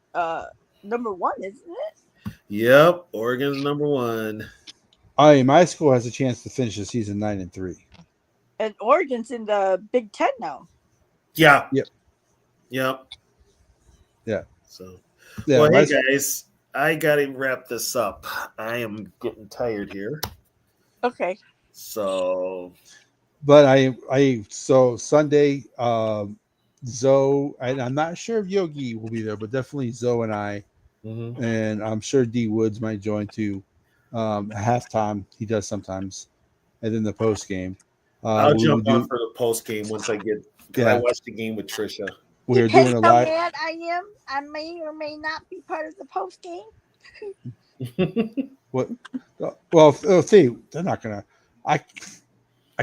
number 1, isn't it? Yep, Oregon's number 1. My school has a chance to finish the season 9-3. And Oregon's in the Big Ten now. Yeah. Yep. Yep. Yeah. So, Yeah, well, my hey guys, I gotta wrap this up. I am getting tired here. Okay. So, but so Sunday, Zoe, and I'm not sure if Yogi will be there, but definitely Zoe and I, and I'm sure D Woods might join too. Halftime, he does sometimes, and then the post game. I'll jump on for the post game once I get, because I watched the game with Trisha. We're doing a live. How mad I am. I may or may not be part of the post game. What? Well, see, they're not gonna. I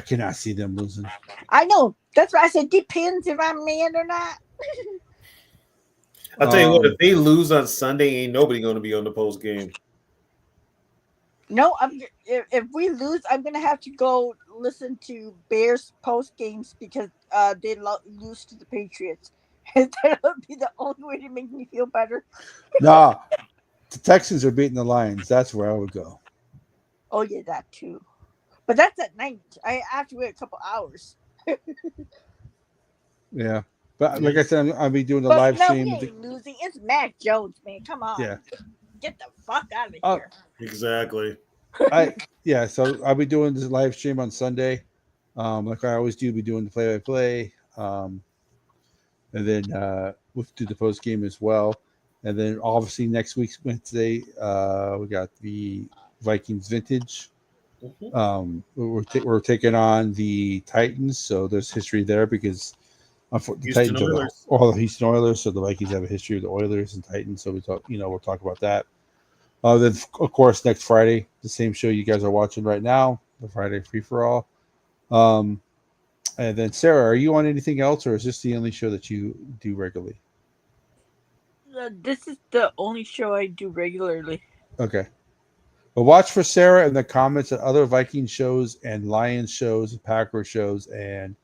cannot see them losing. I know. That's why I said depends if I'm mad or not. I'll tell you what, if they lose on Sunday, ain't nobody going to be on the post game. No, if we lose, I'm gonna have to go listen to Bears post games because they lose to the Patriots. That'll be the only way to make me feel better. Nah, the Texans are beating the Lions. That's where I would go. Oh yeah, that too. But that's at night. I have to wait a couple hours. Yeah, but like I said, I'll be doing the live stream. We ain't losing. It's Mac Jones, man. Come on. Yeah. Get the fuck out of here. Exactly. So I'll be doing this live stream on Sunday. Like I always do, be doing the play-by-play. And then we'll do the post game as well. And then obviously next week's Wednesday, we got the Vikings vintage. We're taking on the Titans, so there's history there because the Titans are all the Houston Oilers, so the Vikings have a history of the Oilers and Titans. So we'll talk about that. Then of course next Friday, the same show you guys are watching right now, the Friday Free for All. And then Sarah, are you on anything else, or is this the only show that you do regularly? This is the only show I do regularly. Okay. Well, watch for Sarah in the comments at other Viking shows and Lions shows, Packer shows, and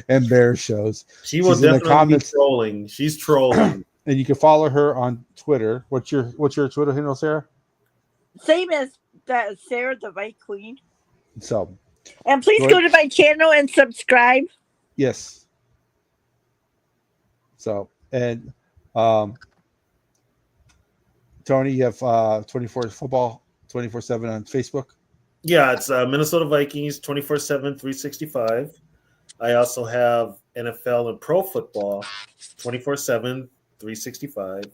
and Bears shows. She's definitely be trolling. She's trolling. And you can follow her on Twitter. What's your Twitter handle, Sarah? Same as that, Sarah the Viking Queen. So. And please go to my channel and subscribe. Yes. So, and Tony, you have 24 football 24/7 on Facebook. Yeah, it's Minnesota Vikings 24/7 365. I also have NFL and pro football 24/7 365.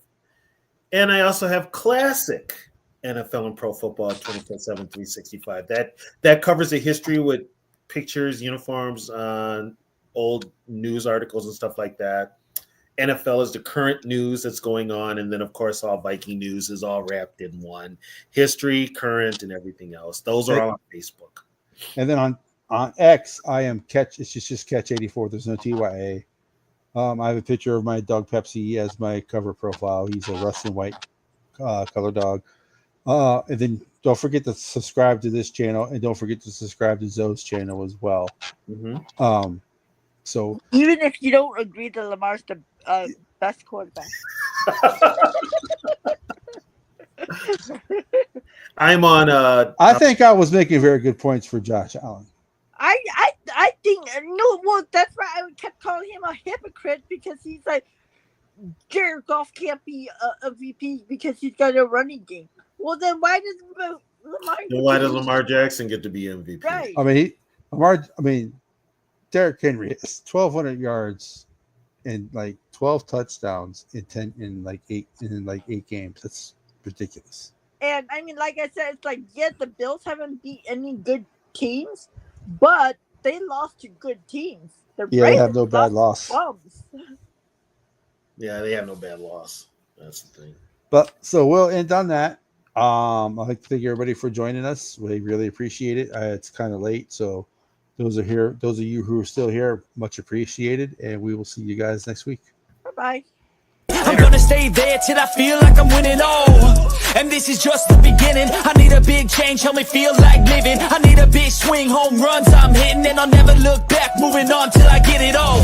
And I also have classic NFL and pro football 24/7 365. That covers the history with pictures, uniforms, old news articles and stuff like that. NFL is the current news that's going on, and then of course all Viking news is all wrapped in one. History, current, and everything else. Those are all on Facebook. And then on X, I am Catch. It's just Catch 84. There's no TYA. I have a picture of my dog Pepsi as my cover profile. He's a Russian white color dog. And then don't forget to subscribe to this channel, and don't forget to subscribe to Zoe's channel as well. So even if you don't agree that Lamar's the best quarterback, I'm on. I think I was making very good points for Josh Allen. I think no. Well, that's why I kept calling him a hypocrite because he's like Jared Goff can't be a VP because he's got a running game. Well, then why does Lamar Jackson get to be MVP? Right. I mean, Derrick Henry has 1,200 yards and like 12 touchdowns in like eight games. That's ridiculous. And I mean, like I said, it's like the Bills haven't beat any good teams, but they lost to good teams. They have no bad loss. Yeah, they have no bad loss. That's the thing. But so we'll end on that. I'd like to thank everybody for joining us. We really appreciate it. It's kind of late, so Those are here. Those of you who are still here, much appreciated, and we will see you guys next week. Bye. I'm gonna stay there till I feel like I'm winning, oh. And this is just the beginning. I need a big change, help me feel like living. I need a big swing, home runs I'm hitting. And I'll never look back, moving on till I get it all.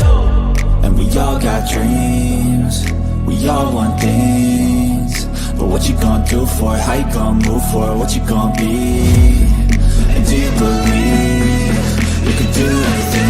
And we all got dreams, we all want things. But what you gonna do for it? How you gonna move for it? What you gonna be? And do you believe you can do anything?